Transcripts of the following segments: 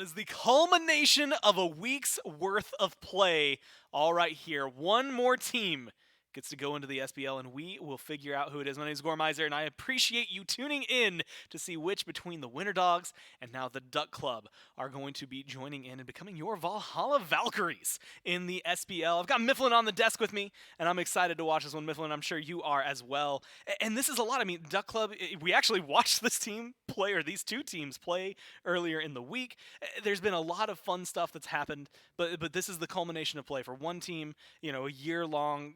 is the culmination of a week's worth of play. All right here. One more team gets to go into the SPL, and we will figure out who it is. My name is Gormizer, and I appreciate you tuning in to see which between the Winter Dogs and now the Duck Club are going to be joining in and becoming your Valhalla Valkyries in the SPL. I've got Mifflin on the desk with me, and I'm excited to watch this one. Mifflin, I'm sure you are as well. And this is a lot. I mean, Duck Club, we actually watched this team play, or these two teams play earlier in the week. There's been a lot of fun stuff that's happened, but this is the culmination of play for one team, a year-long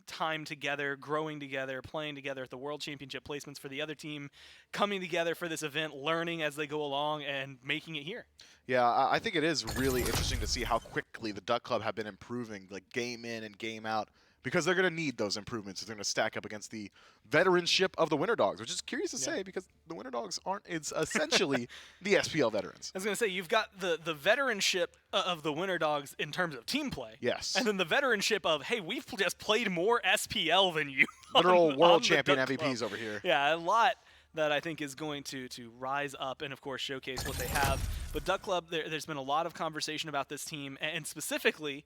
time together, growing together, playing together at the World Championship placements for the other team, coming together for this event, learning as they go along, and making it here. Yeah, I think it is really interesting to see how quickly the Duck Club have been improving, like game in and game out, because they're going to need those improvements if they're going to stack up against the veteranship of the Winter Dogs, which is curious to say because the Winter Dogs aren't essentially the SPL veterans. I was going to say, you've got the veteranship of the Winter Dogs in terms of team play. Yes. And then the veteranship of, hey, we've just played more SPL than you. Literal world champion MVPs over here. Yeah, a lot that I think is going to rise up and, of course, showcase what they have. But Duck Club, there's been a lot of conversation about this team, and specifically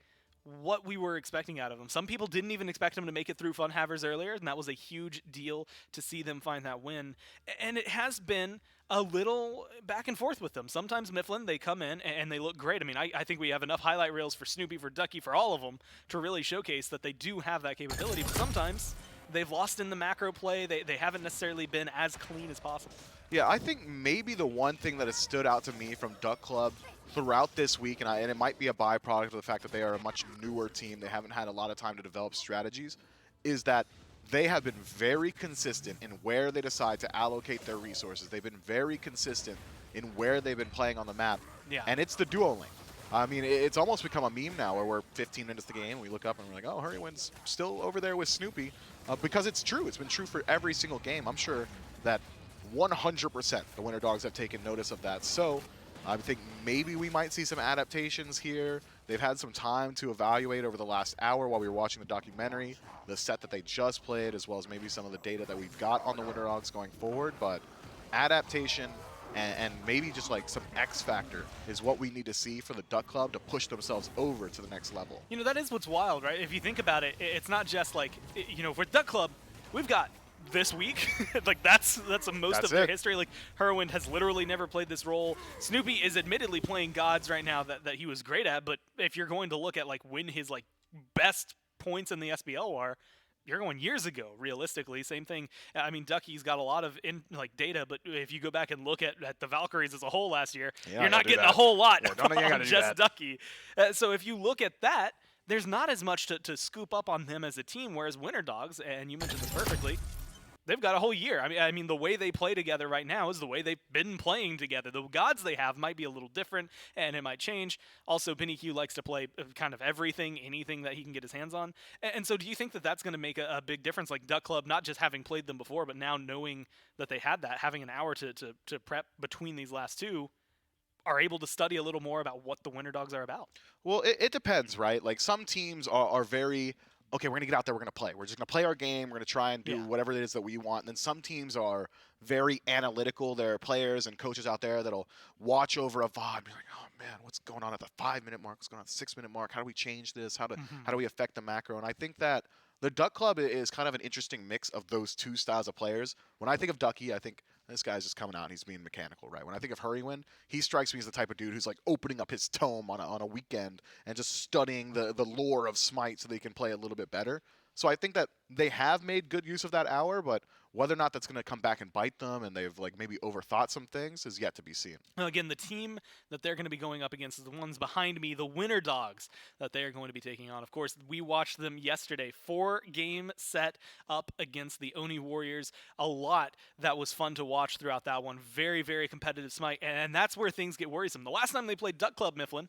what we were expecting out of them. Some people didn't even expect them to make it through Fun Havers earlier, and that was a huge deal to see them find that win. And it has been a little back and forth with them. Sometimes Mifflin, they come in and they look great. I mean, I think we have enough highlight reels for Snoopy, for Ducky, for all of them to really showcase that they do have that capability. But sometimes they've lost in the macro play. They haven't necessarily been as clean as possible. Yeah, I think maybe the one thing that has stood out to me from Duck Club throughout this week, and it might be a byproduct of the fact that they are a much newer team, they haven't had a lot of time to develop strategies, is that they have been very consistent in where they decide to allocate their resources. They've been very consistent in where they've been playing on the map. Yeah. And it's the Dueling. I mean, it's almost become a meme now where we're 15 minutes to the game, and we look up and we're like, oh, Hurrywin's still over there with Snoopy. Because it's true. It's been true for every single game. I'm sure that 100% the Winter Dogs have taken notice of that. So I think maybe we might see some adaptations here. They've had some time to evaluate over the last hour while we were watching the documentary, the set that they just played, as well as maybe some of the data that we've got on the Winter Dogs going forward. But adaptation and maybe just like some X factor is what we need to see for the Duck Club to push themselves over to the next level. That is what's wild, right? If you think about it, it's not just like, for Duck Club, we've got this week. Like that's most of their history. Like Herwind has literally never played this role. Snoopy is admittedly playing gods right now that he was great at, but if you're going to look at like when his like best points in the SPL are, you're going years ago, realistically. Same thing. I mean, Ducky's got a lot of data, but if you go back and look at the Valkyries as a whole last year, you're not getting a whole lot on just Ducky. So if you look at that, there's not as much to scoop up on them as a team, whereas Winter Dogs, and you mentioned this perfectly, they've got a whole year. I mean, the way they play together right now is the way they've been playing together. The gods they have might be a little different, and it might change. Also, Beniku likes to play kind of everything, anything that he can get his hands on. And so do you think that that's going to make a big difference, like Duck Club, not just having played them before, but now knowing that they had that, having an hour to prep between these last two, are able to study a little more about what the Winter Dogs are about? Well, it depends, right? Like some teams are very, okay, we're going to get out there, we're going to play. We're just going to play our game, we're going to try and do whatever it is that we want. And then some teams are very analytical. There are players and coaches out there that'll watch over a VOD and be like, oh man, what's going on at the 5-minute mark? What's going on at the 6-minute mark? How do we change this? How do we affect the macro? And I think that the Duck Club is kind of an interesting mix of those two styles of players. When I think of Ducky, I think this guy's just coming out and he's being mechanical, right? When I think of Hurrywin, he strikes me as the type of dude who's like opening up his tome on a weekend and just studying the lore of Smite so they can play a little bit better. So I think that they have made good use of that hour, but whether or not that's going to come back and bite them and they've like maybe overthought some things is yet to be seen. Now again, the team that they're going to be going up against is the ones behind me, the Winter Dogs, that they are going to be taking on. Of course, we watched them yesterday, 4-game set up against the Oni Warriors. A lot that was fun to watch throughout that one. Very, very competitive Smite, and that's where things get worrisome. The last time they played Duck Club, Mifflin,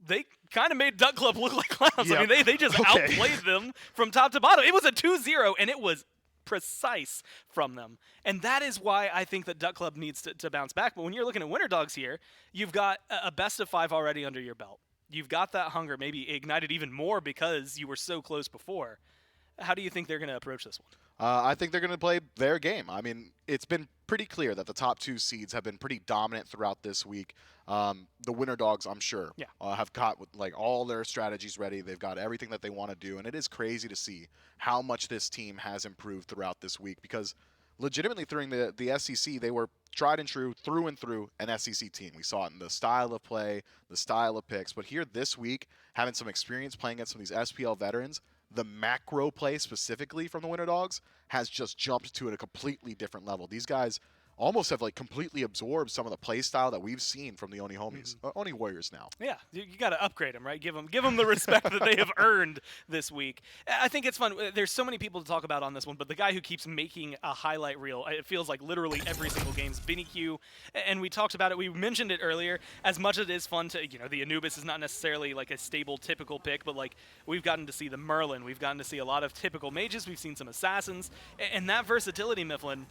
they kind of made Duck Club look like clowns. Yep. I mean, they just outplayed them from top to bottom. It was a 2-0, and it was precise from them. And that is why I think that Duck Club needs to bounce back. But when you're looking at Winter Dogs here, you've got a best of 5 already under your belt. You've got that hunger, maybe ignited even more because you were so close before. How do you think they're going to approach this one? I think they're going to play their game. I mean, it's been pretty clear that the top 2 seeds have been pretty dominant throughout this week. The winner dogs, I'm sure, have got like all their strategies ready. They've got everything that they want to do, and it is crazy to see how much this team has improved throughout this week, because legitimately during the SEC, they were tried and true through and through an SEC team. We saw it in the style of play, the style of picks, but here this week, having some experience playing against some of these SPL veterans, the macro play specifically from the Winter Dogs has just jumped to a completely different level. These guys almost have like completely absorbed some of the play style that we've seen from the Oni homies, Oni Warriors now. Yeah, you got to upgrade them, right? Give them the respect that they have earned this week. I think it's fun. There's so many people to talk about on this one, but the guy who keeps making a highlight reel, it feels like literally every single game, is Beniku. And we talked about it. We mentioned it earlier. As much as it is fun to, the Anubis is not necessarily like a stable, typical pick, but like we've gotten to see the Merlin. We've gotten to see a lot of typical mages. We've seen some assassins. And that versatility, Mifflin,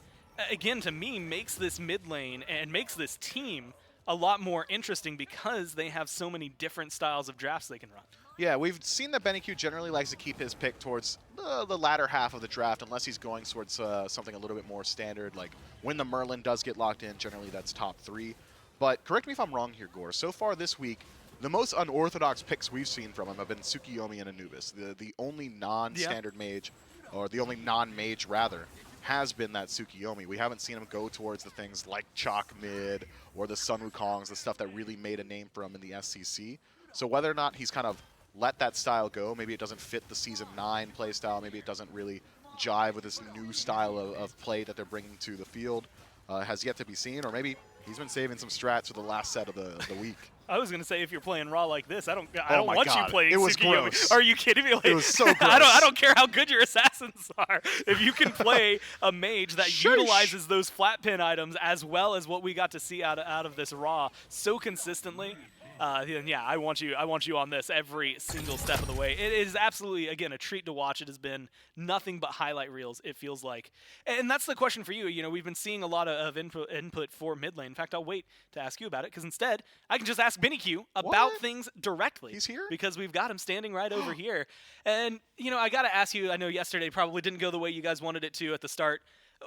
again, to me, makes this mid lane and makes this team a lot more interesting because they have so many different styles of drafts they can run. Yeah, we've seen that Beniku generally likes to keep his pick towards the latter half of the draft, unless he's going towards something a little bit more standard, like when the Merlin does get locked in, generally that's top 3. But correct me if I'm wrong here, Gore. So far this week, the most unorthodox picks we've seen from him have been Tsukiyomi and Anubis. The only non-standard mage, or the only non-mage, rather, has been that Tsukiyomi. We haven't seen him go towards the things like Chalk Mid or the Sun Wukongs, the stuff that really made a name for him in the SCC. So whether or not he's kind of let that style go, maybe it doesn't fit the Season 9 play style, maybe it doesn't really jive with this new style of play that they're bringing to the field, has yet to be seen, or maybe he's been saving some strats for the last set of the week. I was going to say, if you're playing Raw like this, I don't Oh want you playing it was Tsukiyomi. gross. Are you kidding me? Like, it was so gross. I don't care how good your assassins are. If you can play a mage that utilizes those flat pin items as well as what we got to see out of this Raw so consistently, then yeah, I want you on this every single step of the way. It is absolutely, again, a treat to watch. It has been nothing but highlight reels, it feels like. And that's the question for you. We've been seeing a lot of input for mid lane. In fact, I'll wait to ask you about it, because instead, I can just ask Beniku about things directly. He's here? Because we've got him standing right over here. And, I got to ask you, I know yesterday probably didn't go the way you guys wanted it to at the start.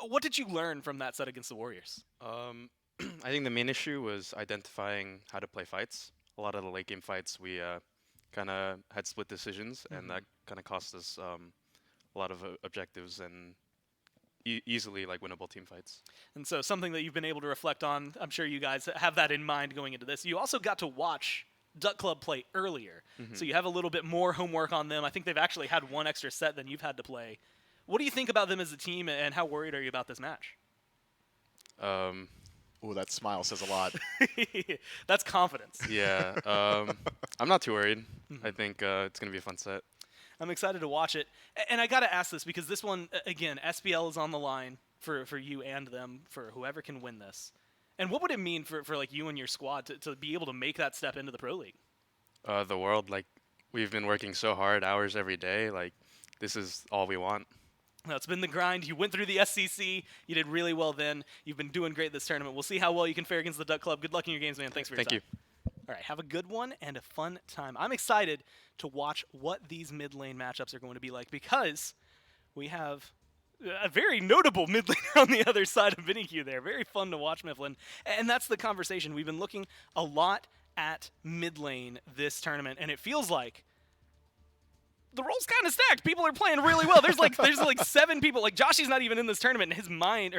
What did you learn from that set against the Warriors? I think the main issue was identifying how to play fights. A lot of the late game fights, we kind of had split decisions, and that kind of cost us a lot of objectives and easily like winnable team fights. And so something that you've been able to reflect on, I'm sure you guys have that in mind going into this. You also got to watch Duck Club play earlier, so you have a little bit more homework on them. I think they've actually had one extra set than you've had to play. What do you think about them as a team, and how worried are you about this match? Ooh, that smile says a lot. That's confidence. Yeah, I'm not too worried. I think it's going to be a fun set. I'm excited to watch it. And I got to ask this, because this one, again, SPL is on the line for you and them, for whoever can win this. And what would it mean for like you and your squad to be able to make that step into the Pro League? The world, like, we've been working so hard, hours every day. Like, this is all we want. No, it's been the grind. You went through the SCC. You did really well then. You've been doing great this tournament. We'll see how well you can fare against the Duck Club. Good luck in your games, man. Thanks for your time. Thank you. All right, have a good one and a fun time. I'm excited to watch what these mid lane matchups are going to be like, because we have a very notable mid laner on the other side of Beniku there. Very fun to watch, Mifflin. And that's the conversation. We've been looking a lot at mid lane this tournament, and it feels like the role's kind of stacked. People are playing really well. There's like 7 people. Like, Joshy's not even in this tournament, and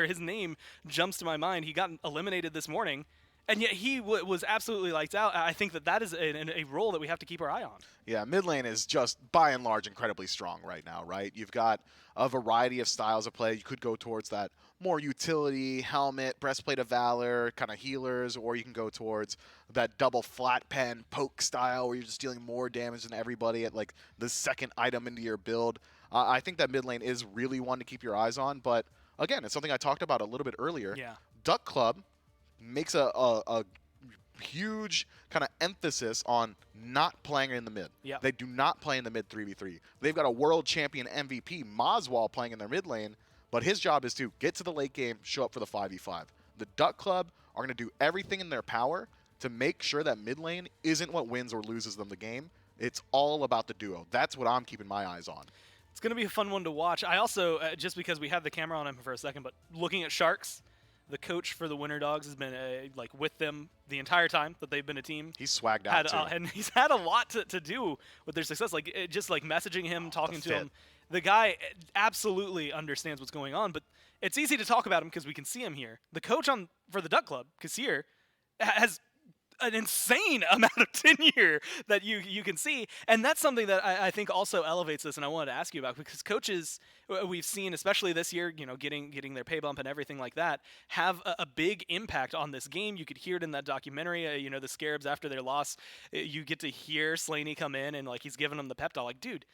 his name jumps to my mind. He got eliminated this morning, and yet he was absolutely lights out. I think that is a role that we have to keep our eye on. Yeah, mid lane is just, by and large, incredibly strong right now, right? You've got a variety of styles of play. You could go towards that more utility, helmet, breastplate of valor, kind of healers, or you can go towards that double flat pen poke style where you're just dealing more damage than everybody at like the second item into your build. I think that mid lane is really one to keep your eyes on, but again, it's something I talked about a little bit earlier. Yeah. Duck Club makes a huge kind of emphasis on not playing in the mid. Yep. They do not play in the mid 3v3. They've got a world champion MVP, Mazwal, playing in their mid lane, but his job is to get to the late game, show up for the 5v5. The Duck Club are going to do everything in their power to make sure that mid lane isn't what wins or loses them the game. It's all about the duo. That's what I'm keeping my eyes on. It's going to be a fun one to watch. I also, just because we have the camera on him for a second, but looking at Sharks, the coach for the Winter Dogs has been like with them the entire time that they've been a team. He's swagged out too. And he's had a lot to do with their success. Like just like messaging him, talking to him. The guy absolutely understands what's going on, but it's easy to talk about him because we can see him here. The coach for the Duck Club, Kassir, has an insane amount of tenure that you can see, and that's something that I think also elevates this, and I wanted to ask you about, because coaches we've seen, especially this year, getting their pay bump and everything like that, have a big impact on this game. You could hear it in that documentary, the Scarabs after their loss. You get to hear Slaney come in and like he's giving them the pep talk, like, dude,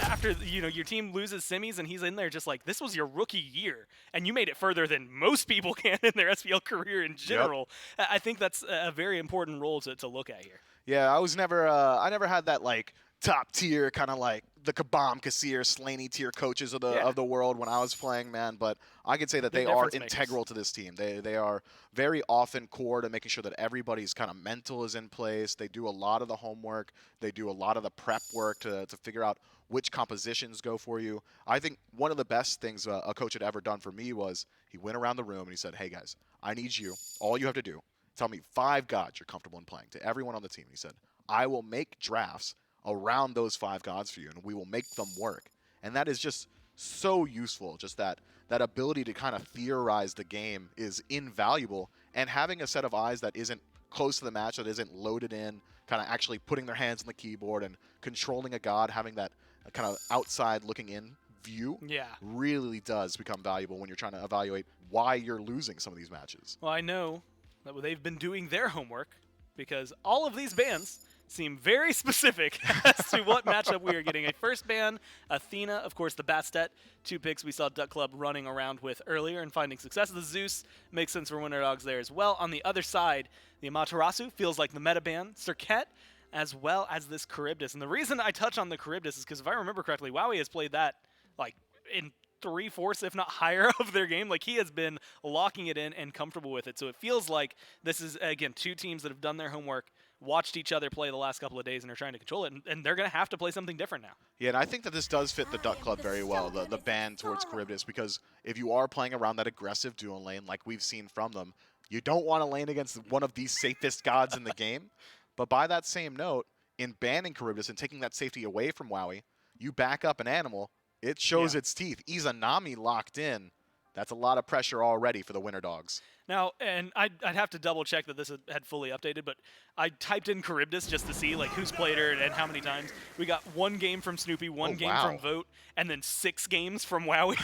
after your team loses semis and he's in there just like, this was your rookie year and you made it further than most people can in their SPL career in general. Yep. I think that's a very important role to look at here. Yeah, I never had that like top tier kind of like the Kabam, Kassir, Slaney tier coaches of the world when I was playing, man. But I could say that they are integral to this team. They are very often core to making sure that everybody's kind of mental is in place. They do a lot of the homework. They do a lot of the prep work to figure out which compositions go for you. I think one of the best things a coach had ever done for me was he went around the room and he said, hey guys, I need you. All you have to do, tell me 5 gods you're comfortable in playing to everyone on the team. He said, I will make drafts around those 5 gods for you, and we will make them work. And that is just so useful. Just that ability to kind of theorize the game is invaluable. And having a set of eyes that isn't close to the match, that isn't loaded in, kind of actually putting their hands on the keyboard and controlling a god, having that kind of outside looking in view really does become valuable when you're trying to evaluate why you're losing some of these matches. Well, I know that they've been doing their homework because all of these bans seem very specific as to what matchup we are getting. A first ban, Athena, of course, the Bastet, 2 picks we saw Duck Club running around with earlier and finding success. The Zeus makes sense for Winter Dogs there as well. On the other side, the Amaterasu feels like the meta ban. Serket, as well as this Charybdis. And the reason I touch on the Charybdis is because if I remember correctly, Wowie has played that like in 3/4, if not higher, of their game. Like, he has been locking it in and comfortable with it. So it feels like this is, again, 2 teams that have done their homework, watched each other play the last couple of days, and are trying to control it. And they're going to have to play something different now. Yeah, and I think that this does fit the Duck Club very well, the ban towards Charybdis, because if you are playing around that aggressive dual lane like we've seen from them, you don't want to lane against one of the safest gods in the game. But by that same note, in banning Charybdis and taking that safety away from Wowie, you back up an animal, it shows its teeth. Izanami locked in. That's a lot of pressure already for the Winter Dogs. Now, and I'd have to double check that this had fully updated, but I typed in Charybdis just to see like who's played her and how many times. We got 1 game from Snoopy, 1 game from Vote, and then 6 games from Wowie.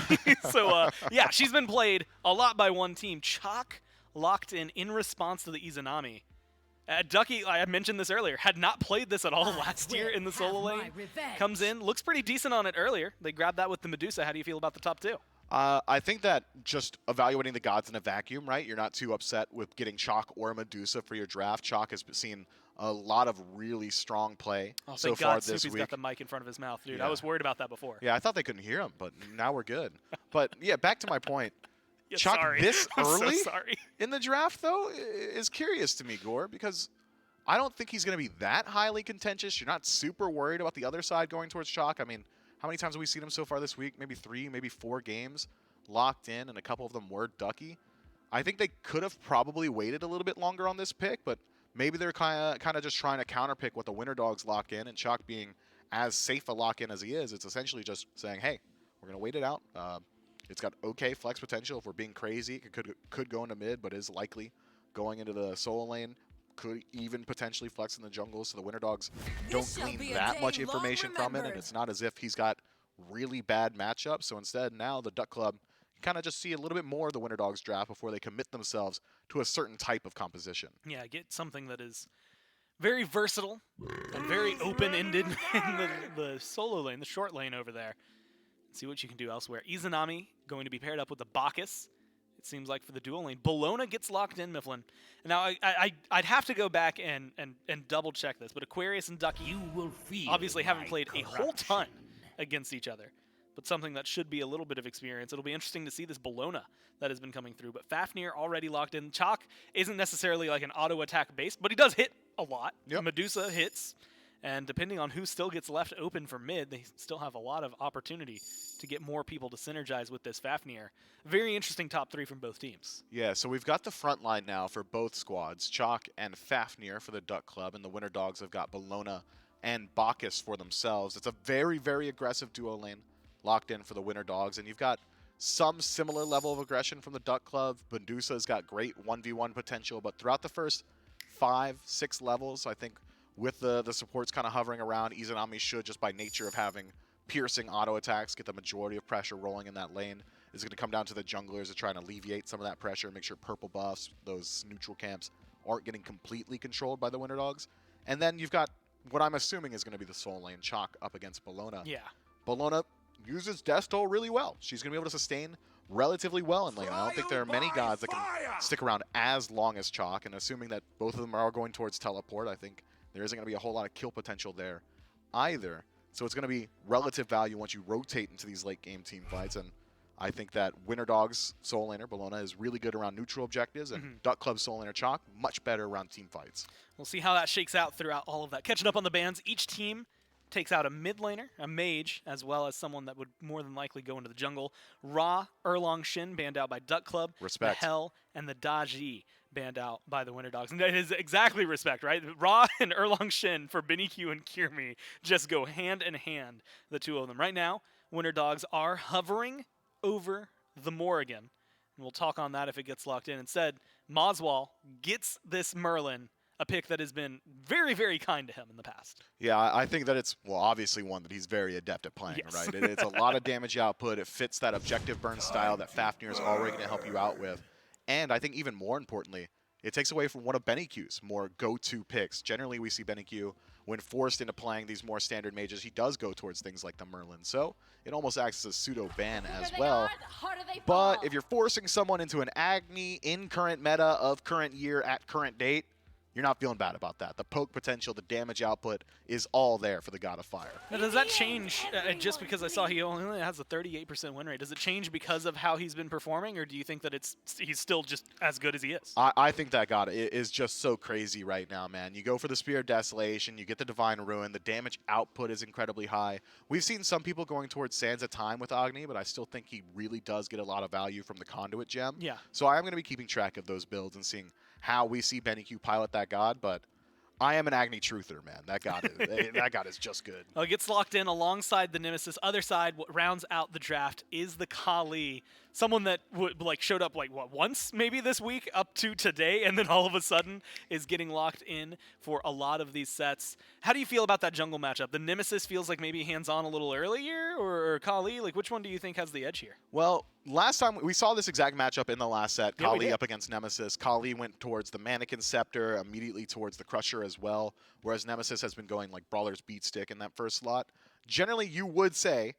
So, yeah, she's been played a lot by one team. Chalk locked in response to the Izanami. Ducky, I mentioned this earlier, had not played this at all last year in the solo lane. Comes in, looks pretty decent on it earlier. They grabbed that with the Medusa. How do you feel about the top 2? I think that just evaluating the gods in a vacuum, right? You're not too upset with getting Chalk or Medusa for your draft. Chalk has seen a lot of really strong play so far this Snoopy's week. Got the mic in front of his mouth, dude. I was worried about that before. Yeah, I thought they couldn't hear him, but now we're good. But yeah, back to my point. Yeah, Chalk sorry. this early so sorry. in the draft, though, is curious to me, Gore, because I don't think he's going to be that highly contentious. You're not super worried about the other side going towards Chalk. I mean, how many times have we seen him so far this week? Maybe 3, maybe 4 games locked in, and a couple of them were Ducky. I think they could have probably waited a little bit longer on this pick, but maybe they're kind of just trying to counterpick what the Winter Dogs lock in, and Chalk being as safe a lock-in as he is, it's essentially just saying, hey, we're going to wait it out. It's got okay flex potential. If we're being crazy, it could go into mid, but is likely going into the solo lane. Could even potentially flex in the jungle, so the Winter Dogs don't glean that much information from it, and it's not as if he's got really bad matchups. So instead, now the Duck Club kind of just see a little bit more of the Winter Dogs draft before they commit themselves to a certain type of composition. Yeah, get something that is very versatile and very open-ended in the solo lane, the short lane over there. See what you can do elsewhere. Izanami going to be paired up with the Bacchus, it seems like, for the dual lane. Bologna gets locked in, Mifflin. Now, I'd have to go back and double-check this, but Aquarius and Ducky obviously haven't played a whole ton against each other, but something that should be a little bit of experience. It'll be interesting to see this Bologna that has been coming through, but Fafnir already locked in. Chalk isn't necessarily like an auto-attack base, but he does hit a lot. Yep. Medusa hits, And depending on who still gets left open for mid, they still have a lot of opportunity to get more people to synergize with this Fafnir. Very interesting top 3 from both teams. Yeah, so we've got the front line now for both squads, Chalk and Fafnir for the Duck Club, and the Winter Dogs have got Bologna and Bacchus for themselves. It's a very, very aggressive duo lane locked in for the Winter Dogs, and you've got some similar level of aggression from the Duck Club. Bundusa's got great 1v1 potential, but throughout the first 5-6 levels, I think with the supports kind of hovering around, Izanami should, just by nature of having piercing auto attacks, get the majority of pressure rolling in that lane. It's going to come down to the junglers to try and alleviate some of that pressure, make sure purple buffs, those neutral camps, aren't getting completely controlled by the Winter Dogs. And then you've got what I'm assuming is going to be the soul lane, Chalk up against Bologna. Yeah. Bologna uses Deathtoll really well. She's going to be able to sustain relatively well in lane. I don't think there are many gods that can stick around as long as Chalk, and assuming that both of them are going towards teleport, I think there isn't going to be a whole lot of kill potential there either. So it's going to be relative value once you rotate into these late game team fights, and I think that Winter Dogs Soul Laner Bologna is really good around neutral objectives, and Duck Club Soul Laner Chalk much better around team fights. We'll see how that shakes out throughout all of that. Catching up on the bans, each team takes out a mid laner, a mage, as well as someone that would more than likely go into the jungle. Ra, Erlong Shin banned out by Duck Club. Respect. The Hell and the Daji banned out by the Winter Dogs. And that is exactly respect, right? Ra and Erlong Shin for Beniku and Kirmi just go hand in hand, the two of them. Right now, Winter Dogs are hovering over the Morrigan. And we'll talk on that if it gets locked in. Instead, Moswall gets this Merlin, a pick that has been very, very kind to him in the past. Yeah, I think that it's, well, obviously one that he's very adept at playing, Yes. right? It's a lot of damage output. It fits that objective burn style that Fafnir is already going to help you out with. And I think even more importantly, it takes away from one of Beniku's more go-to picks. Generally, we see Beniku, when forced into playing these more standard mages, he does go towards things like the Merlin. So it almost acts as a pseudo-ban as well. But if you're forcing someone into an Agni in current meta of current year at current date, you're not feeling bad about that. The poke potential, the damage output is all there for the God of Fire. Now, does that change just because I saw he only has a 38% win rate? Does it change because of how he's been performing, or do you think that he's still just as good as he is? I think that God is just so crazy right now, man. You go for the Spear of Desolation, you get the Divine Ruin, the damage output is incredibly high. We've seen some people going towards Sands at time with Agni, but I still think he really does get a lot of value from the Conduit gem. Yeah. So I am going to be keeping track of those builds and seeing how we see Beniku pilot that God, but I am an Agni truther, man. That God is just good. Well, it gets locked in alongside the Nemesis. Other side, what rounds out the draft is the Kali. Someone that showed up once maybe this week up to today, and then all of a sudden is getting locked in for a lot of these sets. How do you feel about that jungle matchup? The Nemesis feels like maybe hands-on a little earlier, or Kali? Like, which one do you think has the edge here? Well, last time we saw this exact matchup in the last set. Yeah, Kali up against Nemesis. Kali went towards the Mannequin Scepter, immediately towards the Crusher as well, whereas Nemesis has been going like Brawler's Beat Stick in that first slot. Generally, you would say,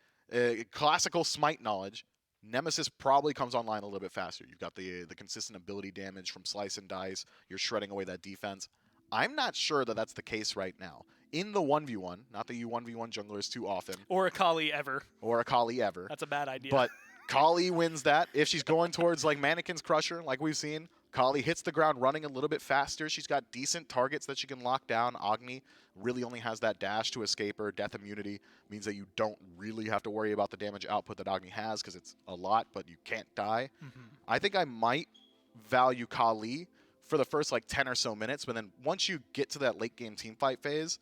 classical Smite knowledge, Nemesis probably comes online a little bit faster. You've got the consistent ability damage from Slice and Dice. You're shredding away that defense. I'm not sure that that's the case right now. In the 1v1, not that you 1v1 junglers too often. Or a Kali ever. Or a Kali ever. That's a bad idea. But Kali wins that. If she's going towards like Mannequin's Crusher, like we've seen, Kali hits the ground running a little bit faster. She's got decent targets that she can lock down. Agni really only has that dash to escape her. Death immunity means that you don't really have to worry about the damage output that Agni has because it's a lot, but you can't die. I think I might value Kali for the first like 10 or so minutes, but then once you get to that late game team fight phase,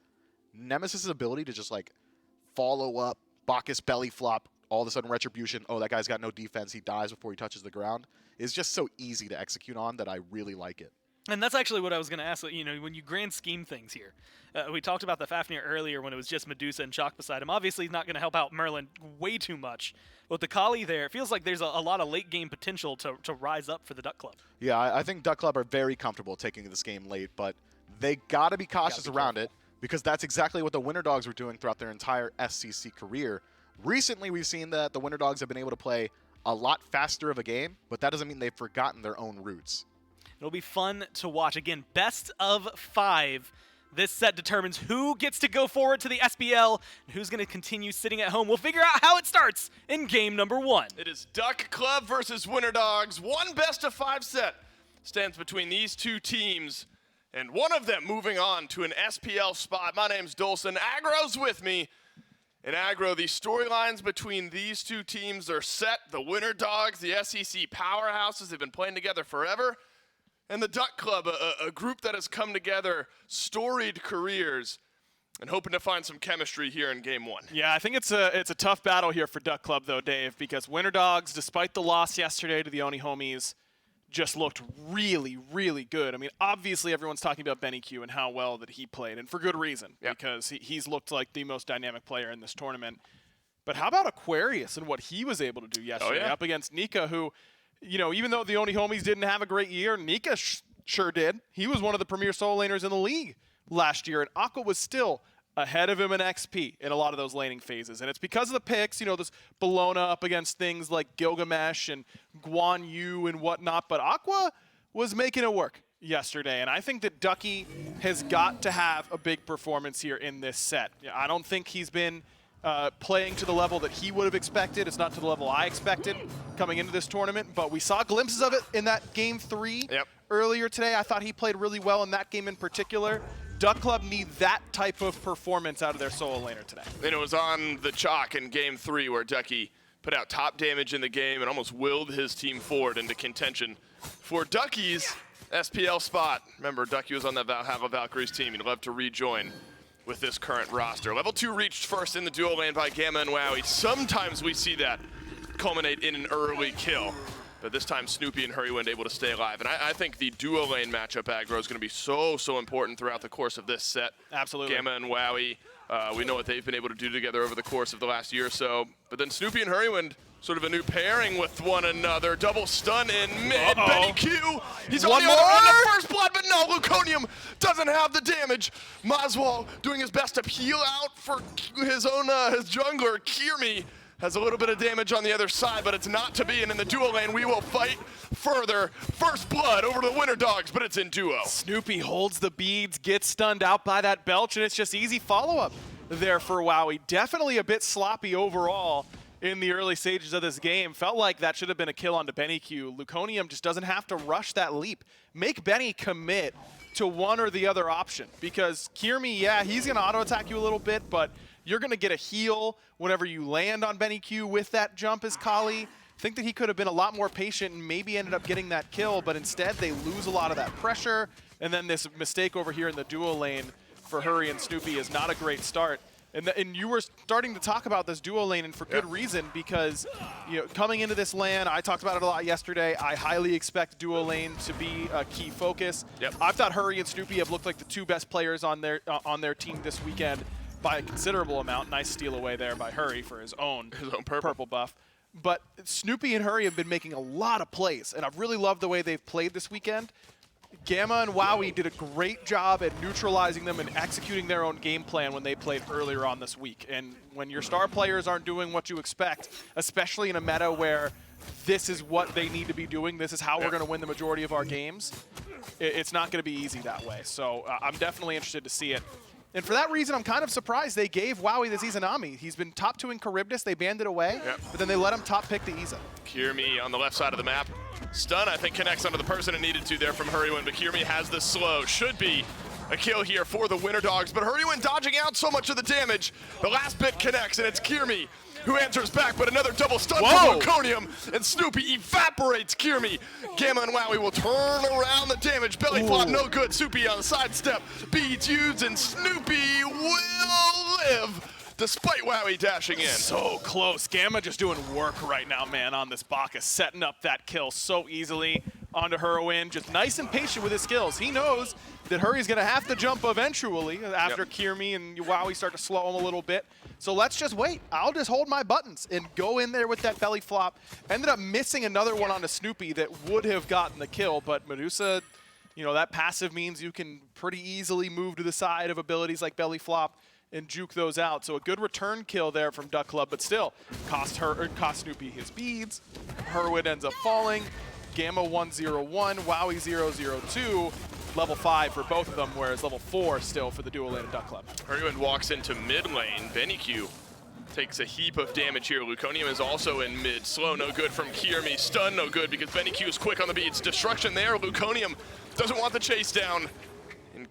Nemesis' ability to just like follow up, Bacchus belly flop, all of a sudden Retribution, oh, that guy's got no defense, he dies before he touches the ground, is just so easy to execute on that I really like it. And that's actually what I was going to ask. You know, when you grand scheme things here, we talked about the Fafnir earlier when it was just Medusa and Chalk beside him. Obviously, he's not going to help out Merlin way too much. With the Kali there, it feels like there's a lot of late game potential to rise up for the Duck Club. Yeah, I think Duck Club are very comfortable taking this game late, but they got to be cautious around it because that's exactly what the Winter Dogs were doing throughout their entire SCC career. Recently, we've seen that the Winter Dogs have been able to play a lot faster of a game, but that doesn't mean they've forgotten their own roots. It'll be fun to watch. Again, best of 5. This set determines who gets to go forward to the SPL and who's going to continue sitting at home. We'll figure out how it starts in game number 1. It is Duck Club versus Winter Dogs. One best of 5 set stands between these two teams. and one of them moving on to an SPL spot. My name's Dolson. Aggro's with me. And Aggro, the storylines between these two teams are set. The Winter Dogs, the SEC powerhouses, have been playing together forever. And the Duck Club, a group that has come together, storied careers, and hoping to find some chemistry here in Game 1. Yeah, I think it's a tough battle here for Duck Club, though, Dave, because Winter Dogs, despite the loss yesterday to the Oni Homies, just looked really, really good. I mean, obviously everyone's talking about Beniku and how well that he played, and for good reason, because he's looked like the most dynamic player in this tournament. But how about Aquarius and what he was able to do yesterday up against Nika, who, you know, even though the Oni Homies didn't have a great year, Nika sure did. He was one of the premier solo laners in the league last year, and Aqua was still ahead of him in XP in a lot of those laning phases. And it's because of the picks, you know, this Bologna up against things like Gilgamesh and Guan Yu and whatnot, but Aqua was making it work yesterday. And I think that Ducky has got to have a big performance here in this set. I don't think he's been playing to the level that he would have expected. It's not to the level I expected coming into this tournament, but we saw glimpses of it in that Game 3 earlier today. I thought he played really well in that game in particular. Duck Club need that type of performance out of their solo laner today. And it was on the chalk in Game 3 where Ducky put out top damage in the game and almost willed his team forward into contention for Ducky's SPL spot. Remember, Ducky was on that Valkyrie's team. He'd love to rejoin with this current roster. Level 2 reached first in the duo lane by Gamma and Wowie. Sometimes we see that culminate in an early kill. But this time, Snoopy and Hurrywind able to stay alive. And I think the duo lane matchup aggro is going to be so important throughout the course of this set. Absolutely. Gamma and Wowie, we know what they've been able to do together over the course of the last year or so. But then Snoopy and Hurrywind, sort of a new pairing with one another. Double stun in mid. Beniku, he's on the other end of first blood, but no, Luconium doesn't have the damage. Maswal doing his best to peel out for his own his jungler, Kirmi. Has a little bit of damage on the other side, but it's not to be. And in the duo lane, we will fight further. First blood over the Winter Dogs, but it's in duo. Snoopy holds the beads, gets stunned out by that belch, and it's just easy follow-up there for Wowie. Definitely a bit sloppy overall in the early stages of this game. Felt like that should have been a kill onto Beniku. Luconium just doesn't have to rush that leap. Make Benny commit to one or the other option, because Kirmi, yeah, he's going to auto-attack you a little bit, but you're going to get a heal whenever you land on Beniku with that jump as Kali. Think that he could have been a lot more patient and maybe ended up getting that kill, but instead they lose a lot of that pressure. And then this mistake over here in the duo lane for Hurry and Snoopy is not a great start. And you were starting to talk about this duo lane, and for good reason, because coming into this LAN, I talked about it a lot yesterday. I highly expect duo lane to be a key focus. I thought Hurry and Snoopy have looked like the two best players on their team this weekend by a considerable amount. Nice steal away there by Hurry for his own purple buff. But Snoopy and Hurry have been making a lot of plays, and I've really loved the way they've played this weekend. Gamma and Wowie did a great job at neutralizing them and executing their own game plan when they played earlier on this week. And when your star players aren't doing what you expect, especially in a meta where this is what they need to be doing, this is how we're going to win the majority of our games, it's not going to be easy that way. So I'm definitely interested to see it. And for that reason, I'm kind of surprised they gave Wowie this Izanami. He's been top 2 in Charybdis. They banned it away, but then they let him top pick the Iza. Kirmi on the left side of the map. Stun, I think, connects onto the person it needed to there from Hurrywind, but Kirmi has the slow. Should be a kill here for the Winter Dogs, but Hurrywind dodging out so much of the damage. The last bit connects, and it's Kirmi who answers back, but another double stun from Luconium, and Snoopy evaporates Kirmi. Gamma and Wowie will turn around the damage. Belly flop, no good. Snoopy on the sidestep. Beads used, and Snoopy will live despite Wowie dashing in. So close. Gamma just doing work right now, man, on this Baka, setting up that kill so easily onto Hurrywind. Just nice and patient with his skills. He knows that Hurry's going to have to jump eventually after Kirmi and Wowie start to slow him a little bit. So let's just wait. I'll just hold my buttons and go in there with that belly flop. Ended up missing another one onto Snoopy that would have gotten the kill, but Medusa, that passive means you can pretty easily move to the side of abilities like belly flop and juke those out. So a good return kill there from Duck Club, but still cost Snoopy his beads. Hurrywind ends up falling. Gamma 1-0-1, Wowie 0-0-2. Level 5 for both of them, whereas level 4 still for the dual lane of Duck Club. Hurrywind walks into mid lane. Beniku takes a heap of damage here. Luconium is also in mid. Slow, no good from Kirmi. Stun, no good because Beniku is quick on the beats. Destruction there. Luconium doesn't want the chase down.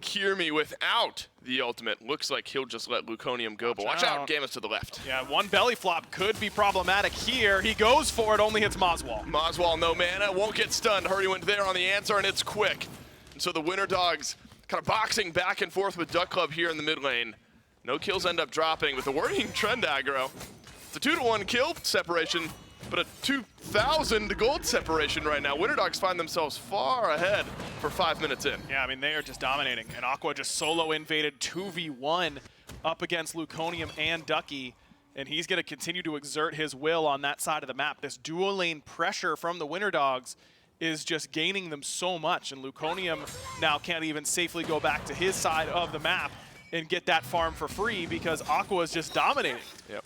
Kiermy without the ultimate. Looks like he'll just let Luconium go, but watch out. Gamma's to the left. Yeah, one belly flop could be problematic here. He goes for it, only hits Moswall. Moswall, no mana, won't get stunned. Hurrywent there on the answer, and it's quick. And so the Winter Dogs kind of boxing back and forth with Duck Club here in the mid lane. No kills end up dropping with a worrying trend aggro. It's a 2-to-1 kill separation, but a 2,000 gold separation right now. Winter Dogs find themselves far ahead for 5 minutes in. Yeah, I mean, they are just dominating. And Aqua just solo invaded 2v1 up against Luconium and Ducky. And he's going to continue to exert his will on that side of the map. This dual lane pressure from the Winter Dogs is just gaining them so much. And Luconium now can't even safely go back to his side of the map and get that farm for free because Aqua is just dominating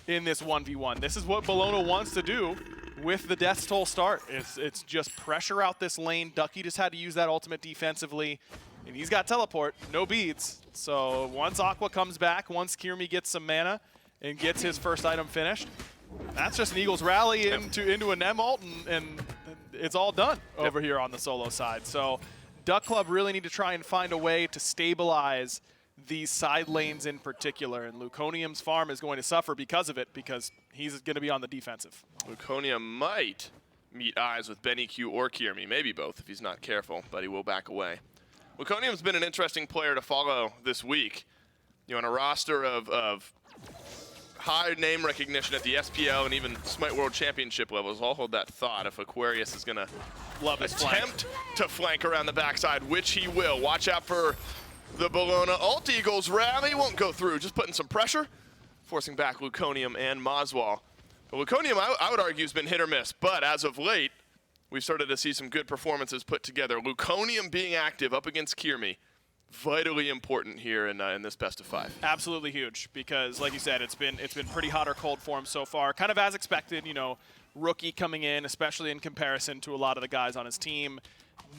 in this 1v1. This is what Bologna wants to do with the Death Toll start. It's just pressure out this lane. Ducky just had to use that ultimate defensively, and he's got teleport, no beads. So once Aqua comes back, once Kiermy gets some mana and gets his first item finished, that's just an Eagles rally into an M ult, and it's all done over here on the solo side. So Duck Club really need to try and find a way to stabilize these side lanes in particular, and Luconium's farm is going to suffer because of it, because he's going to be on the defensive. Luconium might meet eyes with Beniku or Kiermy, maybe both if he's not careful, but he will back away. Luconium's been an interesting player to follow this week. You know, on a roster of high name recognition at the SPL and even Smite World Championship levels. I'll hold that thought if Aquarius is going to attempt to flank around the backside, which he will. Watch out for the Bologna Alt Eagles rally. Won't go through, just putting some pressure, forcing back Luconium and Moswall. But Luconium, I would argue, has been hit or miss, but as of late, we've started to see some good performances put together. Luconium being active up against Kiermy, vitally important here in this best of 5. Absolutely huge, because like you said, it's been pretty hot or cold for him so far. Kind of as expected, you know, rookie coming in, especially in comparison to a lot of the guys on his team.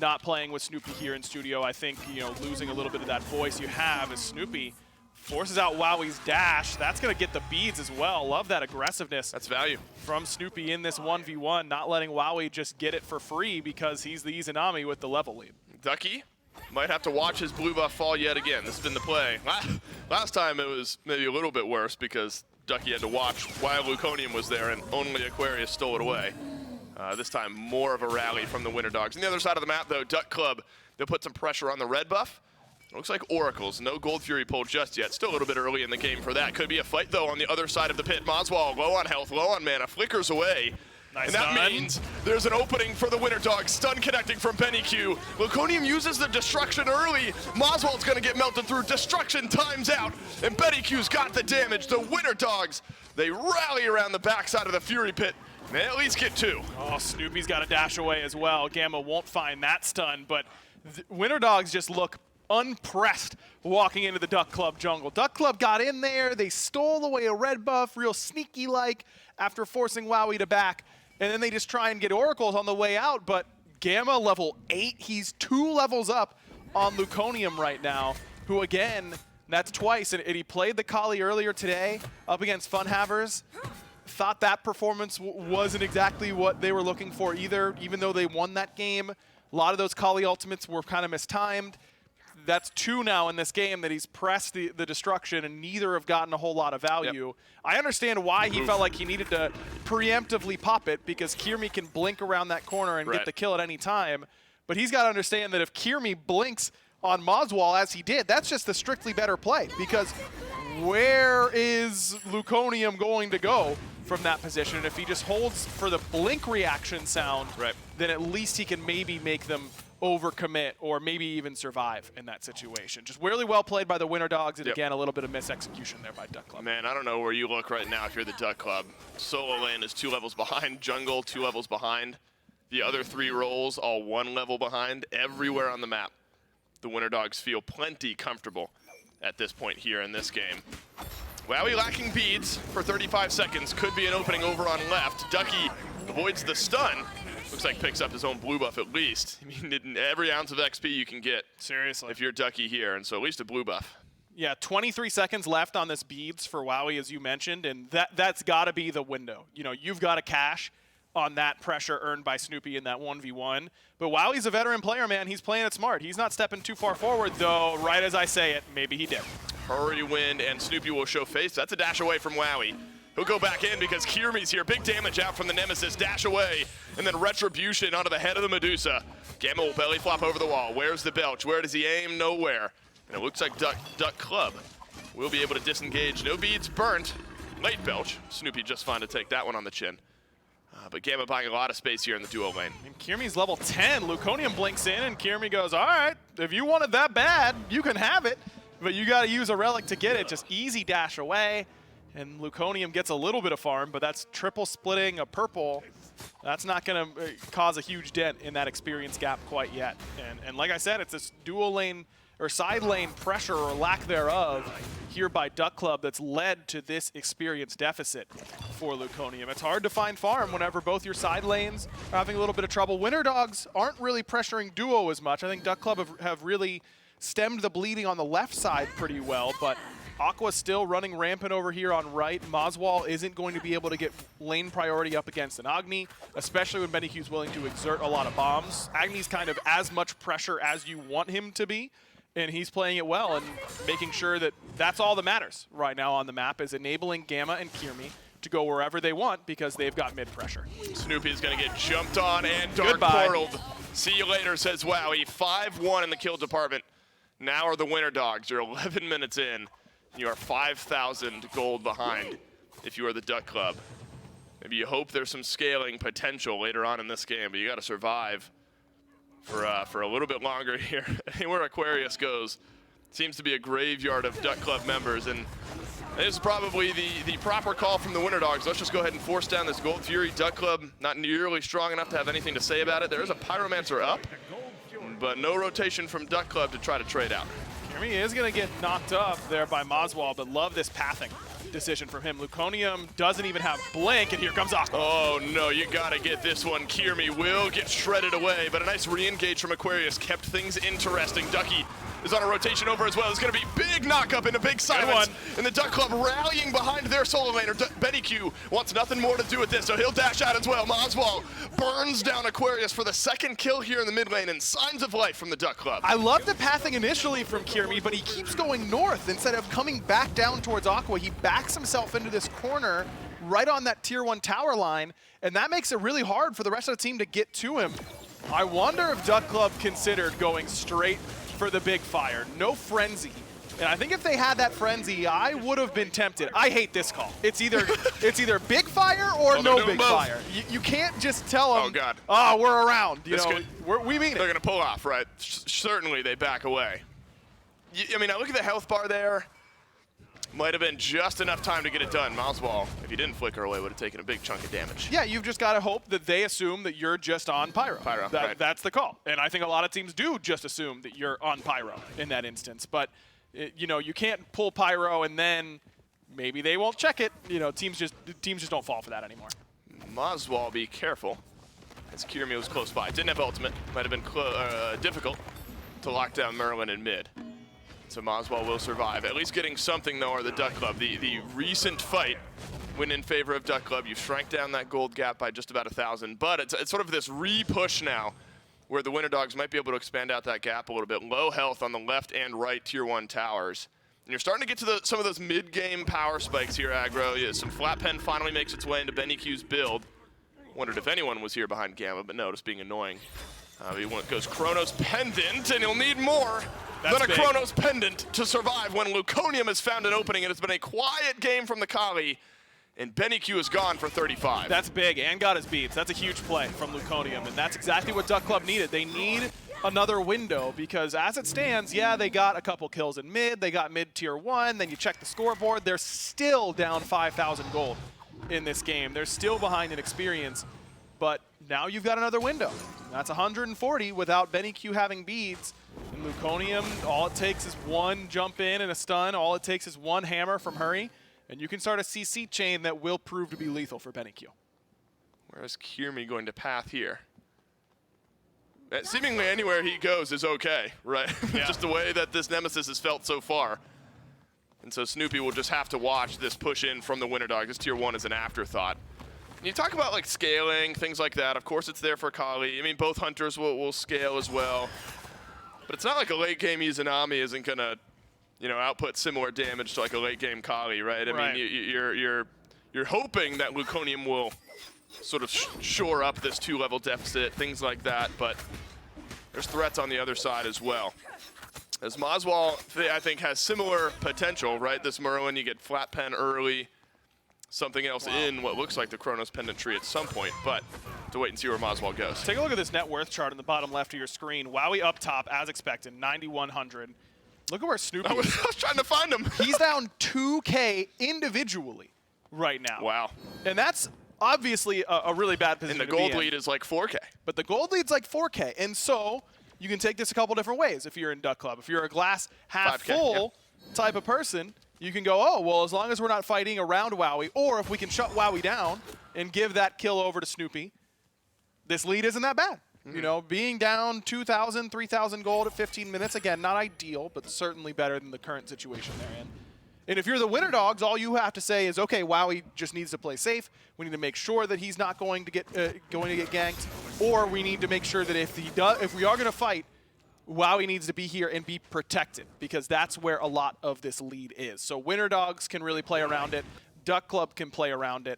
Not playing with Snoopy here in studio, I think, you know, losing a little bit of that voice you have as Snoopy forces out Wowie's dash. That's going to get the beads as well. Love that aggressiveness. That's value from Snoopy in this 1v1, not letting Wowie just get it for free because he's the Izanami with the level lead. Ducky might have to watch his blue buff fall yet again. This has been the play. Last time it was maybe a little bit worse because Ducky had to watch while Luconium was there and only Aquarius stole it away. This time, more of a rally from the Winter Dogs. On the other side of the map, though, Duck Club, they'll put some pressure on the red buff. It looks like Oracles. No Gold Fury pull just yet. Still a little bit early in the game for that. Could be a fight, though, on the other side of the pit. Moswall, low on health, low on mana, flickers away. Nice and that stun. means there's an opening for the Winter Dogs. Stun connecting from Beniku. Luconium uses the destruction early. Moswall's going to get melted through. Destruction times out, and Beniku's got the damage. The Winter Dogs, they rally around the backside of the Fury Pit. They at least get 2. Oh, Snoopy's got to dash away as well. Gamma won't find that stun, but Winter Dogs just look unpressed walking into the Duck Club jungle. Duck Club got in there. They stole away a red buff, real sneaky-like, after forcing Wowie to back. And then they just try and get Oracles on the way out, but Gamma level 8. He's 2 levels up on Luconium right now, who again, that's twice. And he played the Kali earlier today up against Funhavers. Thought that performance wasn't exactly what they were looking for either, even though they won that game. A lot of those Kali ultimates were kind of mistimed. That's 2 now in this game that he's pressed the destruction, and neither have gotten a whole lot of value. Yep. I understand why he felt like he needed to preemptively pop it, because Kiermy can blink around that corner and get the kill at any time. But he's got to understand that if Kiermy blinks on Moswall as he did, that's just the strictly better play, because where is Luconium going to go from that position? And if he just holds for the blink reaction sound, then at least he can maybe make them overcommit or maybe even survive in that situation. Just really well played by the Winter Dogs, and again, a little bit of misexecution there by Duck Club. Man, I don't know where you look right now if you're the Duck Club. Solo lane is 2 levels behind. Jungle, 2 levels behind. The other 3 roles, all 1 level behind. Everywhere on the map, the Winter Dogs feel plenty comfortable at this point here in this game. Wowie lacking beads for 35 seconds. Could be an opening over on left. Ducky avoids the stun. Looks like picks up his own blue buff at least. I mean, every ounce of XP you can get. Seriously. If you're Ducky here, and so at least a blue buff. Yeah, 23 seconds left on this beads for Wowie, as you mentioned, and that's got to be the window. You know, you've got to cash on that pressure earned by Snoopy in that 1v1. But Wowie's a veteran player, man. He's playing it smart. He's not stepping too far forward, though, right as I say it, maybe he did. Hurry wind, and Snoopy will show face. That's a dash away from Wowie. He'll go back in because Kiermy's here. Big damage out from the Nemesis. Dash away, and then Retribution onto the head of the Medusa. Gamma will belly flop over the wall. Where's the Belch? Where does he aim? Nowhere. And it looks like Duck Club will be able to disengage. No beads burnt. Late Belch. Snoopy just fine to take that one on the chin. But Gamma buying a lot of space here in the duo lane. And Kiermy's level 10. Luconium blinks in, and Kiermy goes, all right, if you want it that bad, you can have it. But you got to use a relic to get it. Just easy dash away. And Luconium gets a little bit of farm, but that's triple splitting a purple. That's not going to cause a huge dent in that experience gap quite yet. And like I said, it's this dual lane or side lane pressure or lack thereof here by Duck Club that's led to this experience deficit for Luconium. It's hard to find farm whenever both your side lanes are having a little bit of trouble. Winter Dogs aren't really pressuring duo as much. I think Duck Club have really stemmed the bleeding on the left side pretty well, but Aqua's still running rampant over here on right. Moswall isn't going to be able to get lane priority up against an Agni, especially when Beniku's willing to exert a lot of bombs. Agni's kind of as much pressure as you want him to be, and he's playing it well and making sure that that's all that matters right now on the map, is enabling Gamma and Kiermy to go wherever they want because they've got mid pressure. Snoopy's going to get jumped on and dark portaled. See you later, says Wowie. 5-1 in the kill department. Now are the Winter Dogs. You're 11 minutes in. You are 5,000 gold behind if you are the Duck Club. Maybe you hope there's some scaling potential later on in this game, but you got to survive for a little bit longer here. Anywhere Aquarius goes seems to be a graveyard of Duck Club members, and this is probably the proper call from the Winter Dogs. Let's just go ahead and force down this Gold Fury. Duck Club not nearly strong enough to have anything to say about it. There is a Pyromancer up, but no rotation from Duck Club to try to trade out. Kiermy is going to get knocked up there by Moswall, but love this pathing decision from him. Luconium doesn't even have blink, and here comes Aqua. Oh no, you gotta get this one. Kiermy will get shredded away, but a nice re-engage from Aquarius kept things interesting. Ducky is on a rotation over as well. It's gonna be big knock-up into big silence. And the Duck Club rallying behind their solo laner. Beniku wants nothing more to do with this, so he'll dash out as well. Moswall burns down Aquarius for the second kill here in the mid lane, and signs of life from the Duck Club. I love the pathing initially from Kiermy, but he keeps going north. Instead of coming back down towards Aqua, he backs himself into this corner right on that tier 1 tower line, and that makes it really hard for the rest of the team to get to him. I wonder if Duck Club considered going straight for the big fire. No frenzy. And I think if they had that frenzy, I would have been tempted. I hate this call. It's either big fire or no big fire. You can't just tell them, oh God, oh, we're around. You know, we mean it. They're gonna pull off, right? Certainly they back away. I mean, I look at the health bar there. Might have been just enough time to get it done. Moswall, if he didn't flicker away, would have taken a big chunk of damage. Yeah, you've just got to hope that they assume that you're just on Pyro. Right. That's the call. And I think a lot of teams do just assume that you're on Pyro in that instance. But, you know, you can't pull Pyro and then maybe they won't check it. You know, teams just don't fall for that anymore. Moswall, be careful, as Kiermy was close by. Didn't have ultimate. Might have been difficult to lock down Merlin in mid. So Moswall will survive. At least getting something, though, are the Duck Club. The recent fight went in favor of Duck Club. You shrank down that gold gap by just about 1,000. But it's sort of this re-push now where the Winter Dogs might be able to expand out that gap a little bit. Low health on the left and right tier 1 towers. And you're starting to get to some of those mid-game power spikes here, Aggro. Yeah, some flat pen finally makes its way into Beniku's build. Wondered if anyone was here behind Gamma, but no, just being annoying. He goes Chronos Pendant, and he'll need more than a Chronos Pendant to survive when Luconium has found an opening, and it's been a quiet game from the Kali, and Beniku is gone for 35. That's big, and got his beats. That's a huge play from Luconium, and that's exactly what Duck Club needed. They need another window, because as it stands, yeah, they got a couple kills in mid, they got mid tier 1, then you check the scoreboard, they're still down 5,000 gold in this game. They're still behind in experience, but now you've got another window. That's 140 without Beniku having beads. And Luconium, all it takes is one jump in and a stun. All it takes is one hammer from Hurry. And you can start a CC chain that will prove to be lethal for Beniku. Where's Kiermy going to path here? Seemingly anywhere he goes is okay, right? Yeah. Just the way that this Nemesis has felt so far. And so Snoopy will just have to watch this push in from the Winter Dog. This tier 1 is an afterthought. You talk about like scaling, things like that. Of course, it's there for Kali. I mean, both hunters will scale as well. But it's not like a late game Izanami isn't gonna, you know, output similar damage to like a late game Kali, right? I mean, you're hoping that Luconium will sort of shore up this 2-level deficit, things like that. But there's threats on the other side as well. As Maswal, I think, has similar potential, right? This Merlin, you get flat pen early. Something else in what looks like the Chronos Pendant tree at some point, but to wait and see where Maswal goes. Take a look at this net worth chart in the bottom left of your screen. Wowie up top, as expected, 9,100. Look at where Snoopy I was is. trying to find him. He's down 2K individually right now. Wow. And that's obviously a really bad position And the gold lead is like 4K. But the gold lead's like 4K. And so you can take this a couple different ways if you're in Duck Club. If you're a glass half 5K, full type of person, you can go, oh, well, as long as we're not fighting around Wowie, or if we can shut Wowie down and give that kill over to Snoopy, this lead isn't that bad. You know, being down 2,000, 3,000 gold at 15 minutes, again, not ideal, but certainly better than the current situation they're in. And if you're the Winter Dogs, all you have to say is, okay, Wowie just needs to play safe. We need to make sure that he's not going to get ganked, or we need to make sure that if we are going to fight, Wowie needs to be here and be protected, because that's where a lot of this lead is. So Winter Dogs can really play around it. Duck Club can play around it.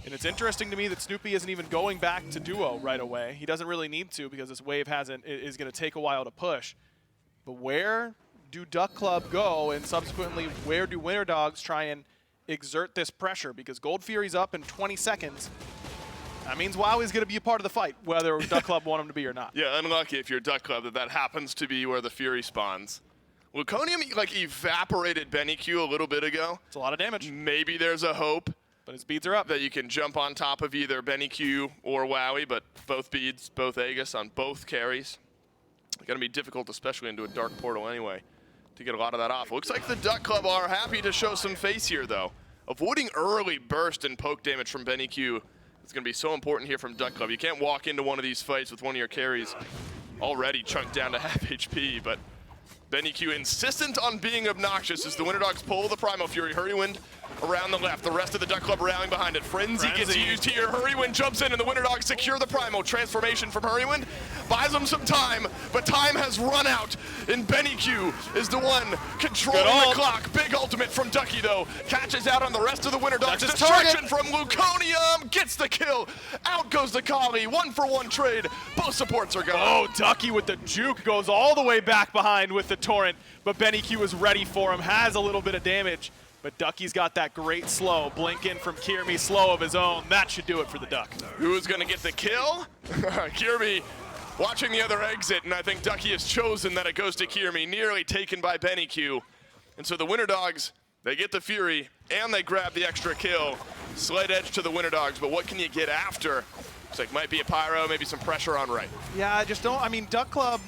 And it's interesting to me that Snoopy isn't even going back to duo right away. He doesn't really need to, because this wave is going to take a while to push. But where do Duck Club go, and subsequently where do Winter Dogs try and exert this pressure? Because Gold Fury's up in 20 seconds. That means Wowie's going to be a part of the fight, whether Duck Club want him to be or not. Yeah, unlucky if you're Duck Club that happens to be where the Fury spawns. Luconium like evaporated Beniku a little bit ago. It's a lot of damage. Maybe there's a hope. But his beads are up. That you can jump on top of either Beniku or Wowie, but both beads, both Aegis on both carries. It's going to be difficult, especially into a dark portal anyway, to get a lot of that off. Looks like the Duck Club are happy to show some face here, though. Avoiding early burst and poke damage from Beniku is going to be so important here from Duck Club. You can't walk into one of these fights with one of your carries already chunked down to half HP, but Beniku insistent on being obnoxious as the Winter Dogs pull the Primal Fury. Hurrywind around the left. The rest of the Duck Club rallying behind it. Frenzy gets used here. Hurrywind jumps in and the Winter Dogs secure the Primal. Transformation from Hurrywind buys them some time, but time has run out. And Beniku is the one controlling the clock. Big ultimate from Ducky, though. Catches out on the rest of the Winter Dogs. Destruction from Luconium. Gets the kill. Out goes the Kali. 1-for-1 trade. Both supports are gone. Oh, Ducky with the juke goes all the way back behind with the Torrent, but Beniku is ready for him. Has a little bit of damage. But Ducky's got that great slow. Blink in from Kirmi, slow of his own. That should do it for the Duck. Who's going to get the kill? Kirmi watching the other exit, and I think Ducky has chosen that it goes to Kirmi, nearly taken by Beniku. And so the Winter Dogs, they get the Fury, and they grab the extra kill. Slight edge to the Winter Dogs, but what can you get after? Looks like might be a Pyro, maybe some pressure on right. Yeah, I just don't, I mean, Duck Club,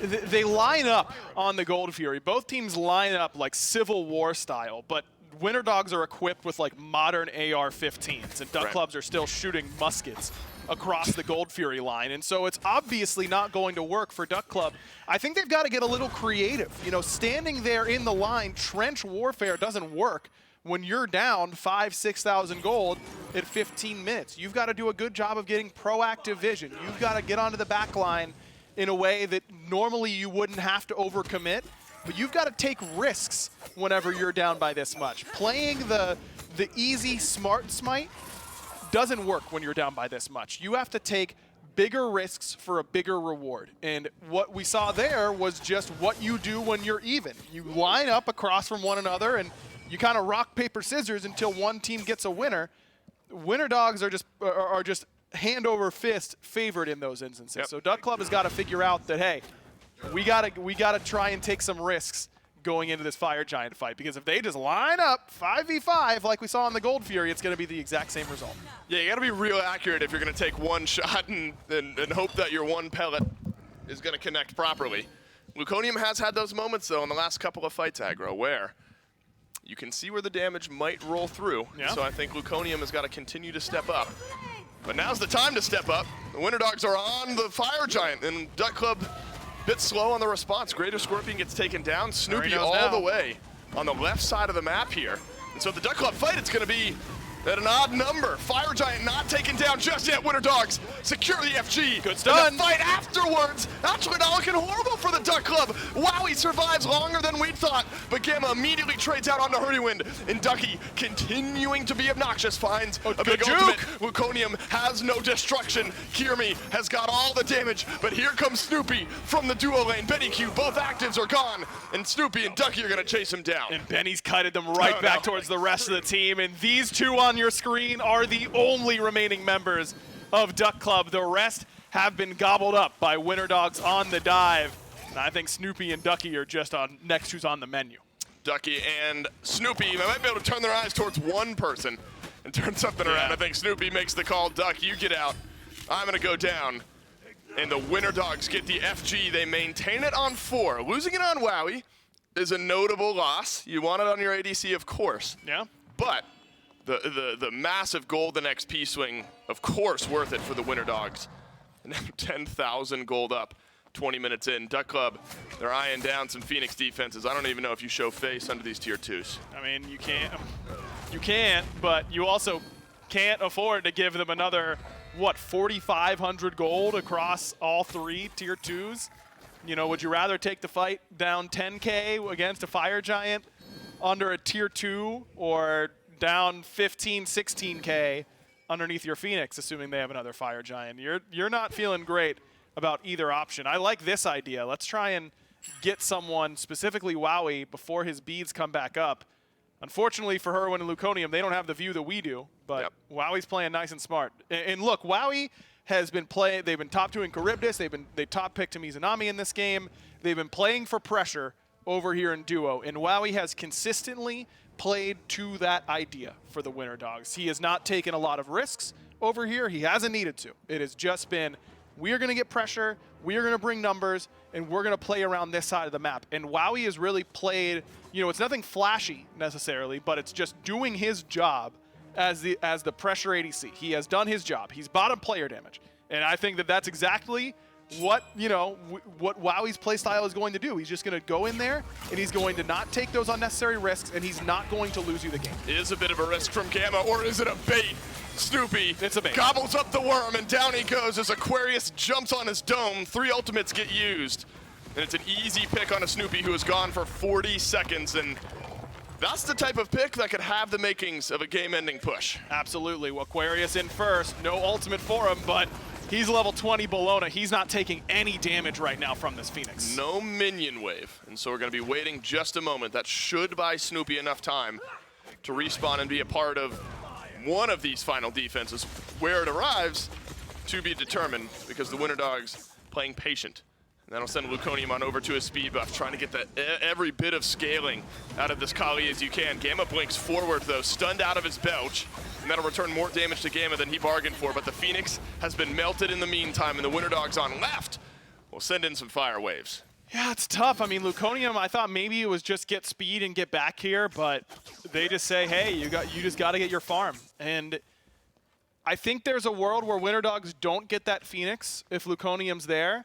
they line up on the Gold Fury. Both teams line up like Civil War style, but Winter Dogs are equipped with like modern AR-15s, and Duck Clubs are still shooting muskets across the Gold Fury line. And so it's obviously not going to work for Duck Club. I think they've got to get a little creative. You know, standing there in the line, trench warfare doesn't work when you're down 5,000-6,000 gold at 15 minutes. You've got to do a good job of getting proactive vision. You've got to get onto the back line in a way that normally you wouldn't have to overcommit, but you've got to take risks whenever you're down by this much. Playing the easy smart smite doesn't work when you're down by this much. You have to take bigger risks for a bigger reward. And what we saw there was just what you do when you're even. You line up across from one another and you kind of rock, paper, scissors until one team gets a winner. Winter Dogs are just hand over fist favored in those instances. Yep. So Duck Club has got to figure out that, hey, we gotta try and take some risks going into this Fire Giant fight, because if they just line up 5v5 like we saw in the Gold Fury, it's going to be the exact same result. Yeah, you got to be real accurate if you're going to take one shot and hope that your one pellet is going to connect properly. Luconium has had those moments, though, in the last couple of fights, Aggro, where you can see where the damage might roll through. Yeah. So I think Luconium has got to continue to step up. But now's the time to step up. The Winter Dogs are on the Fire Giant, and Duck Club a bit slow on the response. Greater Scorpion gets taken down. Snoopy all the way on the left side of the map here. And so the Duck Club fight, it's going to be at an odd number. Fire Giant not taken down just yet. Winter Dogs secure the FG. Good stun. And the fight afterwards, actually not looking horrible for the Duck Club. Wow, he survives longer than we thought, but Gamma immediately trades out onto Hurdywind, and Ducky, continuing to be obnoxious, finds a big juke. ultimate. Luconium has no destruction. Kirmi has got all the damage, but here comes Snoopy from the duo lane. Beniku, both actives are gone, and Snoopy and Ducky are gonna chase him down. And Benny's kited them right back towards the rest of the team, and these two on your screen are the only remaining members of Duck Club. The rest have been gobbled up by Winter Dogs on the dive. And I think Snoopy and Ducky are just on next who's on the menu. Ducky and Snoopy, they might be able to turn their eyes towards one person and turn something around. I think Snoopy makes the call. Duck, you get out. I'm gonna go down. And the Winter Dogs get the FG. They maintain it on 4. Losing it on Wowie is a notable loss. You want it on your ADC, of course. Yeah. But the massive golden XP swing, of course, worth it for the Winter Dogs. And now 10,000 gold up, 20 minutes in. Duck Club, they're eyeing down some Phoenix defenses. I don't even know if you show face under these tier 2s. I mean, you can't, but you also can't afford to give them another, what, 4,500 gold across all 3 tier 2s? You know, would you rather take the fight down 10K against a Fire Giant under a tier 2, or down 15, 16K underneath your Phoenix, assuming they have another Fire Giant? You're not feeling great about either option. I like this idea. Let's try and get someone, specifically Wowie, before his beads come back up. Unfortunately for Hurwin and Luconium, they don't have the view that we do, but Wowie's playing nice and smart. And look, Wowie has been playing, they've been top 2 in Charybdis, they top picked Mizunami in this game. They've been playing for pressure over here in duo, and Wowie has consistently played to that idea for the Winter Dogs. He has not taken a lot of risks over here. He hasn't needed to. It has just been, we are going to get pressure, we are going to bring numbers, and we're going to play around this side of the map. And Wowie has really played, you know, it's nothing flashy necessarily, but it's just doing his job as the pressure ADC. He has done his job. He's bottom player damage. And I think that that's exactly what, you know, what Wowie's playstyle is going to do. He's just going to go in there, and he's going to not take those unnecessary risks, and he's not going to lose you the game. Is a bit of a risk from Gamma, or is it a bait? Snoopy It's a bait. Gobbles up the worm, and down he goes as Aquarius jumps on his dome. 3 ultimates get used. And it's an easy pick on a Snoopy who is gone for 40 seconds. And that's the type of pick that could have the makings of a game-ending push. Absolutely. Well, Aquarius in first. No ultimate for him, but he's level 20 Bologna. He's not taking any damage right now from this Phoenix. No minion wave. And so we're going to be waiting just a moment. That should buy Snoopy enough time to respawn and be a part of one of these final defenses. Where it arrives, to be determined, because the Winter Dogs playing patient. And that'll send Luconium on over to his speed buff, trying to get that every bit of scaling out of this Kali as you can. Gamma blinks forward, though, stunned out of his belch. And that'll return more damage to Gamma than he bargained for. But the Phoenix has been melted in the meantime, and the Winter Dogs on left will send in some fire waves. Yeah, it's tough. I mean, Luconium, I thought maybe it was just get speed and get back here, but they just say, hey, you just got to get your farm. And I think there's a world where Winter Dogs don't get that Phoenix if Luconium's there,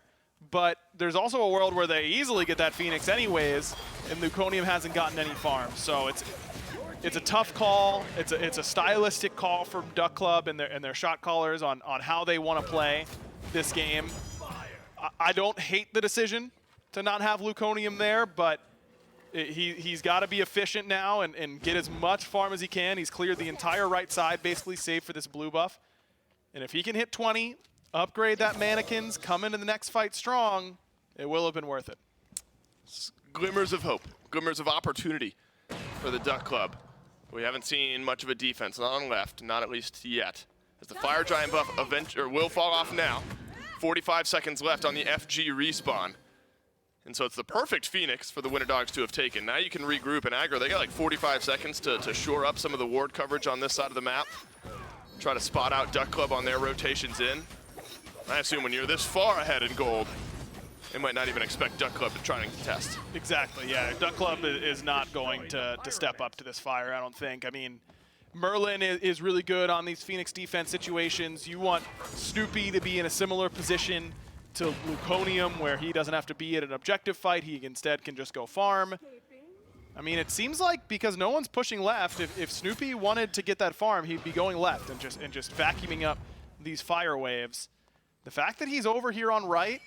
but there's also a world where they easily get that Phoenix anyways, and Luconium hasn't gotten any farms. So it's a tough call. It's a stylistic call from Duck Club and their shot callers on how they want to play this game. I don't hate the decision to not have Luconium there, but he's got to be efficient now and get as much farm as he can. He's cleared the entire right side, basically, save for this blue buff. And if he can hit 20, upgrade that mannequins, come into the next fight strong, it will have been worth it. Glimmers of hope, glimmers of opportunity for the Duck Club. We haven't seen much of a defense, not on left, not at least yet. As the Fire Giant buff will fall off now. 45 seconds left on the FG respawn. And so it's the perfect Phoenix for the Winter Dogs to have taken. Now you can regroup and aggro. They got like 45 seconds to shore up some of the ward coverage on this side of the map. Try to spot out Duck Club on their rotations in. I assume when you're this far ahead in gold, they might not even expect Duck Club to try and contest. Exactly, yeah. Duck Club is not going to step up to this fire, I don't think. I mean, Merlin is really good on these Phoenix defense situations. You want Snoopy to be in a similar position to Luconium, where he doesn't have to be at an objective fight. He instead can just go farm. I mean, it seems like because no one's pushing left, if Snoopy wanted to get that farm, he'd be going left and just vacuuming up these fire waves. The fact that he's over here on right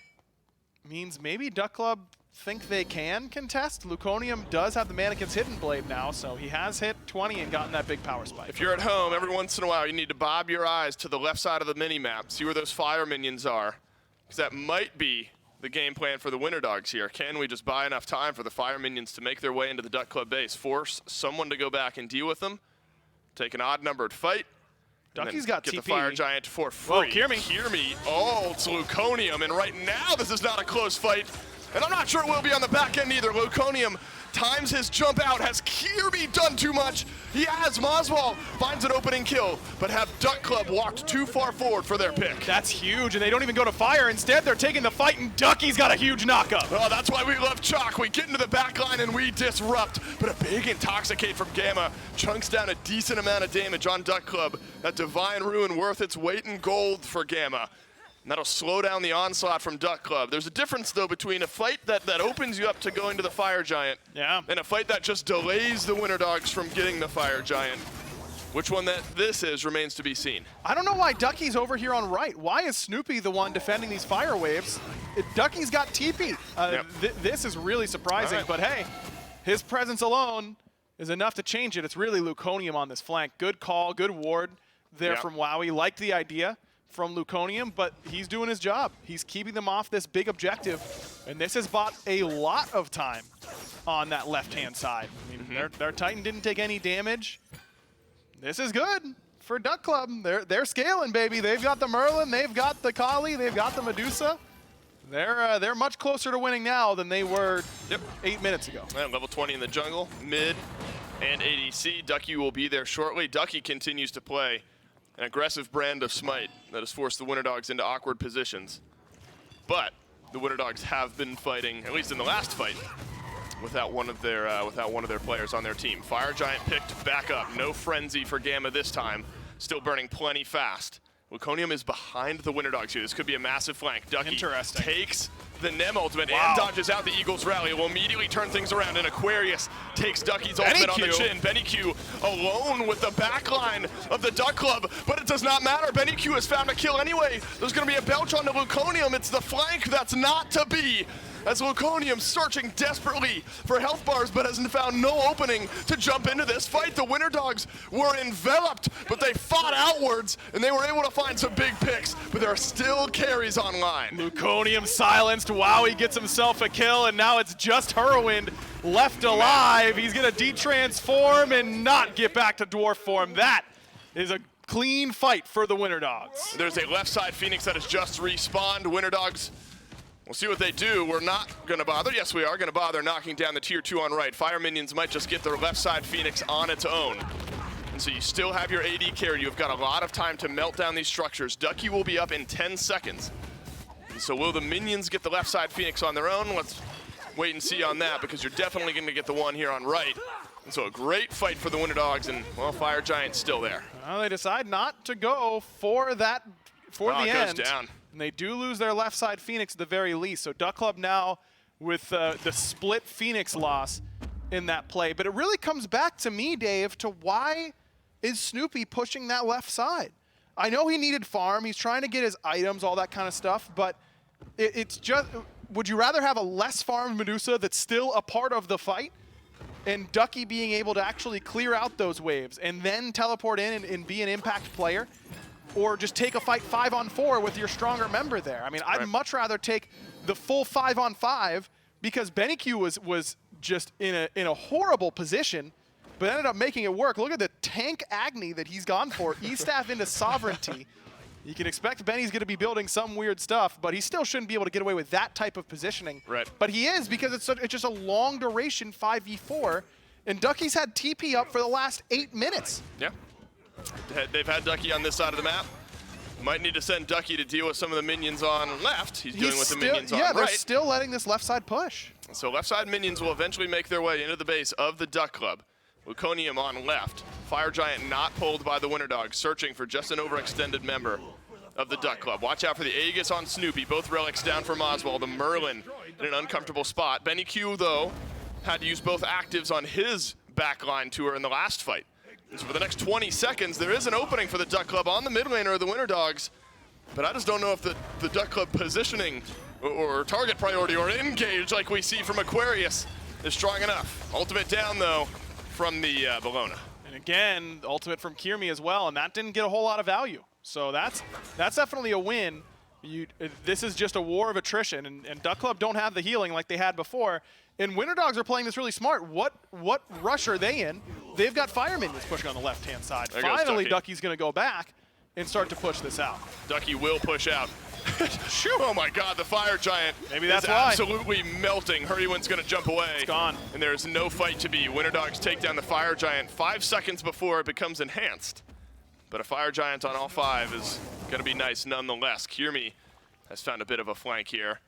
means maybe Duck Club think they can contest. Luconium does have the Mannequin's Hidden Blade now, so he has hit 20 and gotten that big power spike. If you're at home, every once in a while, you need to bob your eyes to the left side of the mini-map, see where those fire minions are, because that might be the game plan for the Winter Dogs here. Can we just buy enough time for the fire minions to make their way into the Duck Club base, force someone to go back and deal with them, take an odd-numbered fight, Ducky's got get TP. the Fire Giant for free. Whoa, hear me. Hear me. Oh, it's Luconium, and right now this is not a close fight. And I'm not sure it will be on the back end either. Luconium times his jump out. Has Kirby done too much? He has. Moswell finds an opening kill, but have Duck Club walked too far forward for their pick. That's huge, and they don't even go to fire. Instead, they're taking the fight, and Ducky's got a huge knockup. Oh, that's why we love Chalk. We get into the back line and we disrupt. But a big Intoxicate from Gamma chunks down a decent amount of damage on Duck Club. That Divine Ruin worth its weight in gold for Gamma. And that'll slow down the onslaught from Duck Club. There's a difference, though, between a fight that opens you up to going to the Fire Giant and a fight that just delays the Winter Dogs from getting the Fire Giant. Which one this is remains to be seen. I don't know why Ducky's over here on right. Why is Snoopy the one defending these fire waves? Ducky's got TP. This is really surprising, but hey, his presence alone is enough to change it. It's really Luconium on this flank. Good call, good ward there from Wowie. Liked the idea from Luconium, but he's doing his job. He's keeping them off this big objective, and this has bought a lot of time on that left-hand side. I mean, their Titan didn't take any damage. This is good for Duck Club. They're scaling, baby. They've got the Merlin, they've got the Kali, they've got the Medusa. They're much closer to winning now than they were 8 minutes ago. And level 20 in the jungle, mid, and ADC. Ducky will be there shortly. Ducky continues to play an aggressive brand of Smite that has forced the Winter Dogs into awkward positions. But the Winter Dogs have been fighting, at least in the last fight, without one of their players on their team. Fire Giant picked back up. No frenzy for Gamma this time. Still burning plenty fast. Luconium is behind the Winter Dogs here. This could be a massive flank. Ducky takes the Nem ultimate and dodges out the Eagles rally. It will immediately turn things around, and Aquarius takes Ducky's ultimate on the chin. Beniku alone with the backline of the Duck Club, but it does not matter. Beniku has found a kill anyway. There's going to be a belch on the Luconium. It's the flank that's not to be, as Luconium searching desperately for health bars, but has found no opening to jump into this fight. The Winter Dogs were enveloped, but they fought outwards, and they were able to find some big picks, but there are still carries online. Luconium silenced. Wowie gets himself a kill, and now it's just Whirlwind left alive. He's going to de-transform and not get back to dwarf form. That is a clean fight for the Winter Dogs. There's a left side Phoenix that has just respawned. Winter Dogs, we'll see what they do. We're not going to bother. Yes, we are going to bother knocking down the tier 2 on right. Fire minions might just get their left side Phoenix on its own. And so you still have your AD carry. You've got a lot of time to melt down these structures. Ducky will be up in 10 seconds. And so will the minions get the left side Phoenix on their own? Let's wait and see on that, because you're definitely going to get the one here on right. And so a great fight for the Winter Dogs, and, well, Fire Giant's still there. Well, they decide not to go for that, the end. Goes down. And they do lose their left side Phoenix at the very least. So Duck Club now with the split Phoenix loss in that play. But it really comes back to me, Dave, to why is Snoopy pushing that left side? I know he needed farm. He's trying to get his items, all that kind of stuff. But it's just, would you rather have a less farmed Medusa that's still a part of the fight, and Ducky being able to actually clear out those waves and then teleport in and be an impact player? Or just take a fight 5-on-4 with your stronger member there? I mean, I'd much rather take the full 5-on-5, because Beniku was just in a horrible position, but ended up making it work. Look at the tank Agni that he's gone for. E-Staff into Sovereignty. You can expect Benny's going to be building some weird stuff, but he still shouldn't be able to get away with that type of positioning. Right. But he is, because it's just a long duration 5v4, and Ducky's had TP up for the last 8 minutes. Yeah. They've had Ducky on this side of the map. Might need to send Ducky to deal with some of the minions on left. He's dealing with the minions on right. Yeah, they're still letting this left side push. So left side minions will eventually make their way into the base of the Duck Club. Luconium on left. Fire Giant not pulled by the Winter Dogs, searching for just an overextended member of the Duck Club. Watch out for the Aegis on Snoopy. Both relics down for Moswell. The Merlin in an uncomfortable spot. Beniku, though, had to use both actives on his backline tour in the last fight. And so for the next 20 seconds, there is an opening for the Duck Club on the mid laner of the Winter Dogs. But I just don't know if the Duck Club positioning or target priority or engage like we see from Aquarius is strong enough. Ultimate down, though, from the Bologna. And again, ultimate from Kirmi as well, and that didn't get a whole lot of value. So that's definitely a win. This is just a war of attrition, and Duck Club don't have the healing like they had before. And Winter Dogs are playing this really smart. What rush are they in? They've got Fire Minions pushing on the left-hand side. Finally, Ducky's going to go back and start to push this out. Ducky will push out. Oh my God, the Fire Giant Maybe that's is why. absolutely melting. Hurrywind's going to jump away. It's gone. And there's no fight to be. Winter Dogs take down the Fire Giant 5 seconds before it becomes enhanced. But a Fire Giant on all 5 is going to be nice nonetheless. Kirmi has found a bit of a flank here.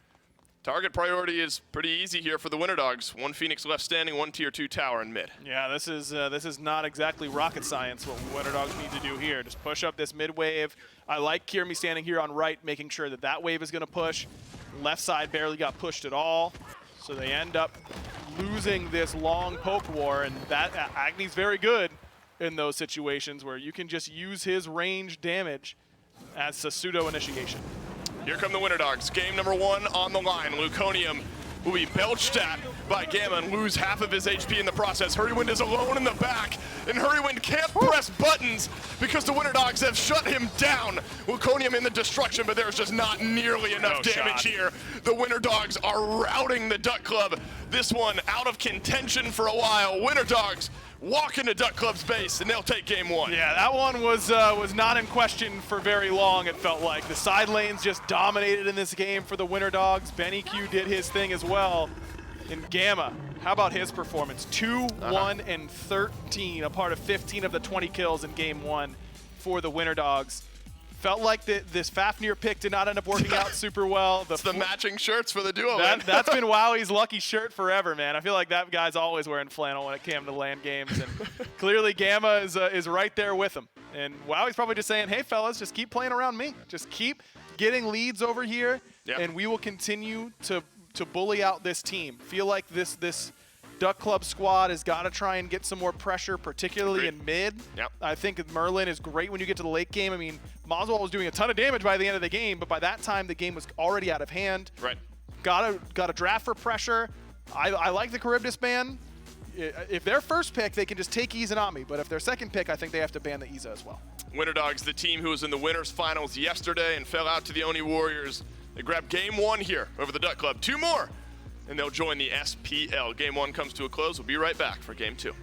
Target priority is pretty easy here for the Winter Dogs. 1 Phoenix left standing, 1 tier 2 tower in mid. Yeah, this is not exactly rocket science what Winter Dogs need to do here. Just push up this mid wave. I like Kirmi standing here on right, making sure that that wave is going to push. Left side barely got pushed at all, so they end up losing this long poke war, and that Agni's very good in those situations where you can just use his range damage as a pseudo initiation. Here come the Winter Dogs. Game number 1 on the line. Luconium will be belched at by Gamma and lose half of his HP in the process. Hurrywind is alone in the back, and Hurrywind can't press buttons because the Winter Dogs have shut him down. Luconium in the destruction, but there's just not nearly enough damage here. The Winter Dogs are routing the Duck Club. This one out of contention for a while. Winter Dogs walk into Duck Club's base, and they'll take game 1. Yeah, that one was not in question for very long, it felt like. The side lanes just dominated in this game for the Winter Dogs. Beniku did his thing as well. And Gamma, how about his performance? 2, 1, and 13, a part of 15 of the 20 kills in game 1 for the Winter Dogs. Felt like this Fafnir pick did not end up working out super well. It's the matching shirts for the duo. That's been Wowie's lucky shirt forever, man. I feel like that guy's always wearing flannel when it came to LAN games, and clearly Gamma is right there with him. And Wowie's probably just saying, hey, fellas, just keep playing around me. Just keep getting leads over here, and we will continue to bully out this team. Feel like this Duck Club squad has got to try and get some more pressure, particularly in mid. I think Merlin is great when you get to the late game. I mean, Moswell was doing a ton of damage by the end of the game, but by that time the game was already out of hand. Right. Got a draft for pressure. I like the Charybdis ban. If they're first pick, they can just take Izanami, but if they're second pick, I think they have to ban the Iza as well. Winter Dogs, the team who was in the winners finals yesterday and fell out to the Oni Warriors. They grabbed game 1 here over the Duck Club. 2 more, and they'll join the SPL. Game 1 comes to a close. We'll be right back for game 2.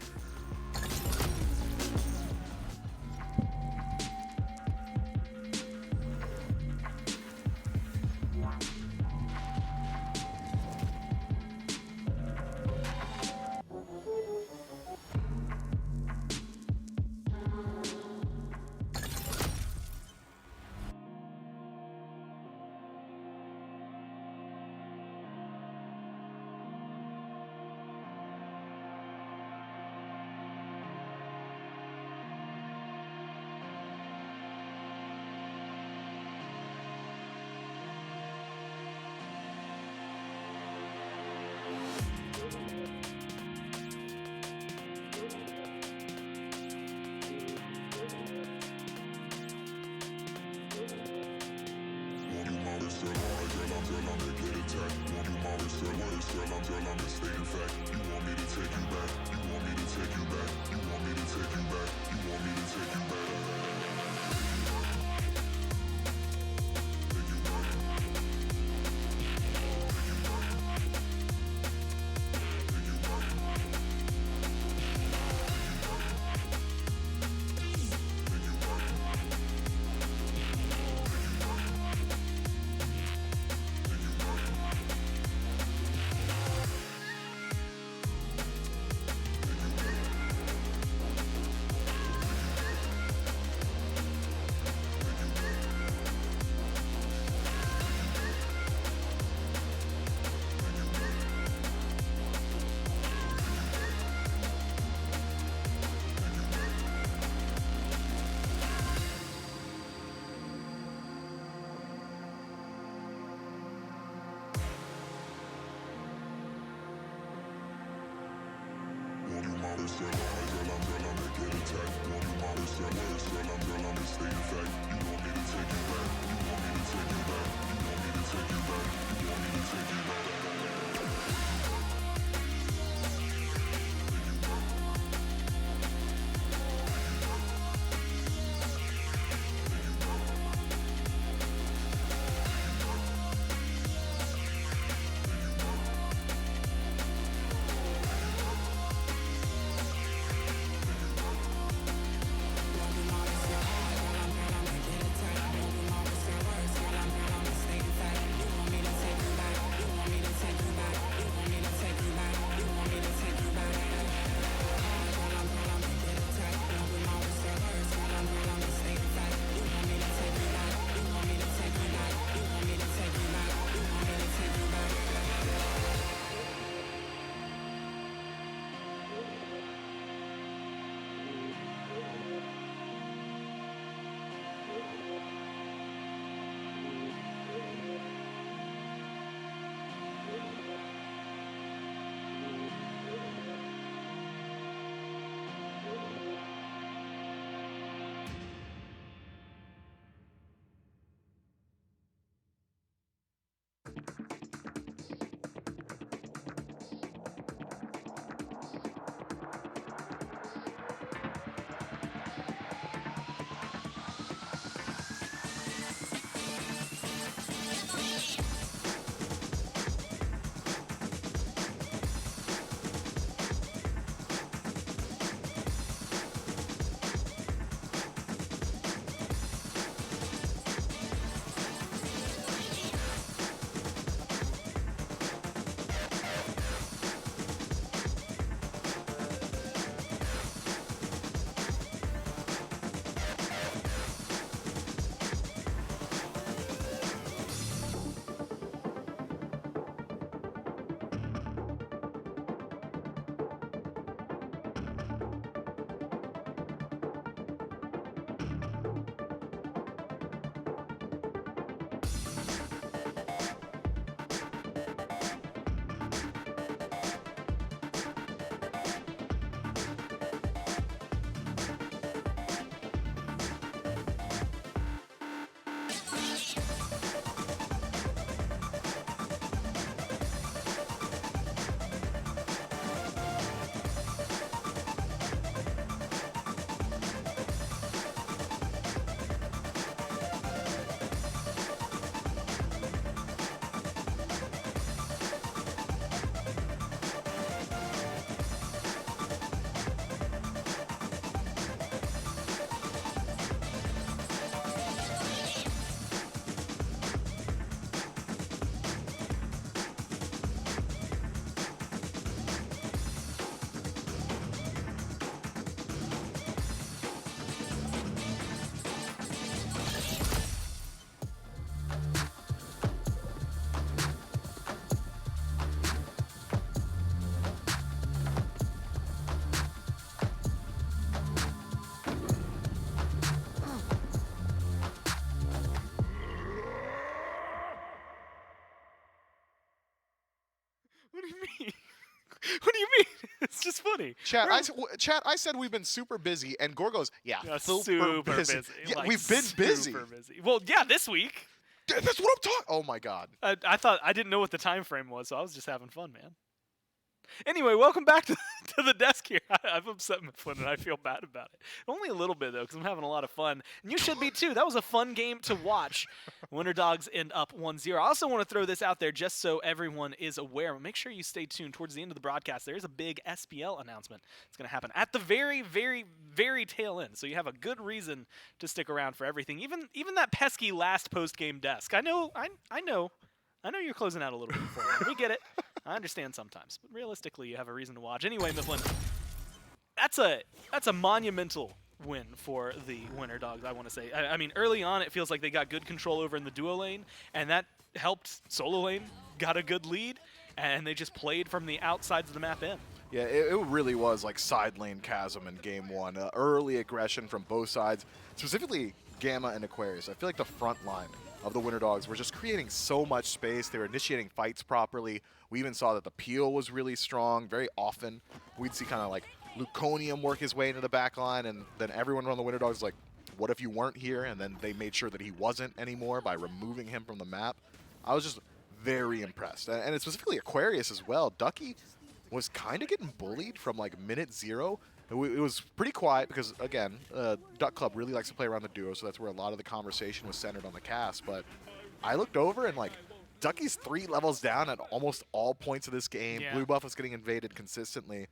What do you mean? What do you mean? It's just funny. Chat, I said we've been super busy, and Gore goes, yeah, super busy. Yeah, Like, we've been busy. Super busy. Well, yeah, this week. That's what I'm talking. Oh my God. I didn't know what the time frame was, so I was just having fun, man. Anyway, welcome back to the desk here. I've upset Mifflin, and I feel bad about it. Only a little bit, though, because I'm having a lot of fun. And you should be, too. That was a fun game to watch. Winter Dogs end up 1-0. I also want to throw this out there just so everyone is aware. Make sure you stay tuned. Towards the end of the broadcast, there is a big SPL announcement. It's going to happen at the very, very, very tail end. So you have a good reason to stick around for everything. Even that pesky last post-game desk. I know you're closing out a little bit before that. We get it. I understand sometimes, but realistically, you have a reason to watch. Anyway, Mifflin, that's a monumental win for the Winter Dogs, I want to say. I mean, early on, it feels like they got good control over in the duo lane, and that helped solo lane got a good lead, and they just played from the outsides of the map in. Yeah, it really was like side lane chasm in game one. Early aggression from both sides, specifically Gamma and Aquarius. I feel like the front line of the Winter Dogs were just creating so much space. They were initiating fights properly. We even saw that the peel was really strong. Very often, we'd see kind of like Luconium work his way into the back line, and then everyone on the Winter Dogs like, what if you weren't here? And then they made sure that he wasn't anymore by removing him from the map. I was just very impressed. And it's specifically Aquarius as well. Ducky was kind of getting bullied from like minute 0. It was pretty quiet because, again, Duck Club really likes to play around the duo, so that's where a lot of the conversation was centered on the cast. But I looked over and like, Ducky's 3 levels down at almost all points of this game. Yeah. Blue buff was getting invaded consistently.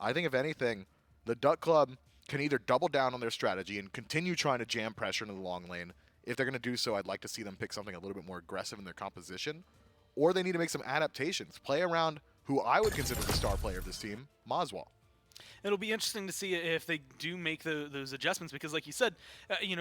I think if anything, the Duck Club can either double down on their strategy and continue trying to jam pressure into the long lane. If they're going to do so, I'd like to see them pick something a little bit more aggressive in their composition. Or they need to make some adaptations. Play around who I would consider the star player of this team, Moswell. It'll be interesting to see if they do make those adjustments because, like you said,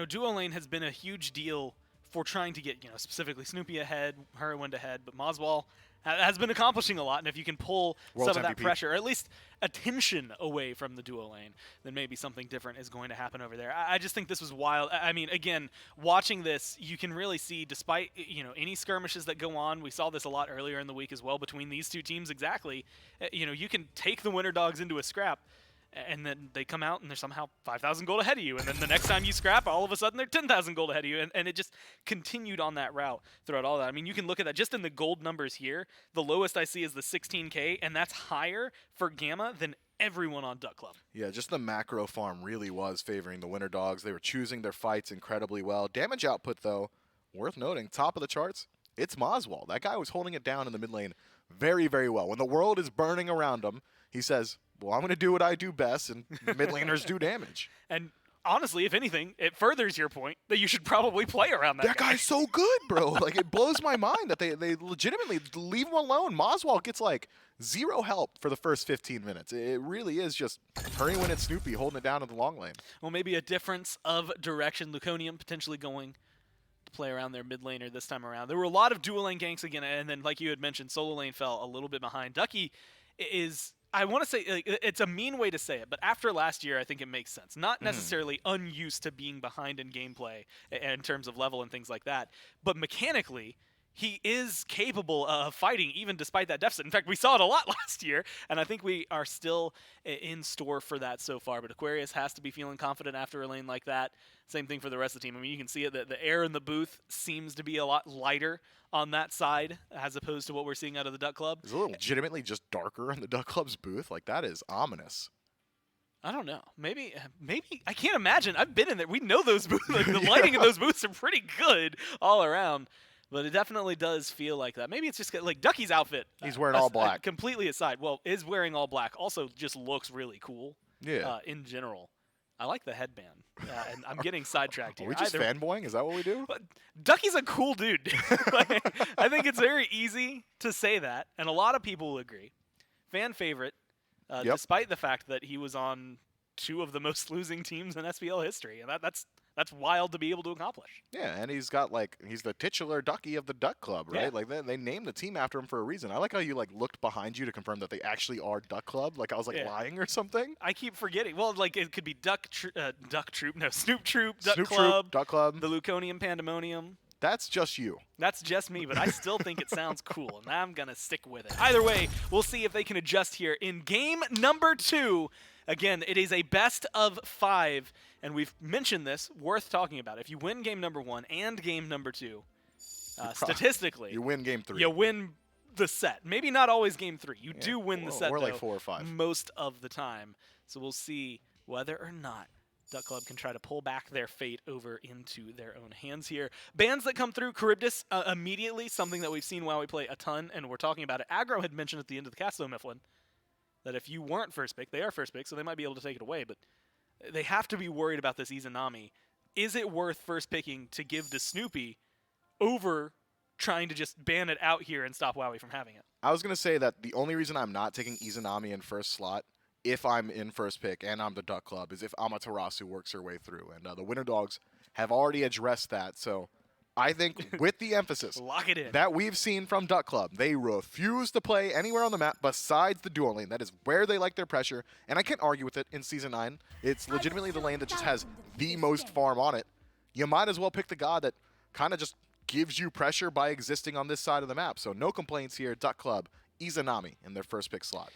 duo lane has been a huge deal for trying to get, specifically Snoopy ahead, Herwind ahead, but Moswell has been accomplishing a lot, and if you can pull World's some of that MVP. pressure, or at least attention away from the duo lane, then maybe something different is going to happen over there. I just think this was wild. I mean, again, watching this, you can really see, despite any skirmishes that go on, we saw this a lot earlier in the week as well between these two teams exactly, you can take the Winter Dogs into a scrap, and then they come out and they're somehow 5,000 gold ahead of you. And then the next time you scrap, all of a sudden they're 10,000 gold ahead of you. And it just continued on that route throughout all that. I mean, you can look at that just in the gold numbers here. The lowest I see is the 16K, and that's higher for Gamma than everyone on Duck Club. Yeah, just the macro farm really was favoring the Winter Dogs. They were choosing their fights incredibly well. Damage output, though, worth noting, top of the charts, it's Moswell. That guy was holding it down in the mid lane very, very well. When the world is burning around him, he says, well, I'm going to do what I do best, and mid laners do damage. And honestly, if anything, it furthers your point that you should probably play around that That guy. guy's so good, bro. Like, it blows my mind that they legitimately leave him alone. Moswell gets, like, 0 help for the first 15 minutes. It really is just Herwind and Snoopy holding it down in the long lane. Well, maybe a difference of direction. Luconium potentially going to play around their mid laner this time around. There were a lot of dual lane ganks again, and then, like you had mentioned, solo lane fell a little bit behind. Ducky is, I want to say, like, it's a mean way to say it, but after last year, I think it makes sense. Not necessarily unused to being behind in gameplay in terms of level and things like that, but mechanically, he is capable of fighting even despite that deficit. In fact, we saw it a lot last year, and I think we are still in store for that so far. But Aquarius has to be feeling confident after a lane like that. Same thing for the rest of the team. I mean, you can see it, the air in the booth seems to be a lot lighter on that side as opposed to what we're seeing out of the Duck Club. Is it legitimately just darker in the Duck Club's booth? Like, that is ominous. I don't know. Maybe I can't imagine. I've been in there. We know those booths. Like, the lighting in those booths are pretty good all around. But it definitely does feel like that. Maybe it's just like Ducky's outfit. He's wearing all black. Completely aside. Well, is wearing all black. Also just looks really cool. Yeah. In general. I like the headband. And I'm getting sidetracked Are here. we just fanboying? Is that what we do? But Ducky's a cool dude. I think it's very easy to say that, and a lot of people will agree. Fan favorite, despite the fact that he was on 2 of the most losing teams in SPL history. And that's wild to be able to accomplish. Yeah, and he's the titular Ducky of the Duck Club, right? Yeah. Like they named the team after him for a reason. I like how you looked behind you to confirm that they actually are Duck Club. Like I was lying or something. I keep forgetting. Well, like it could be Snoop Troop, Duck Snoop Club, Troop, Duck Club. the Luconium Pandemonium. That's just you. That's just me, but I still think it sounds cool, and I'm going to stick with it. Either way, we'll see if they can adjust here. In game number 2, again, it is a best of 5, and we've mentioned this, worth talking about. If you win game number 1 and game number 2, statistically, You win game 3. you win the set. Maybe not always game 3. You do win the set, or like though, 4 or 5. most of the time. So we'll see whether or not Duck Club can try to pull back their fate over into their own hands here. Bans that come through, Charybdis immediately, something that we've seen while we play a ton, and we're talking about it. Aggro had mentioned at the end of the cast, though, Mifflin, that if you weren't first pick, they are first pick, so they might be able to take it away, but they have to be worried about this Izanami. Is it worth first picking to give to Snoopy over trying to just ban it out here and stop Wowie from having it? I was going to say that the only reason I'm not taking Izanami in first slot, if I'm in first pick and I'm the Duck Club, is if Amaterasu works her way through. And the Winter Dogs have already addressed that. So I think with the emphasis Lock it in. that we've seen from Duck Club, they refuse to play anywhere on the map besides the dual lane. That is where they like their pressure. And I can't argue with it in Season 9. It's legitimately the lane that just has the most farm on it. You might as well pick the god that kind of just gives you pressure by existing on this side of the map. So no complaints here. Duck Club, Izanami in their first pick slot.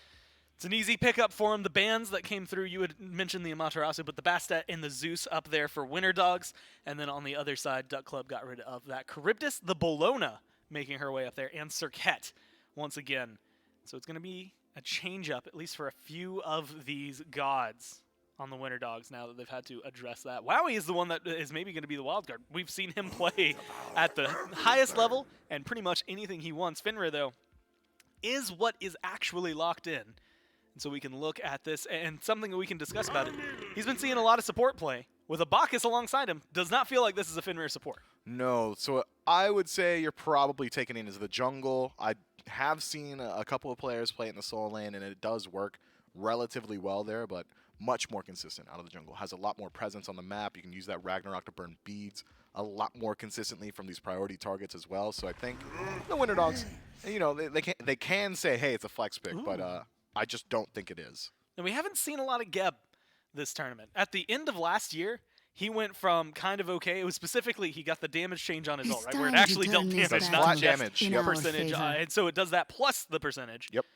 It's an easy pickup for him. The bans that came through, you had mentioned the Amaterasu, but the Bastet and the Zeus up there for Winter Dogs. And then on the other side, Duck Club got rid of that Charybdis, the Bologna making her way up there, and Cirquette once again. So it's going to be a change-up, at least for a few of these gods on the Winter Dogs now that they've had to address that. Wowie is the one that is maybe going to be the wild card. We've seen him play at the highest level and pretty much anything he wants. Fenrir, though, is what is actually locked in. And so we can look at this, and something that we can discuss about it. He's been seeing a lot of support play. With a Bacchus alongside him, does not feel like this is a Fenrir support. No, so I would say you're probably taking it into the jungle. I have seen a couple of players play it in the solo lane, and it does work relatively well there, but much more consistent out of the jungle. Has a lot more presence on the map. You can use that Ragnarok to burn beads a lot more consistently from these priority targets as well. So I think the Winter Dogs, you know, they can say, hey, it's a flex pick, but I just don't think it is. And we haven't seen a lot of Geb this tournament. At the end of last year, he went from kind of okay. It was specifically he got the damage change on his ult, right? Where it actually dealt damage, not just percentage. And so it does that plus the percentage. Yep.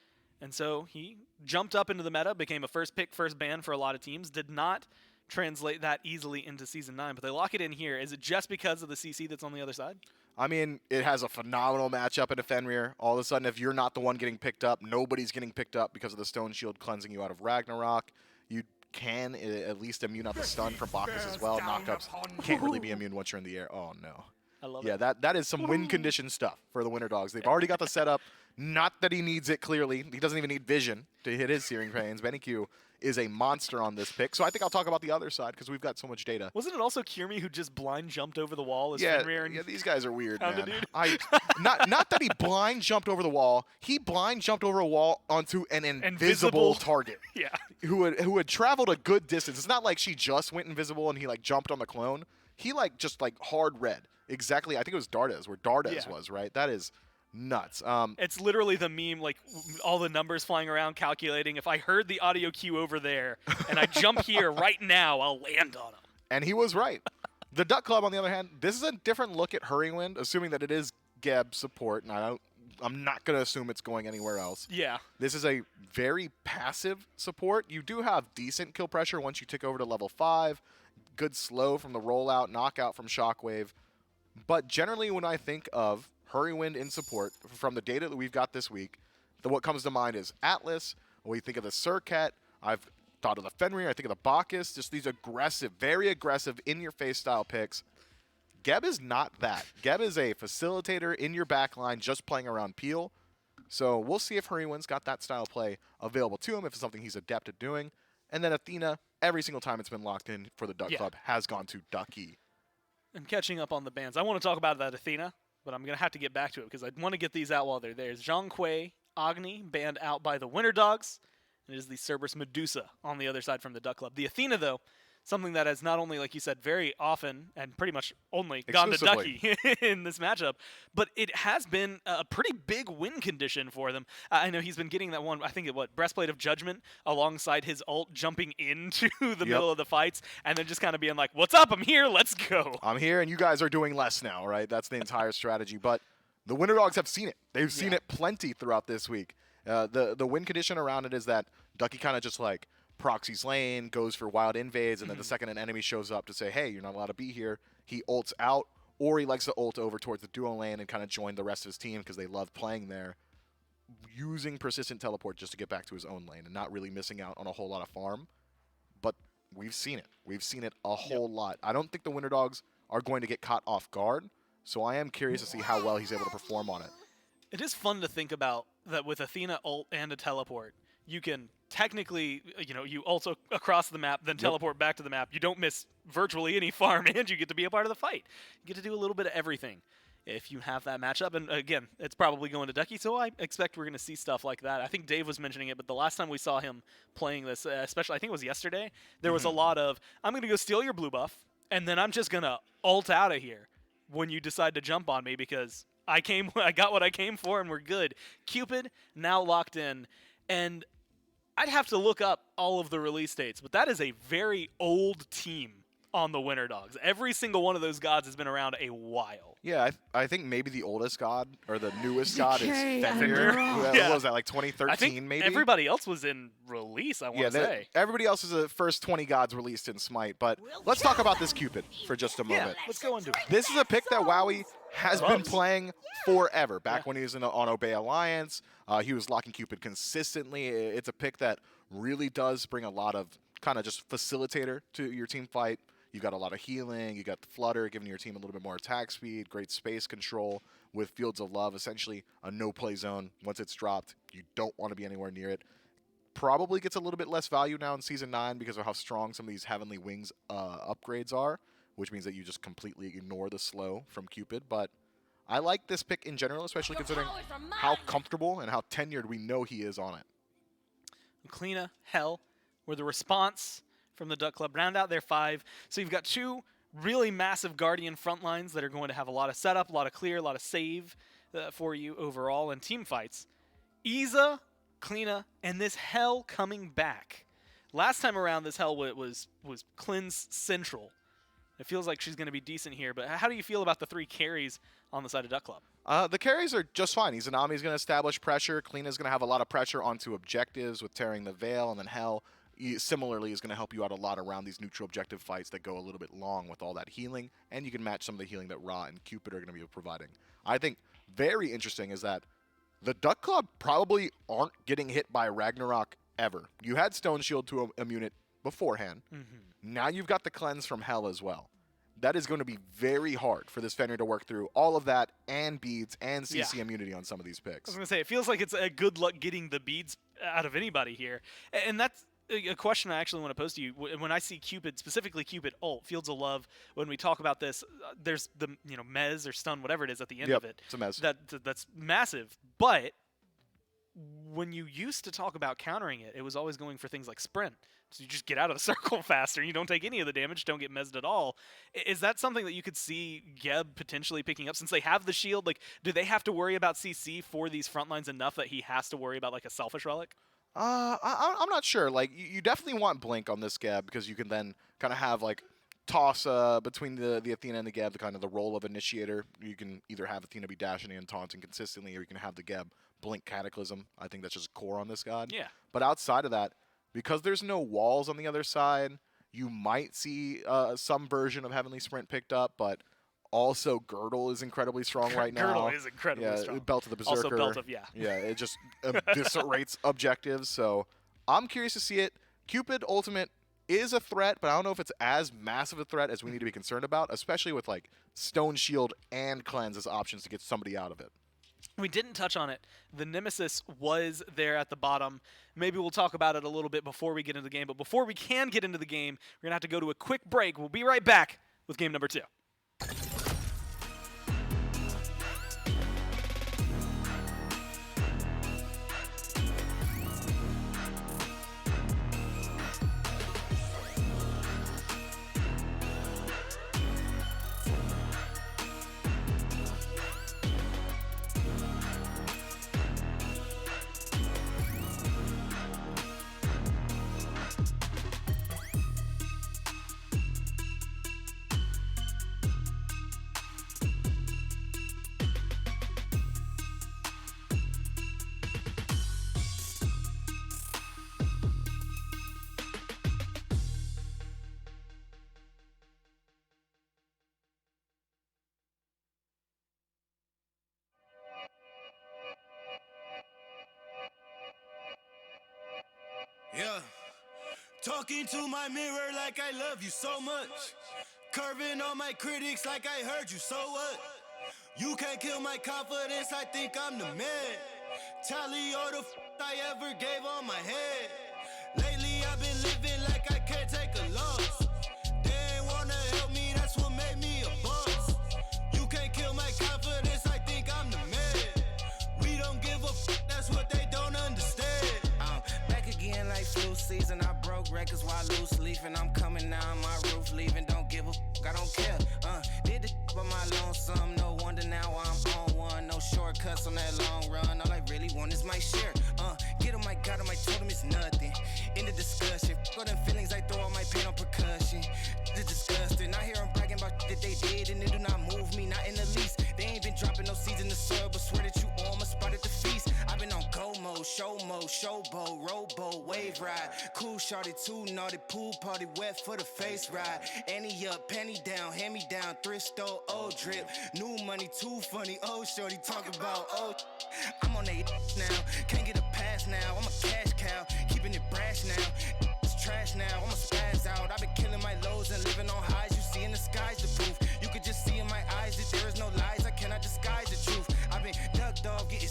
And so he jumped up into the meta, became a first pick, first ban for a lot of teams. Did not translate that easily into Season 9, but they lock it in here. Is it just because of the CC that's on the other side? I mean, it has a phenomenal matchup in Fenrir. All of a sudden, if you're not the one getting picked up, nobody's getting picked up because of the Stone Shield cleansing you out of Ragnarok. You can at least immune out the stun from Bacchus as well. Knockups can't really be immune once you're in the air. Oh, no. I love it. Yeah, that is some win condition stuff for the Winter Dogs. They've already got the setup. Not that he needs it, clearly. He doesn't even need vision to hit his Searing Pains. Beniku is a monster on this pick. So I think I'll talk about the other side because we've got so much data. Wasn't it also Kirmi who just blind jumped over the wall as yeah, Fenrir? Yeah, these guys are weird, man. Dude? Not that he blind jumped over the wall. He blind jumped over a wall onto an invisible target. Yeah. Who had traveled a good distance. It's not like she just went invisible and he like jumped on the clone. He like just like hard read. Exactly. I think it was Dardes where Dardes was, right? That is nuts. It's literally the meme, like all the numbers flying around calculating. If I heard the audio cue over there and I jump here right now, I'll land on him. And he was right. The Duck Club, on the other hand, this is a different look at Hurrywind, assuming that it is Geb support, and I'm not going to assume it's going anywhere else. Yeah. This is a very passive support. You do have decent kill pressure once you tick over to level 5. Good slow from the rollout, knockout from Shockwave. But generally, when I think of Hurrywind in support, from the data that we've got this week, what comes to mind is Atlas. When we think of the Cirquette, I've thought of the Fenrir, I think of the Bacchus, just these aggressive, very aggressive, in-your-face style picks. Geb is not that. Geb is a facilitator in your backline, just playing around Peel. So we'll see if Hurrywind's got that style of play available to him, if it's something he's adept at doing. And then Athena, every single time it's been locked in for the Duck Club, has gone to Ducky. And catching up on the bans, I want to talk about that Athena, but I'm going to have to get back to it because I want to get these out while they're there. Zhang Kui, Agni, banned out by the Winter Dogs. It is the Cerberus Medusa on the other side from the Duck Club. The Athena, though, something that has not only, like you said, very often and pretty much only gone to Ducky in this matchup, but it has been a pretty big win condition for them. I know he's been getting that one, I think, Breastplate of Judgment alongside his ult, jumping into the middle of the fights, and then just kind of being like, what's up? I'm here. Let's go. I'm here, and you guys are doing less now, right? That's the entire strategy. But the Winter Dogs have seen it. They've seen it plenty throughout this week. The win condition around it is that Ducky kind of just like proxies lane, goes for wild invades, and then the second an enemy shows up to say, hey, you're not allowed to be here, he ults out, or he likes to ult over towards the duo lane and kind of join the rest of his team because they love playing there, using persistent teleport just to get back to his own lane and not really missing out on a whole lot of farm. But we've seen it. We've seen it a whole lot. I don't think the Winter Dogs are going to get caught off guard, so I am curious to see how well he's able to perform on it. It is fun to think about that with Athena ult and a teleport, you can technically, you ult across the map, then teleport back to the map. You don't miss virtually any farm, and you get to be a part of the fight. You get to do a little bit of everything if you have that matchup. And again, it's probably going to Ducky, so I expect we're going to see stuff like that. I think Dave was mentioning it, but the last time we saw him playing this, especially I think it was yesterday, there was a lot of, I'm going to go steal your blue buff, and then I'm just going to ult out of here when you decide to jump on me because I got what I came for, and we're good. Cupid now locked in, and I'd have to look up all of the release dates, but that is a very old team on the winter dogs. Every single one of those gods has been around a while. Yeah, I think maybe the oldest god or the newest god is Fenrir. What was that, like 2013 I think maybe? everybody else was in release, I want to say. Everybody else is the first 20 gods released in Smite, but let's talk about this Cupid for just a moment. Let's go into it. This is a pick that Wowie has been playing forever. Back when he was on Obey Alliance, he was locking Cupid consistently. It's a pick that really does bring a lot of kind of just facilitator to your team fight. You got a lot of healing, you got the flutter, giving your team a little bit more attack speed, great space control with Fields of Love, essentially a no-play zone. Once it's dropped, you don't want to be anywhere near it. Probably gets a little bit less value now in Season 9 because of how strong some of these Heavenly Wings upgrades are, which means that you just completely ignore the slow from Cupid. But I like this pick in general, especially considering how comfortable and how tenured we know he is on it. Kleena, Hell were the response from the Duck Club. Round out their 5. So you've got 2 really massive Guardian front lines that are going to have a lot of setup, a lot of clear, a lot of save for you overall in team fights. Iza, Kleena, and this Hell coming back. Last time around, this Hell was cleanse central. It feels like she's going to be decent here, but how do you feel about the 3 carries on the side of Duck Club? The carries are just fine. Izanami's going to establish pressure. Kleena's going to have a lot of pressure onto objectives with tearing the veil, and then Hell similarly is going to help you out a lot around these neutral objective fights that go a little bit long with all that healing, and you can match some of the healing that Ra and Cupid are going to be providing. I think very interesting is that the Duck Club probably aren't getting hit by Ragnarok ever. You had Stone Shield to immune it beforehand. Now you've got the cleanse from Hell as well. That is going to be very hard for this Fenrir to work through all of that and beads and CC immunity on some of these picks. I was going to say, it feels like it's a good luck getting the beads out of anybody here. And that's a question I actually want to pose to you. When I see Cupid, specifically Cupid ult, Fields of Love, when we talk about this, there's the mez or stun, whatever it is at the end of it. It's a mez. That's massive. But when you used to talk about countering it, it was always going for things like sprint. So you just get out of the circle faster. You don't take any of the damage, don't get mezzed at all. Is that something that you could see Geb potentially picking up? Since they have the shield, like, do they have to worry about CC for these front lines enough that he has to worry about like a selfish relic? I'm not sure. Like, you definitely want Blink on this Geb because you can then kind of have like toss between the Athena and the Geb, the kind of the role of initiator. You can either have Athena be dashing and taunting consistently, or you can have the Geb Blink Cataclysm. I think that's just core on this god. Yeah. But outside of that, because there's no walls on the other side, you might see some version of Heavenly Sprint picked up, but also Girdle is incredibly strong right now. Girdle is incredibly strong. Belt of the Berserker. Also Belt of, Yeah, it just eviscerates objectives. So I'm curious to see it. Cupid Ultimate is a threat, but I don't know if it's as massive a threat as we need to be concerned about, especially with like Stone Shield and Cleanse as options to get somebody out of it. We didn't touch on it. The Nemesis was there at the bottom. Maybe we'll talk about it a little bit before we get into the game. But before we can get into the game, we're going to have to go to a quick break. We'll be right back with game number 2. Yeah, talking to my mirror like I love you so much. Curving on my critics like I heard you, so what? You can't kill my confidence, I think I'm the man. Tally all the I ever gave on my head. Lately I've been living like I can't take a loss. They ain't wanna help me, that's what made me a boss. You can't kill my confidence, I think I'm the man. We don't give a that's what they don't understand. Back again like flu season, I broke records while loose leafing. I'm coming down my roof, leaving, don't give a I don't care. Did the by my lonesome, no wonder now I'm on one. No shortcuts on that long run, all I really want is my share. Get on my god, on my totem is nothing. In the discussion, all them feelings, I throw all my pain on percussion. The disgust, showboat, rowboat, wave ride. Cool shorty, too naughty, pool party, wet for the face ride. Annie up, penny down, hand me down, thrift store, old drip. New money, too funny, old shorty, talk about old. I'm on they now, can't get a pass now. I'm a cash cow, keeping it brash now. It's trash now, I'ma spaz out. I've been killing my lows and living on highs. You see in the sky's the proof. You could just see in my eyes that there is no lies. I cannot disguise the truth. I've been duck dog, getting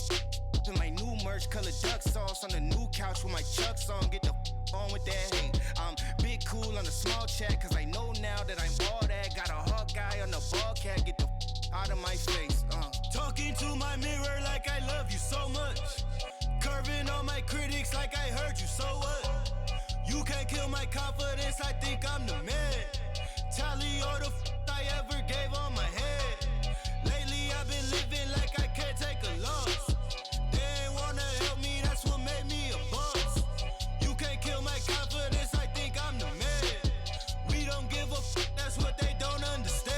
in my new merch, color duck sauce on the new couch with my chucks on. Get the on with that hate. I'm big cool on the small chat, cause I know now that I'm all that. Got a hawk guy on the ball cat, get the out of my face. Talking to my mirror like I love you so much. Curving on my critics like I heard you, so what? You can't kill my confidence, I think I'm the man. Tally all the I ever gave on my head. Lately I've been living like I can't take a loss. They ain't wanna help me, that's what made me a boss. You can't kill my confidence, I think I'm the man. We don't give a that's what they don't understand.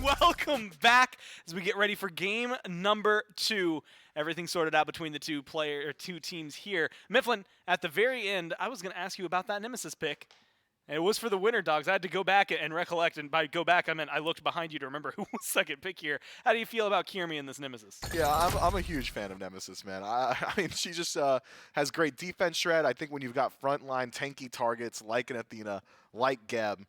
Welcome back as we get ready for game number 2. Everything sorted out between the two teams here. Mifflin, at the very end, I was going to ask you about that Nemesis pick. And it was for the Winter Dogs. I had to go back and recollect, and by go back, I meant I looked behind you to remember who was second pick here. How do you feel about Kiermi and this Nemesis? Yeah, I'm a huge fan of Nemesis, man. I mean, she just has great defense shred. I think when you've got frontline tanky targets like an Athena, like Geb,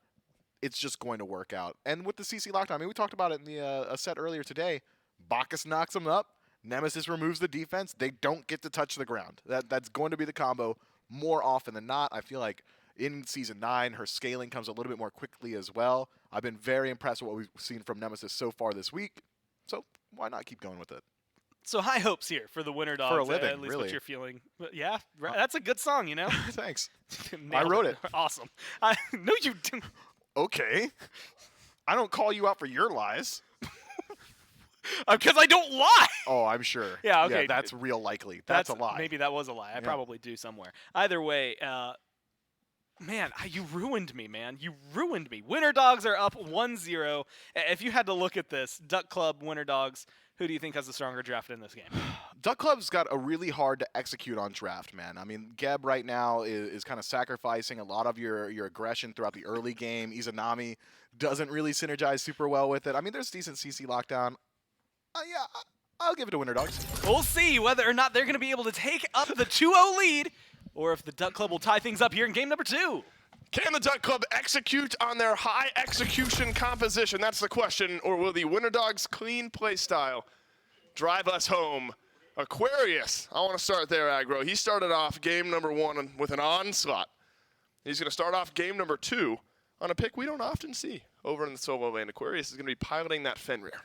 it's just going to work out. And with the CC lockdown, I mean, we talked about it in the a set earlier today. Bacchus knocks them up. Nemesis removes the defense. They don't get to touch the ground. That's going to be the combo more often than not. I feel like in Season 9, her scaling comes a little bit more quickly as well. I've been very impressed with what we've seen from Nemesis so far this week. So why not keep going with it? So high hopes here for the Winter Dogs. For a living, at least really. What you're feeling. But yeah, that's a good song, you know? Thanks. Nailed I wrote it. Awesome. No, you didn't. Okay. I don't call you out for your lies. Because I don't lie. Oh, I'm sure. Yeah, okay. Yeah, that's real likely. That's a lie. Maybe that was a lie. I Yeah. probably do somewhere. Either way, man, you ruined me, man. You ruined me. Winter Dogs are up 1-0. If you had to look at this, Duck Club, Winter Dogs, who do you think has the stronger draft in this game? Duck Club's got a really hard to execute on draft, man. I mean, Geb right now is kind of sacrificing a lot of your aggression throughout the early game. Izanami doesn't really synergize super well with it. I mean, there's decent CC lockdown. Yeah, I'll give it to Winter Dogs. We'll see whether or not they're going to be able to take up the 2-0 lead, or if the Duck Club will tie things up here in game number 2. Can the Duck Club execute on their high execution composition? That's the question. Or will the Winter Dogs' clean play style drive us home? Aquarius, I want to start there, Aggro. He started off game number 1 with an onslaught. He's going to start off game number 2 on a pick we don't often see over in the solo lane. Aquarius is going to be piloting that Fenrir.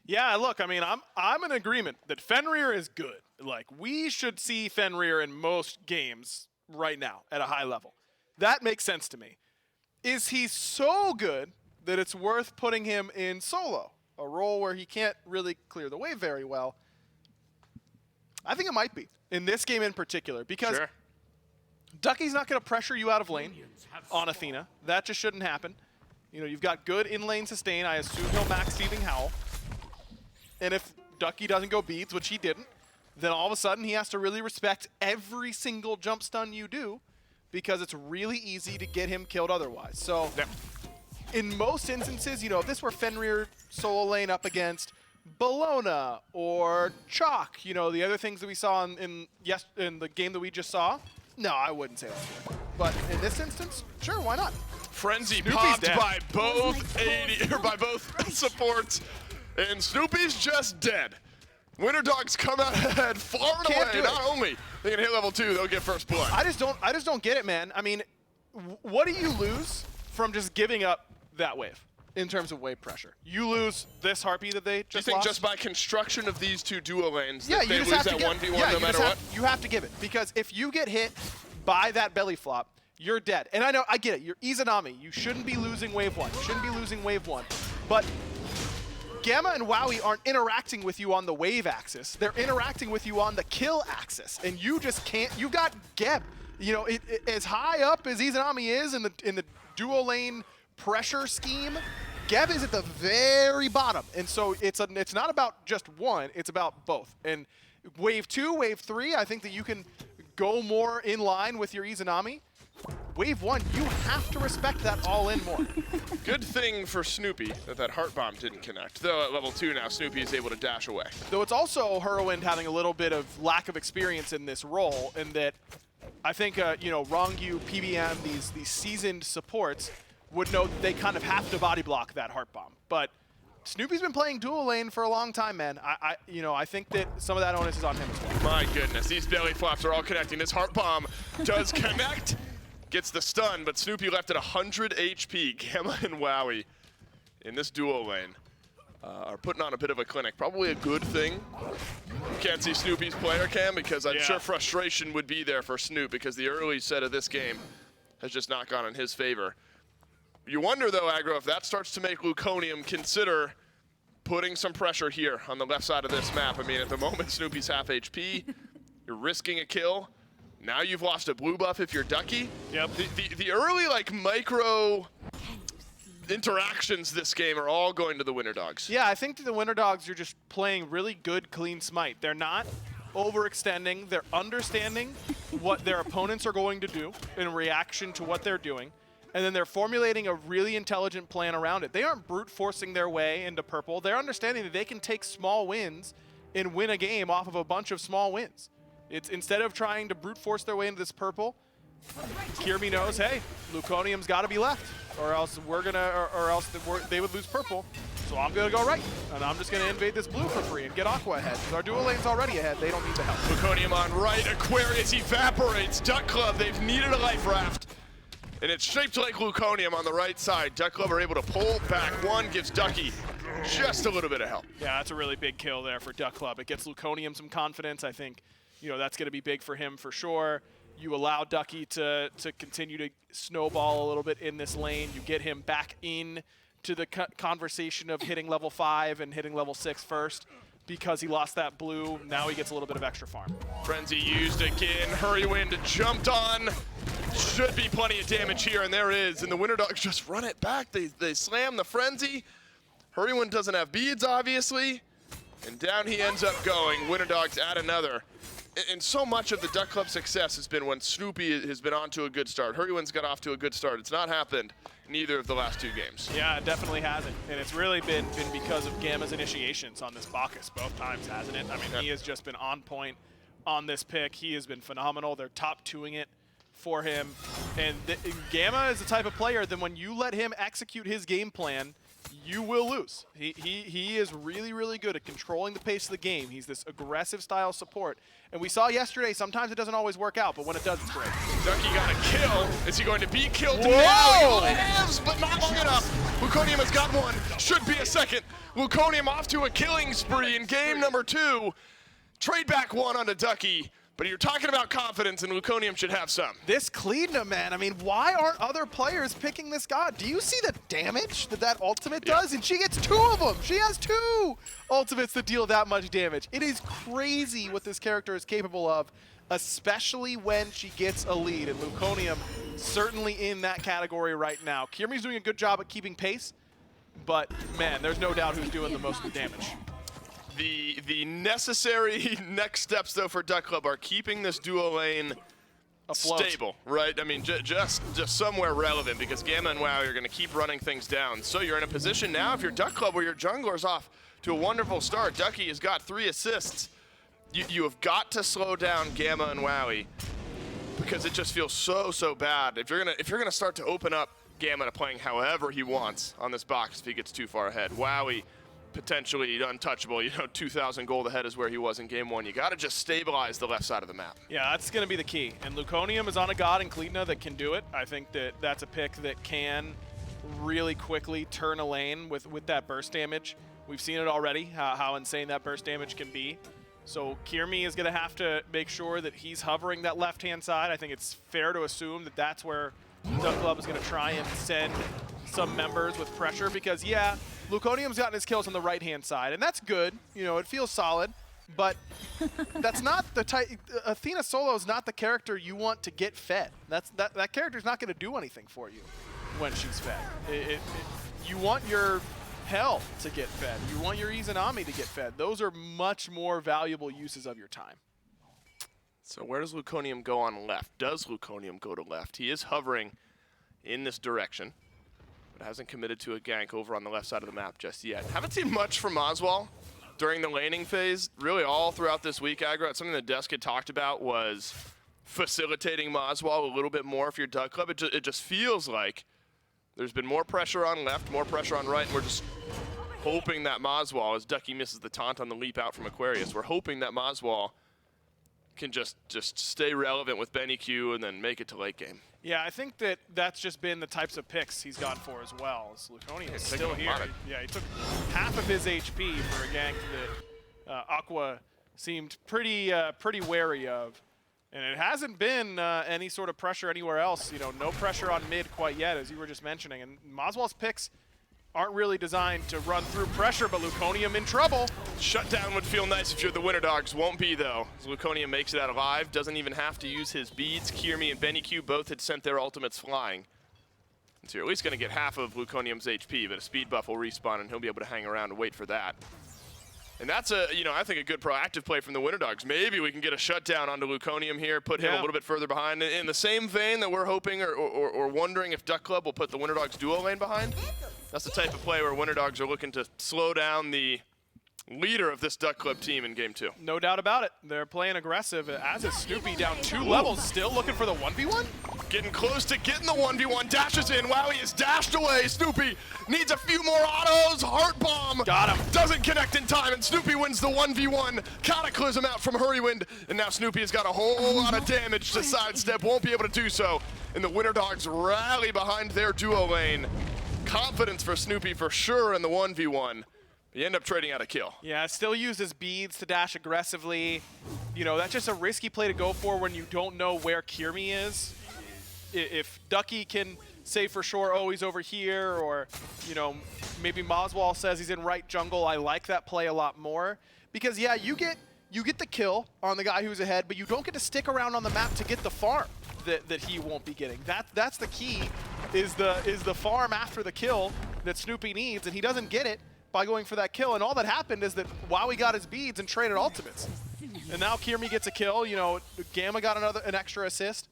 Yeah, look, I mean, I'm in agreement that Fenrir is good. Like, we should see Fenrir in most games right now at a high level. That makes sense to me. Is he so good that it's worth putting him in solo, a role where he can't really clear the wave very well? I think it might be, in this game in particular, because Sure. Ducky's not going to pressure you out of lane on Athena. That just shouldn't happen. You know, you've got good in-lane sustain. I assume he'll max Thieving Howl. And if Ducky doesn't go beads, which he didn't, then all of a sudden he has to really respect every single jump stun you do, because it's really easy to get him killed otherwise. So in most instances, you know, if this were Fenrir solo lane up against Bologna or Chalk, you know, the other things that we saw in the game that we just saw, no, I wouldn't say that. But in this instance, sure, why not? Frenzy Snoopy's popped dead. by both 80 or by both supports, and Snoopy's just dead. Winter Dogs come out ahead far and Can't do away. it. Not only they can hit level 2, they'll get first blood. I just don't get it, man. I mean, what do you lose from just giving up that wave in terms of wave pressure? You lose this Harpy that they Do you just think lost? just by construction of these two duo lanes, Yeah, that you they just lose have to that give 1v1 yeah, no matter what? You have to give it, because if you get hit by that belly flop, you're dead. And I get it. You're Izanami. You shouldn't be losing wave 1. You shouldn't be losing wave 1. But Gamma and Wowie aren't interacting with you on the wave axis. They're interacting with you on the kill axis, and you just can't. You got Geb. You know, as high up as Izanami is in the duo lane pressure scheme, Geb is at the very bottom, and so it's not about just one. It's about both. And wave 2, wave 3, I think that you can go more in line with your Izanami. Wave 1, you have to respect that all in more. Good thing for Snoopy that Heart Bomb didn't connect. Though at level 2 now, Snoopy is able to dash away. Though it's also Whirlwind having a little bit of lack of experience in this role, in that I think, you know, Rongyu, PBM, these seasoned supports would know that they kind of have to body block that Heart Bomb. But Snoopy's been playing dual lane for a long time, man. I think that some of that onus is on him as well. My goodness, these belly flops are all connecting. This Heart Bomb does connect. Gets the stun, but Snoopy left at 100 HP. Gamma and Wowie in this duo lane are putting on a bit of a clinic. Probably a good thing. You can't see Snoopy's player cam, because I'm sure frustration would be there for Snoop, because the early set of this game has just not gone in his favor. You wonder, though, Aggro, if that starts to make Luconium consider putting some pressure here on the left side of this map. I mean, at the moment, Snoopy's half HP. You're risking a kill. Now you've lost a blue buff if you're Ducky. Yep. The early, like, micro interactions this game are all going to the Winter Dogs. Yeah, I think the Winter Dogs are just playing really good, clean smite. They're not overextending. They're understanding what their opponents are going to do in reaction to what they're doing. And then they're formulating a really intelligent plan around it. They aren't brute forcing their way into purple. They're understanding that they can take small wins and win a game off of a bunch of small wins. It's instead of trying to brute force their way into this purple, Kirby knows, hey, Luconium's got to be left, or else they would lose purple. So I'm gonna go right, and I'm just gonna invade this blue for free and get Aqua ahead. Because our dual lane's already ahead. They don't need the help. Luconium on right. Aquarius evaporates. Duck Club, they've needed a life raft. And it's shaped like Luconium on the right side. Duck Club are able to pull back one, gives Ducky just a little bit of help. Yeah, that's a really big kill there for Duck Club. It gets Luconium some confidence. I think, that's going to be big for him for sure. You allow Ducky to continue to snowball a little bit in this lane. You get him back in to the conversation of hitting level 5 and hitting level 6 first. Because he lost that blue, now he gets a little bit of extra farm. Frenzy used again. Hurrywind jumped on. Should be plenty of damage here, and there is. And the Winter Dogs just run it back. They slam the Frenzy. Hurrywind doesn't have beads, obviously. And down he ends up going. Winter Dogs add another. And so much of the Duck Club success has been when Snoopy has been on to a good start. Hurrywind's got off to a good start. It's not happened in either of the last 2 games. Yeah, it definitely hasn't. And it's really been because of Gamma's initiations on this Bacchus both times, hasn't it? I mean, he has just been on point on this pick. He has been phenomenal. They're top 2ing it for him. And Gamma is the type of player that when you let him execute his game plan, you will lose. He is really, really good at controlling the pace of the game. He's this aggressive style support. And we saw yesterday, sometimes it doesn't always work out, but when it does, it's great. Ducky got a kill. Is he going to be killed Whoa! now? He lives, but not long enough. Luconium has got one. Should be a second. Luconium off to a killing spree in game number 2. Trade back one onto Ducky. But you're talking about confidence, and Luconium should have some. This Kleedna, man, I mean, why aren't other players picking this god? Do you see the damage that ultimate does? And she gets 2 of them. She has 2 ultimates that deal that much damage. It is crazy what this character is capable of, especially when she gets a lead. And Luconium certainly in that category right now. Kirmi's doing a good job at keeping pace, but, man, there's no doubt who's doing the most damage. The necessary next steps, though, for Duck Club are keeping this duo lane stable, right? I mean, just somewhere relevant, because Gamma and WoW are going to keep running things down. So you're in a position now, if you're Duck Club, where your jungler's off to a wonderful start. Ducky has got 3 assists. You have got to slow down Gamma and Wowie, because it just feels so bad. If you're gonna start to open up Gamma to playing however he wants on this box, if he gets too far ahead, Wowie potentially untouchable, 2,000 gold ahead is where he was in game 1. You got to just stabilize the left side of the map. Yeah, that's going to be the key. And Luconium is on a god in Kleedna that can do it. I think that's a pick that can really quickly turn a lane with that burst damage. We've seen it already, how insane that burst damage can be. So Kirmi is going to have to make sure that he's hovering that left-hand side. I think it's fair to assume that that's where Duck Club is going to try and send some members with pressure, because, yeah, Luconium's gotten his kills on the right-hand side, and that's good. It feels solid, but that's not the type. Athena Solo is not the character you want to get fed. That character's not going to do anything for you when she's fed. You want your Hell to get fed. You want your Izanami to get fed. Those are much more valuable uses of your time. So where does Luconium go on left? Does Luconium go to left? He is hovering in this direction, but hasn't committed to a gank over on the left side of the map just yet. Haven't seen much from Oswald during the laning phase, really all throughout this week, Aggro. Something that Desk had talked about was facilitating Oswald a little bit more if you're Duck Club. It just feels like there's been more pressure on left, more pressure on right, and we're just hoping that Oswald, as Ducky misses the taunt on the leap out from Aquarius, we're hoping that Oswald can just stay relevant with Beniku and then make it to late game. Yeah, I think that's just been the types of picks he's gone for as well. Luconium is still here. Yeah, he took half of his HP for a gank that Aqua seemed pretty wary of. And it hasn't been any sort of pressure anywhere else. No pressure on mid quite yet, as you were just mentioning. And Oswald's picks aren't really designed to run through pressure, but Luconium in trouble. Shutdown would feel nice if you're the Winter Dogs. Won't be, though, as Luconium makes it out alive. Doesn't even have to use his beads. Kirmi and Beniku both had sent their ultimates flying. So you're at least going to get half of Luconium's HP, but a speed buff will respawn, and he'll be able to hang around and wait for that. And that's I think a good proactive play from the Winter Dogs. Maybe we can get a shutdown onto Luconium here, put him a little bit further behind. In the same vein that we're hoping or wondering if Duck Club will put the Winter Dogs duo lane behind. That's the type of play where Winter Dogs are looking to slow down the leader of this Duck Club team in game 2. No doubt about it. They're playing aggressive, as is Snoopy down 2 levels, still looking for the 1v1. Getting close to getting the 1v1, dashes in. Wow, he is dashed away. Snoopy needs a few more autos. Heart bomb. Got him. Doesn't connect in time, and Snoopy wins the 1v1. Cataclysm out from Hurrywind, and now Snoopy has got a whole lot of damage to sidestep. Won't be able to do so, and the Winter Dogs rally behind their duo lane. Confidence for Snoopy for sure in the 1v1. You end up trading out a kill. Yeah, still uses beads to dash aggressively. You know, that's just a risky play to go for when you don't know where Kirmi is. If Ducky can say for sure, oh, he's over here, or, you know, maybe Moswall says he's in right jungle, I like that play a lot more. Because, yeah, you get the kill on the guy who's ahead, but you don't get to stick around on the map to get the farm that he won't be getting. That's the key, is the farm after the kill that Snoopy needs, and he doesn't get it by going for that kill. And all that happened is that Wowie got his beads and traded ultimates. And now Kirmi gets a kill, you know, Gamma got an extra assist.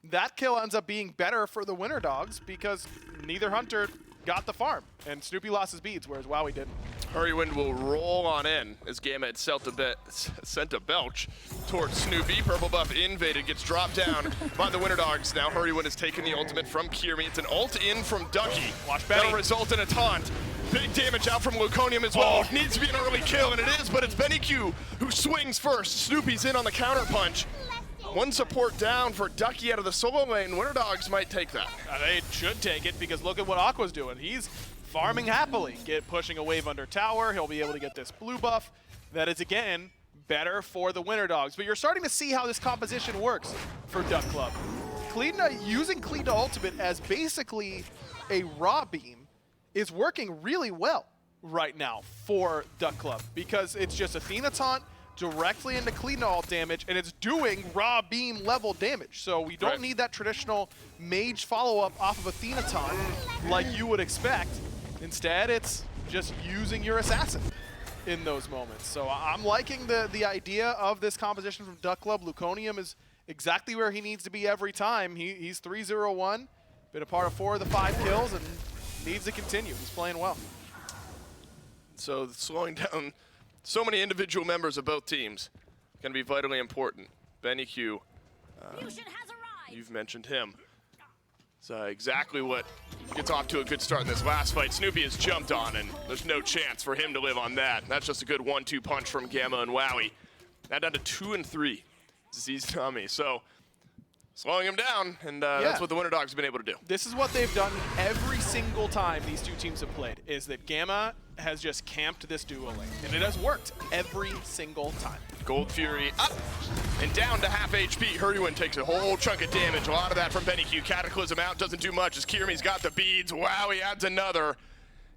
That kill ends up being better for the Winter Dogs because neither Hunter got the farm, and Snoopy lost his beads, whereas Wowie didn't. Hurrywind will roll on in as Gamma had sent a belch towards Snoopy. Purple buff invaded, gets dropped down by the Winter Dogs. Now Hurrywind has taken the ultimate from Kirmi. It's an ult in from Ducky. Watch Benny. That'll result in a taunt. Big damage out from Luconium as well. Oh. Needs to be an early kill, and it is, but it's Beniku who swings first. Snoopy's in on the counter punch. One support down for Ducky out of the solo lane. Winter Dogs might take that. They should take it because look at what Aqua's doing. He's farming happily, pushing a wave under tower. He'll be able to get this blue buff. That is, again, better for the Winter Dogs. But you're starting to see how this composition works for Duck Club. Using Kleedna Ultimate as basically a raw beam is working really well right now for Duck Club because it's just Athena taunt directly into Kleedna ult damage, and it's doing raw beam level damage. So we don't need that traditional mage follow-up off of Athena taunt like you would expect. Instead, it's just using your assassin in those moments. So I'm liking the idea of this composition from Duck Club. Luconium is exactly where he needs to be every time. He's 3-0-1, been a part of 4 of the 5 kills, and needs to continue. He's playing well. So slowing down so many individual members of both teams going to be vitally important. Beniku, you've mentioned him. It's exactly what gets off to a good start in this last fight. Snoopy has jumped on, and there's no chance for him to live on that. That's just a good 1-2 punch from Gamma and Wowie. Now down to 2 and 3. Zizami. So slowing him down, and that's what the Winter Dogs have been able to do. This is what they've done every single time these two teams have played, is that Gamma has just camped this duo lane, and it has worked every single time. Gold Fury up and down to half HP. Hurrywind takes a whole chunk of damage. A lot of that from Beniku. Cataclysm out, doesn't do much as Kirmi's got the beads. Wow, he adds another.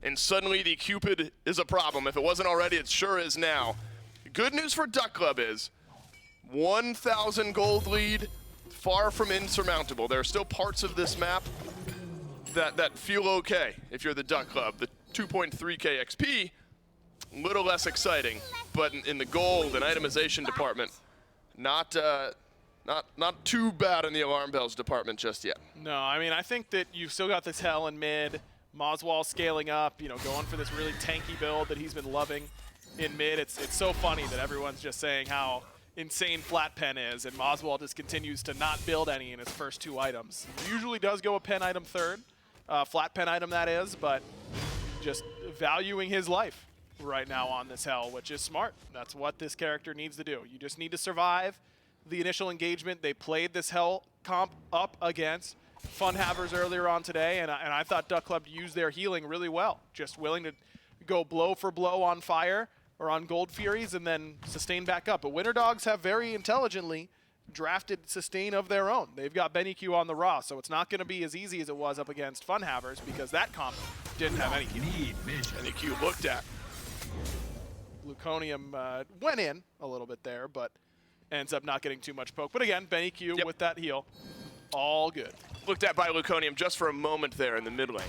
And suddenly the Cupid is a problem. If it wasn't already, it sure is now. Good news for Duck Club is 1,000 gold lead, far from insurmountable. There are still parts of this map that feel okay if you're the Duck Club. The 2.3k XP, a little less exciting, but in the gold and itemization department, not too bad in the alarm bells department just yet. No, I mean, I think that you've still got this hell in mid. Moswall scaling up, you know, going for this really tanky build that he's been loving in mid. It's so funny that everyone's just saying how insane Flat Pen is, and Moswall just continues to not build any in his first 2 items. He usually does go a pen item third, Flat Pen item that is, but just valuing his life right now on this hell, which is smart. That's what this character needs to do. You just need to survive the initial engagement. They played this hell comp up against Fun Havers earlier on today, and I thought Duck Club used their healing really well. Just willing to go blow for blow on fire or on Gold Furies and then sustain back up. But Winter Dogs have very intelligently drafted sustain of their own. They've got Beniku on the raw, so it's not going to be as easy as it was up against Fun Havers because that comp didn't have any heal. Beniku looked at. Luconium went in a little bit there, but ends up not getting too much poke. But again, Beniku with that heal. all good. Looked at by Luconium just for a moment there in the mid lane.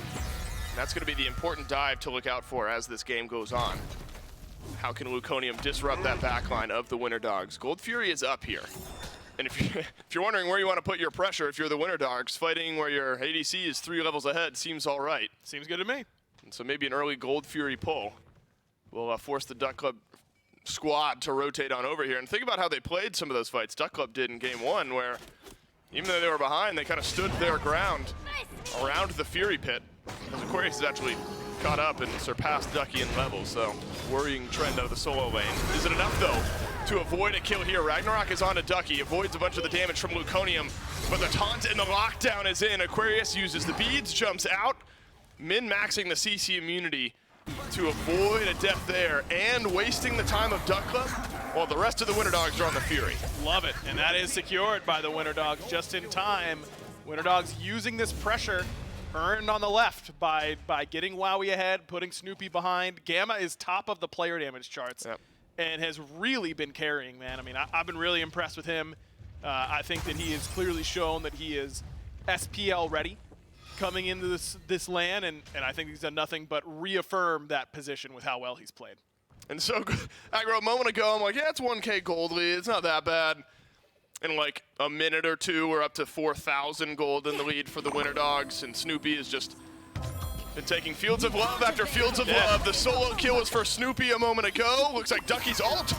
And that's going to be the important dive to look out for as this game goes on. How can Luconium disrupt that backline of the Winter Dogs? Gold Fury is up here. And if you're wondering where you want to put your pressure, if you're the Winter Dogs, fighting where your ADC is 3 levels ahead seems all right. Seems good to me. And so maybe an early Gold Fury pull will force the Duck Club squad to rotate on over here. And think about how they played some of those fights Duck Club did in game 1, where even though they were behind, they kind of stood their ground around the Fury pit. As Aquarius has actually caught up and surpassed Ducky in levels, so worrying trend out of the solo lane. Is it enough, though, to avoid a kill here? Ragnarok is on to Ducky, avoids a bunch of the damage from Luconium, but the taunt and the lockdown is in. Aquarius uses the beads, jumps out, min-maxing the CC immunity to avoid a death there, and wasting the time of Duck Club while the rest of the Winter Dogs are on the Fury. Love it, and that is secured by the Winter Dogs just in time. Winter Dogs using this pressure earned on the left by getting Wowie ahead, putting Snoopy behind. Gamma is top of the player damage charts and has really been carrying, man. I mean, I've been really impressed with him. I think that he has clearly shown that he is SPL ready coming into this LAN, and I think he's done nothing but reaffirm that position with how well he's played. And so, Aggro, a moment ago, I'm like, yeah, it's 1K gold lead. It's not that bad. In like a minute or two, we're up to 4,000 gold in the lead for the Winter Dogs, and Snoopy has just been taking Fields of Love after Fields of Love. The solo kill was for Snoopy a moment ago. Looks like Ducky's ult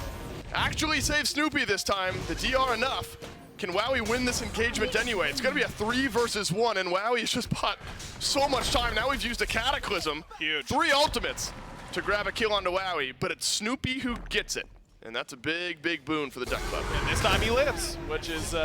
actually saved Snoopy this time. The DR enough. Can Wowie win this engagement anyway? It's going to be a 3 versus 1, and Wowie's just bought so much time. Now we've used a Cataclysm. Huge. 3 ultimates to grab a kill onto Wowie, but it's Snoopy who gets it. And that's a big, big boon for the Duck Club. And this time he lives, which is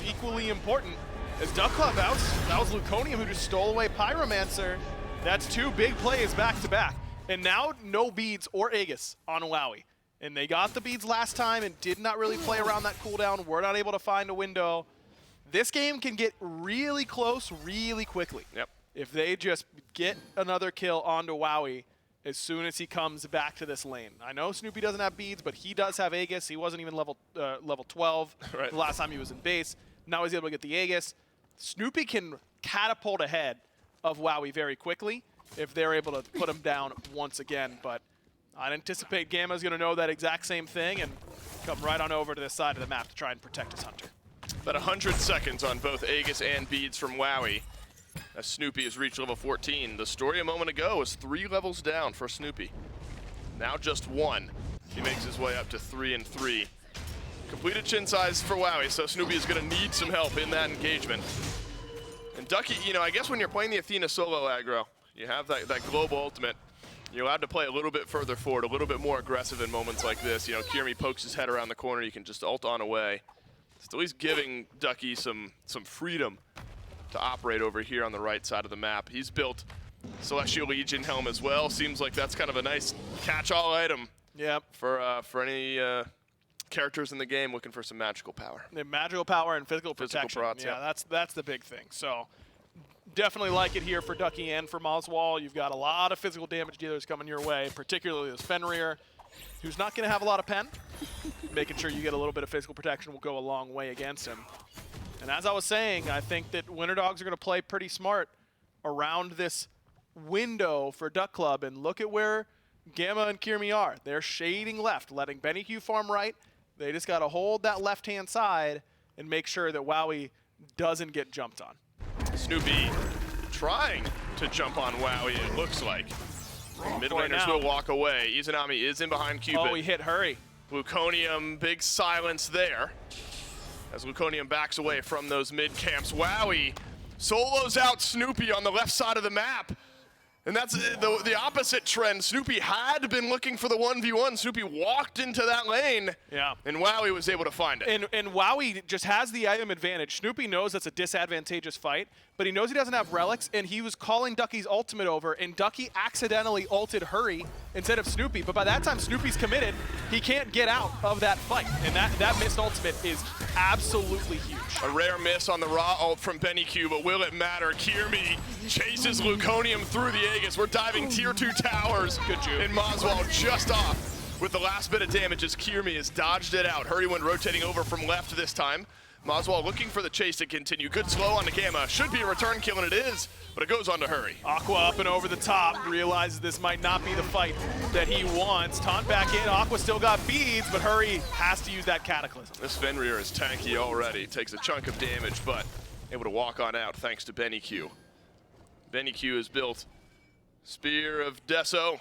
equally important. As Duck Club, that was Luconium who just stole away Pyromancer. That's 2 big plays back to back. And now no beads or Aegis on Wowie. And they got the beads last time and did not really play around that cooldown. We're not able to find a window. This game can get really close really quickly. Yep. If they just get another kill onto Wowie as soon as he comes back to this lane. I know Snoopy doesn't have beads, but he does have Aegis. He wasn't even level 12 right. The last time he was in base. Now he's able to get the Aegis. Snoopy can catapult ahead of Wowie very quickly if they're able to put him down once again. But I'd anticipate Gamma's going to know that exact same thing and come right on over to this side of the map to try and protect his Hunter. About 100 seconds on both Aegis and beads from Wowie. As Snoopy has reached level 14. The story a moment ago was 3 levels down for Snoopy. Now just 1. He makes his way up to 3 and 3. Completed chin size for Wowie, so Snoopy is going to need some help in that engagement. And Ducky, you know, I guess when you're playing the Athena solo aggro, you have that global ultimate. You're allowed to play a little bit further forward, a little bit more aggressive in moments like this. You know, Kirmi pokes his head around the corner, you can just ult on away. Still, he's giving Ducky some freedom to operate over here on the right side of the map. He's built Celestial Legion helm as well. Seems like that's kind of a nice catch-all item for any characters in the game looking for some magical power. The magical power and physical protection. Prots, yeah, that's the big thing. So definitely like it here for Ducky and for Moswall. You've got a lot of physical damage dealers coming your way, particularly this Fenrir, who's not going to have a lot of pen. Making sure you get a little bit of physical protection will go a long way against him. And as I was saying, I think that Winter Dogs are going to play pretty smart around this window for Duck Club. And look at where Gamma and Kirmi are. They're shading left, letting Beniku farm right. They just got to hold that left-hand side and make sure that Wowie doesn't get jumped on. Snoopy trying to jump on Wowie, it looks like. Mid laners will walk away. Izanami is in behind Cupid. Oh, he hit Hurry. Luconium, big silence there. As Luconium backs away from those mid camps. Wowie solos out Snoopy on the left side of the map. And that's the opposite trend. Snoopy had been looking for the 1v1. Snoopy walked into that lane. Yeah. And Wowie was able to find it. And Wowie just has the item advantage. Snoopy knows that's a disadvantageous fight, but he knows he doesn't have relics, and he was calling Ducky's ultimate over, and Ducky accidentally ulted Hurry instead of Snoopy. But by that time, Snoopy's committed. He can't get out of that fight, and that missed ultimate is absolutely huge. A rare miss on the raw ult from Beniku, but will it matter? Kirmi chases Luconium through the Aegis. We're diving tier 2 towers. Good juke. And Moswall just off with the last bit of damage as Kirmi has dodged it out. Hurry went rotating over from left this time. Maswal looking for the chase to continue. Good slow on the Gamma. Should be a return kill, and it is, but it goes on to Hurry. Aqua up and over the top, realizes this might not be the fight that he wants. Taunt back in, Aqua still got beads, but Hurry has to use that Cataclysm. This Fenrir is tanky already. Takes a chunk of damage, but able to walk on out thanks to Beniku. Beniku has built Spear of Deso,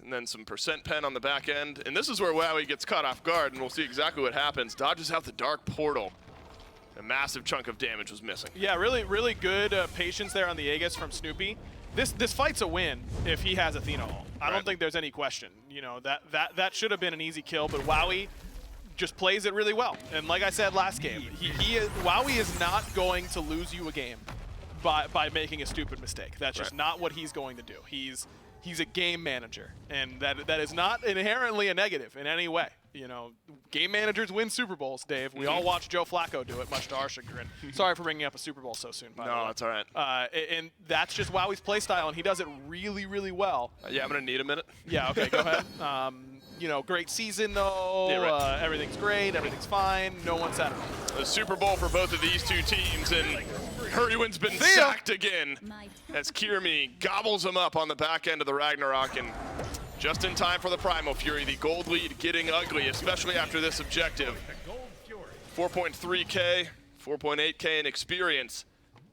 and then some percent pen on the back end. And this is where Wowie gets caught off guard, and we'll see exactly what happens. Dodges out the Dark Portal. A massive chunk of damage was missing. Yeah, really good patience there on the Aegis from Snoopy. This fight's a win if he has Athena ult. I don't think there's any question. You know, that should have been an easy kill, but Wowie just plays it really well. And like I said last game, Wowie is not going to lose you a game by making a stupid mistake. That's just not what he's going to do. He's a game manager, and that is not inherently a negative in any way. You know, game managers win Super Bowls, Dave. We all watched Joe Flacco do it, much to our chagrin. Sorry for bringing up a Super Bowl so soon, by the way. No, that's all right. And that's just Wowie's playstyle, and he does it really well. Yeah, I'm going to need a minute. Yeah, okay, go ahead. You know, great season, though. Yeah, right. Everything's great. Everything's fine. No one said it. A Super Bowl for both of these two teams, and Hurrywin's been sacked again as Kirmi gobbles him up on the back end of the Ragnarok, and just in time for the Primal Fury. The gold lead getting ugly, especially after this objective. 4.3K, 4.8K in experience.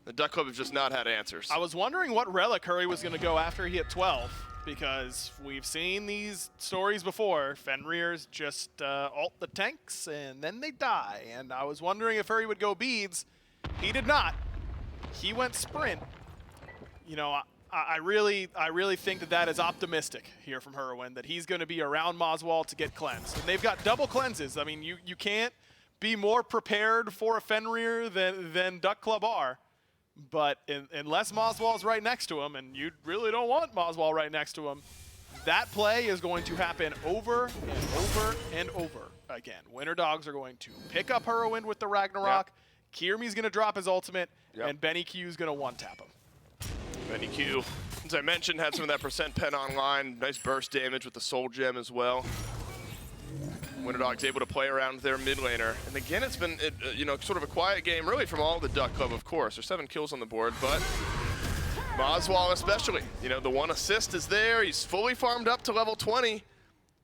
The Duck Club have just not had answers. I was wondering what relic Hurry was going to go after he hit 12, because we've seen these stories before. Fenrir's just ult the tanks, and then they die. And I was wondering if Hurry would go beads. He did not. He went sprint. You know, I really think that is optimistic here from Hurwin, that he's going to be around Maswal to get cleansed. And they've got double cleanses. I mean, you can't be more prepared for a Fenrir than Duck Club are. But unless Maswal's right next to him, and you really don't want Maswal right next to him, that play is going to happen over and over and over again. Winter Dogs are going to pick up Hurwin with the Ragnarok. Kirmi's going to drop his ultimate, and Beniku going to one-tap him. Beniku, as I mentioned, had some of that percent pen online. Nice burst damage with the soul gem as well. Winter Dogs able to play around their mid laner. And again, it's been you know, sort of a quiet game really from all the Duck Club, of course. There's 7 kills on the board, but Maswal especially. You know, the 1 assist is there. He's fully farmed up to level 20.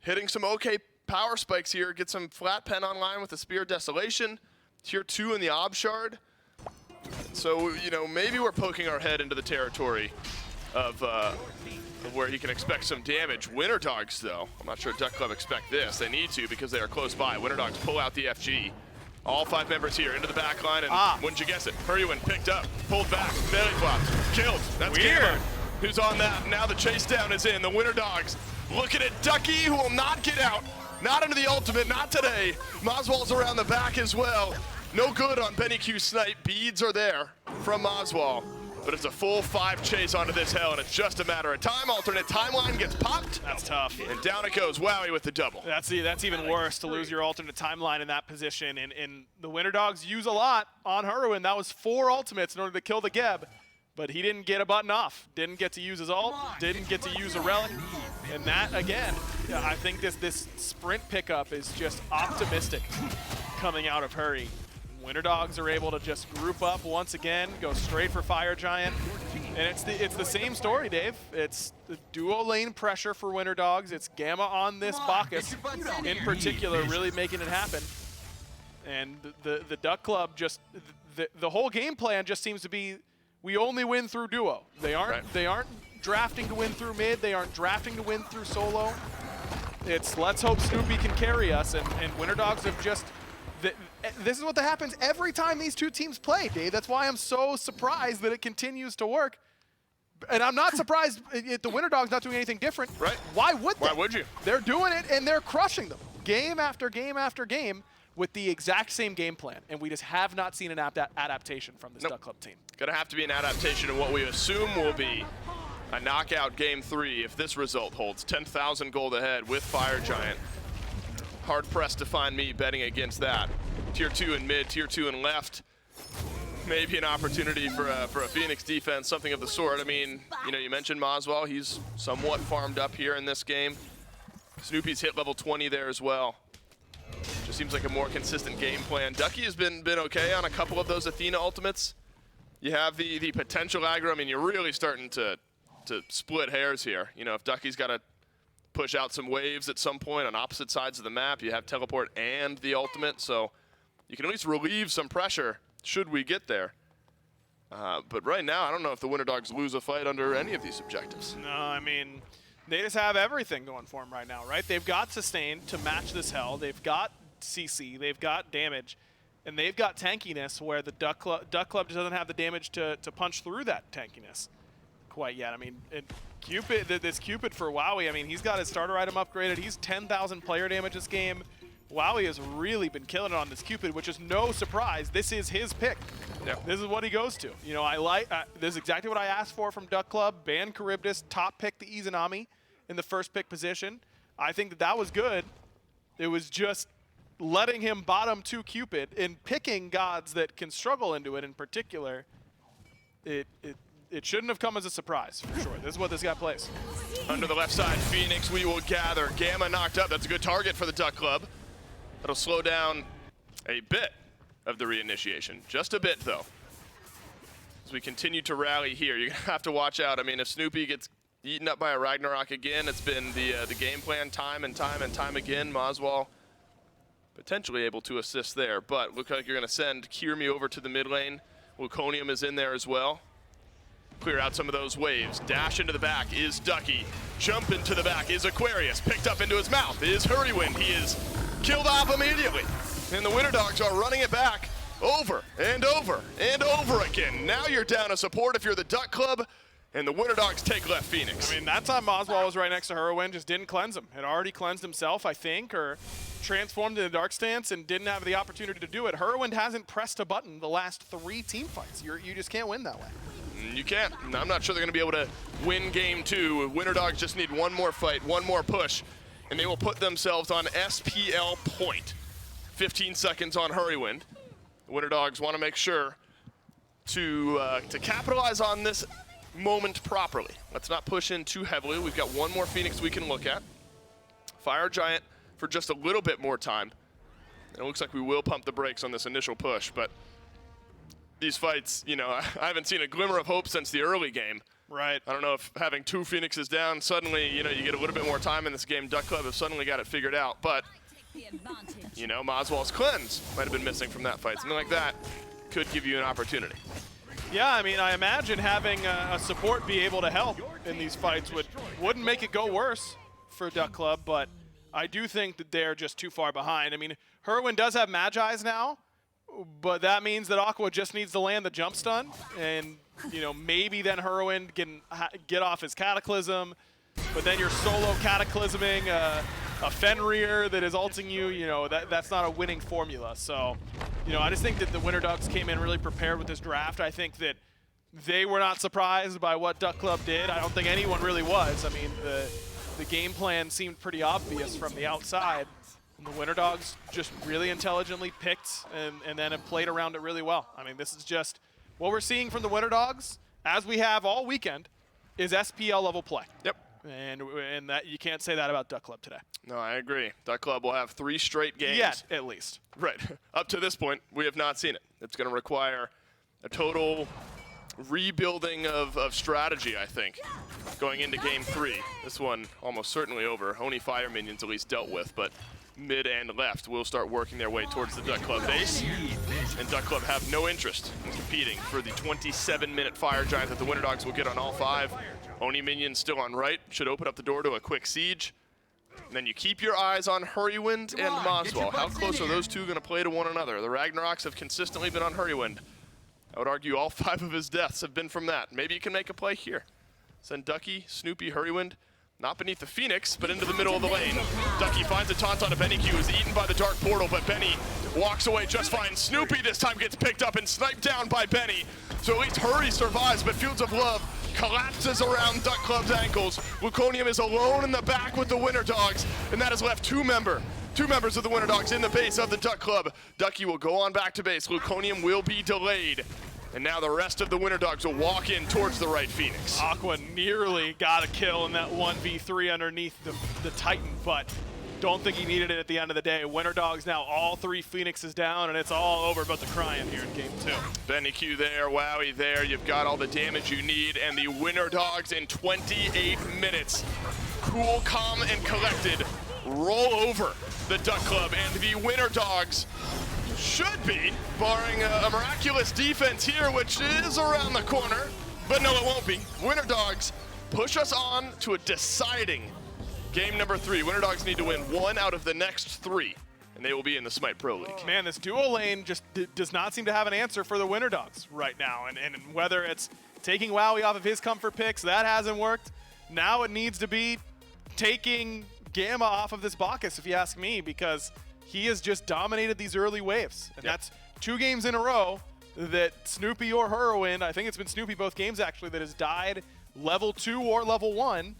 Hitting some okay power spikes here. Get some flat pen online with the Spear of Desolation. Tier 2 in the Ob Shard. So, you know, maybe we're poking our head into the territory of where he can expect some damage. Winter Dogs, though, I'm not sure Duck Club expect this. They need to because they are close by. Winter Dogs pull out the FG. All 5 members here into the back line, and wouldn't you guess it, Hurrywin picked up, pulled back, belly flopped, killed. That's Gamma, who's on that. Now the chase down is in. The Winter Dogs looking at Ducky, who will not get out. Not into the ultimate, not today. Maswal's around the back as well. No good on Beniku's snipe. Beads are there from Maswal. But it's a full 5 chase onto this hell, and it's just a matter of time. Alternate timeline gets popped. That's tough. And down it goes. Wowie with the double. That's even worse, to lose your alternate timeline in that position. And the Winter Dogs use a lot on Hurwin. That was 4 ultimates in order to kill the Geb. But he didn't get a button off. Didn't get to use his ult. Didn't get to use a relic. And that, again, I think this sprint pickup is just optimistic coming out of Hurry. Winter Dogs are able to just group up once again, go straight for Fire Giant. And it's the same story, Dave. It's the duo lane pressure for Winter Dogs. It's Gamma on this Bacchus in particular really making it happen. And the Duck Club just, the whole game plan just seems to be, we only win through duo. They aren't drafting to win through mid. They aren't drafting to win through solo. It's let's hope Snoopy can carry us, and Winter Dogs have just, this is what happens every time these two teams play, Dave. That's why I'm so surprised that it continues to work. And I'm not surprised at the Winter Dogs not doing anything different. Right. Why would they? Why would you? They're doing it, and they're crushing them. Game after game after game with the exact same game plan. And we just have not seen an adaptation from this Duck Club team. Gonna have to be an adaptation in what we assume will be a knockout game 3 if this result holds. 10,000 gold ahead with Fire Giant. Hard pressed to find me betting against that. Tier 2 in mid, Tier 2 in left. Maybe an opportunity for a Phoenix defense, something of the sort. I mean, you know, you mentioned Maswal. He's somewhat farmed up here in this game. Snoopy's hit level 20 there as well. Just seems like a more consistent game plan. Ducky has been okay on a couple of those Athena ultimates. You have the potential aggro. I mean, you're really starting to split hairs here. You know, if Ducky's got to push out some waves at some point on opposite sides of the map, you have teleport and the ultimate, so you can at least relieve some pressure should we get there. But right now, I don't know if the Winter Dogs lose a fight under any of these objectives. No, I mean, they just have everything going for them right now, right? They've got sustain to match this hell. They've got CC. They've got damage. And they've got tankiness where the Duck Club just doesn't have the damage to punch through that tankiness quite yet. I mean, this Cupid for Wowie, I mean, he's got his starter item upgraded. He's 10,000 player damage this game. Wowie has really been killing it on this Cupid, which is no surprise. This is his pick. Yep. This is what he goes to. You know, this is exactly what I asked for from Duck Club. Ban Charybdis, top pick the Izanami in the first pick position. I think that was good. It was just letting him bottom 2 Cupid and picking gods that can struggle into it in particular. It shouldn't have come as a surprise, for sure. This is what this guy plays. Under the left side, Phoenix, we will gather. Gamma knocked up. That's a good target for the Duck Club. That'll slow down a bit of the reinitiation. Just a bit, though. As we continue to rally here, you're going to have to watch out. I mean, if Snoopy gets eaten up by a Ragnarok again, it's been the game plan time and time again. Maswal potentially able to assist there, but look like you're going to send Kirmi over to the mid lane. Luconium is in there as well. Clear out some of those waves. Dash into the back is Ducky. Jump into the back is Aquarius. Picked up into his mouth is Hurrywind. He is killed off immediately. And the Winter Dogs are running it back over and over and over again. Now you're down a support if you're the Duck Club, and the Winter Dogs take left Phoenix. I mean, that time Maswal was right next to Hurrywind, just didn't cleanse him. Had already cleansed himself, I think, or transformed into Dark Stance and didn't have the opportunity to do it. Hurrywind hasn't pressed a button the last 3 team fights. You just can't win that way. You can't. I'm not sure they're going to be able to win game 2. Winter Dogs just need one more fight, one more push, and they will put themselves on SPL point. 15 seconds on Hurrywind. The Winter Dogs want to make sure to capitalize on this moment properly. Let's not push in too heavily. We've got one more Phoenix we can look at. Fire Giant for just a little bit more time. And it looks like we will pump the brakes on this initial push, but these fights, you know, I haven't seen a glimmer of hope since the early game. Right. I don't know if having 2 Phoenixes down, suddenly, you know, you get a little bit more time in this game. Duck Club have suddenly got it figured out, but, you know, Maswal's cleanse might have been missing from that fight. Something like that could give you an opportunity. Yeah, I mean, I imagine having a support be able to help in these fights wouldn't make it go worse for Duck Club, but I do think that they're just too far behind. I mean, Hurrywind does have Magi's now, but that means that Aqua just needs to land the jump stun, and, you know, maybe then Hurrywind can get off his Cataclysm, but then you're solo Cataclysming a Fenrir that is ulting you. You know, that's not a winning formula. So, you know, I just think that the Winter Dogs came in really prepared with this draft. I think that they were not surprised by what Duck Club did. I don't think anyone really was. I mean, the game plan seemed pretty obvious from the outside. And the Winter Dogs just really intelligently picked and then have played around it really well. I mean, this is just what we're seeing from the Winter Dogs, as we have all weekend, is SPL level play. Yep. And that you can't say that about Duck Club today. No, I agree. Duck Club will have 3 straight games. Yet, at least. Right. Up to this point, we have not seen it. It's going to require a total rebuilding of strategy, I think, going into game 3. This one almost certainly over. Only fire minions at least dealt with, but mid and left will start working their way towards the Duck Club base. And Duck Club have no interest in competing for the 27-minute Fire Giant that the Winter Dogs will get on all 5. Oni minions still on right, should open up the door to a quick siege. And then you keep your eyes on Hurrywind and Maswal. How close are those two going to play to one another? The Ragnaroks have consistently been on Hurrywind. I would argue all 5 of his deaths have been from that. Maybe you can make a play here. Send Ducky, Snoopy, Hurrywind, not beneath the Phoenix, but into the middle of the lane. Ducky finds a taunt on a Beniku, who's eaten by the Dark Portal, but Benny walks away just fine. Snoopy this time gets picked up and sniped down by Benny. So at least Hurry survives, but Fields of Love collapses around Duck Club's ankles. Luconium is alone in the back with the Winter Dogs, and that has left 2 members of the Winter Dogs in the base of the Duck Club. Ducky will go on back to base. Luconium will be delayed. And now the rest of the Winter Dogs will walk in towards the right Phoenix. Aqua nearly got a kill in that 1v3 underneath the Titan, but don't think he needed it at the end of the day. Winter Dogs now all 3 Phoenixes down, and it's all over but the crying here in game 2. Beniku there, Wowie there. You've got all the damage you need, and the Winter Dogs in 28 minutes, cool, calm, and collected, roll over the Duck Club, and the Winter Dogs should be, barring a miraculous defense here, which is around the corner, but no, it won't be. Winter Dogs push us on to a deciding game number 3. Winter Dogs need to win 1 out of the next 3, and they will be in the Smite Pro League. Man, this duo lane just does not seem to have an answer for the Winter Dogs right now, and whether it's taking Wowie off of his comfort picks, that hasn't worked. Now it needs to be taking Gamma off of this Bacchus, if you ask me, because he has just dominated these early waves. And that's 2 games in a row that Snoopy or Heroin, I think it's been Snoopy both games actually, that has died level 2 or level 1.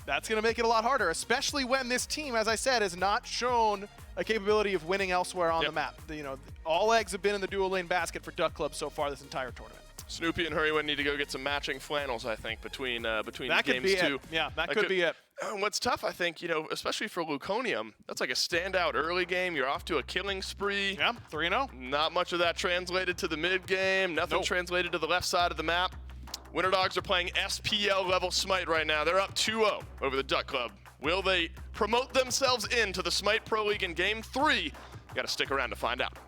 That's going to make it a lot harder, especially when this team, as I said, has not shown a capability of winning elsewhere on the map. You know, all eggs have been in the dual lane basket for Duck Club so far this entire tournament. Snoopy and Hurrywin need to go get some matching flannels, I think, between that games could be 2. It. Yeah, that could be it. What's tough, I think, you know, especially for Luconium, that's like a standout early game. You're off to a killing spree. Yeah, 3-0. Not much of that translated to the mid game. Nothing translated to the left side of the map. Winter Dogs are playing SPL level Smite right now. They're up 2-0 over the Duck Club. Will they promote themselves into the Smite Pro League in game 3? You got to stick around to find out.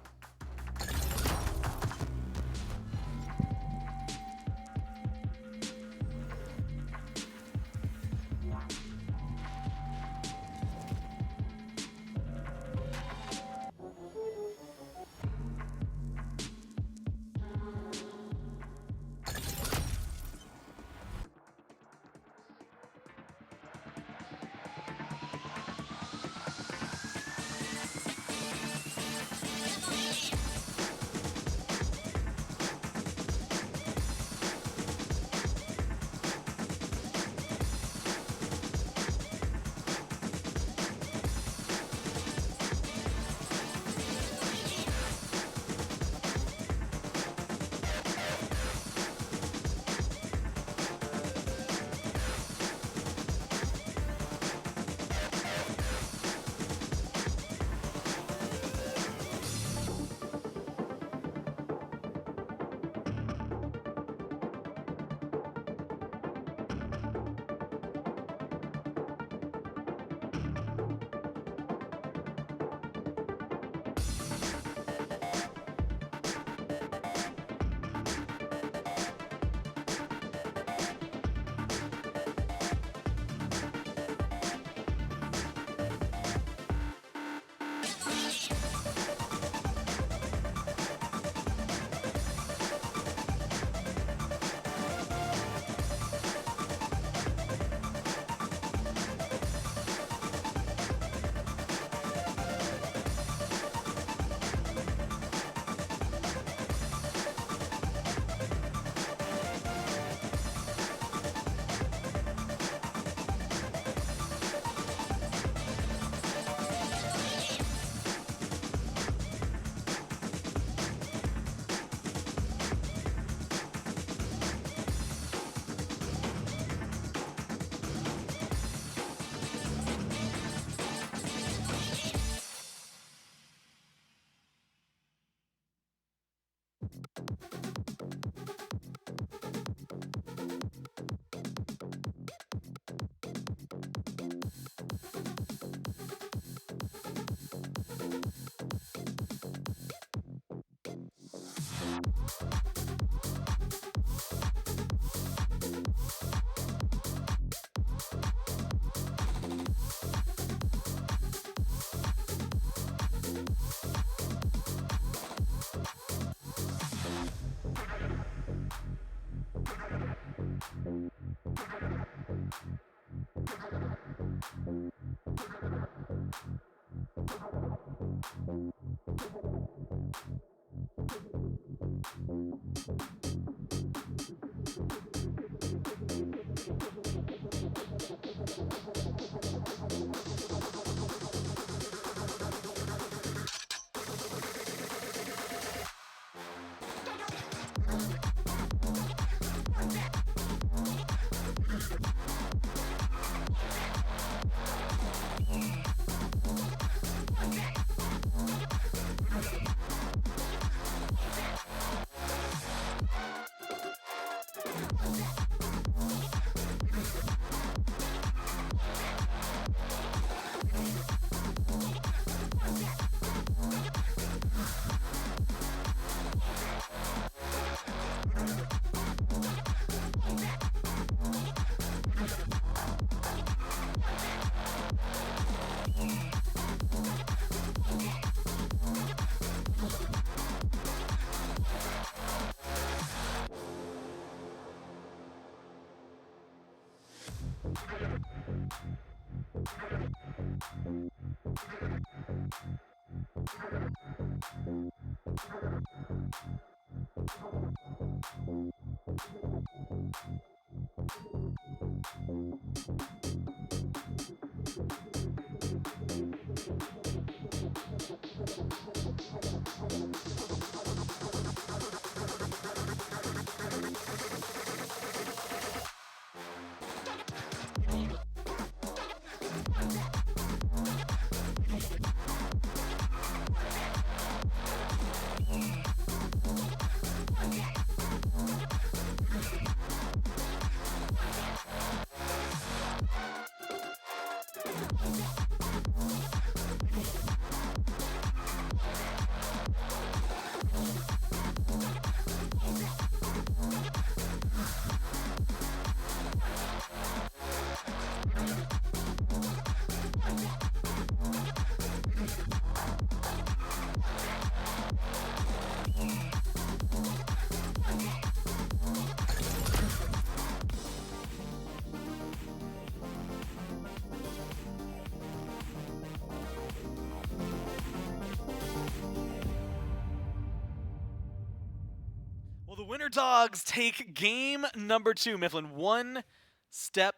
Well, the Winter Dogs take game number 2. Mifflin, one step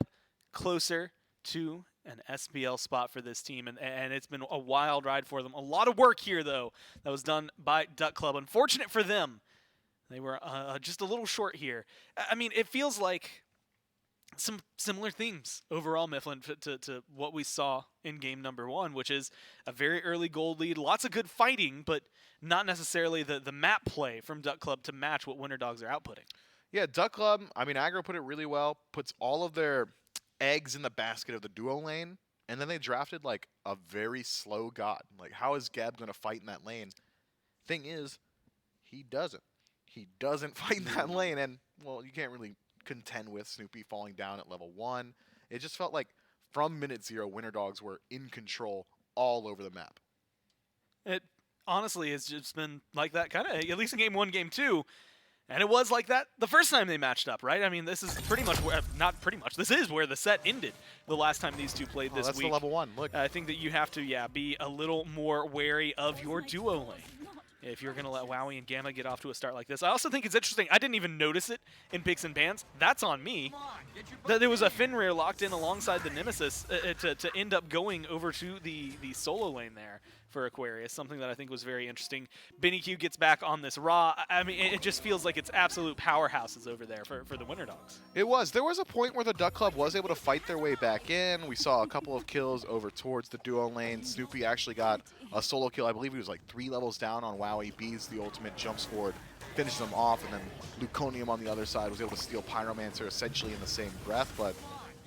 closer to an SPL spot for this team, and it's been a wild ride for them. A lot of work here, though, that was done by Duck Club. Unfortunate for them, they were just a little short here. I mean, it feels like some similar themes overall, Mifflin, to what we saw in game number 1, which is a very early gold lead, lots of good fighting, but not necessarily the map play from Duck Club to match what Winter Dogs are outputting. Yeah, Duck Club, I mean, Aggro put it really well, puts all of their eggs in the basket of the duo lane, and then they drafted, like, a very slow god. Like, how is Gab going to fight in that lane? Thing is, he doesn't. He doesn't fight in that lane, and, well, you can't really contend with Snoopy falling down at level 1. It just felt like from minute 0, Winter Dogs were in control all over the map. It honestly has just been like that kind of, at least in game 1, game 2, and it was like that the first time they matched up, right? I mean, this is pretty much where, not pretty much, this is where the set ended the last time these two played this that's week. the level 1, look. I think that you have to, be a little more wary of your duo lane if you're going to let Wowie and Gamma get off to a start like this. I also think it's interesting. I didn't even notice it in Picks and Bans. That's on me. That there was a Fenrir locked in alongside the Nemesis to end up going over to the solo lane there for Aquarius, something that I think was very interesting. Beniku gets back on this Raw. I mean, it just feels like it's absolute powerhouses over there for the Winter Dogs. It was. There was a point where the Duck Club was able to fight their way back in. We saw a couple of kills over towards the duo lane. Snoopy actually got a solo kill. I believe he was like 3 levels down on Wowie. Bees the ultimate, jumps forward, finishes them off, and then Luconium on the other side was able to steal Pyromancer essentially in the same breath. But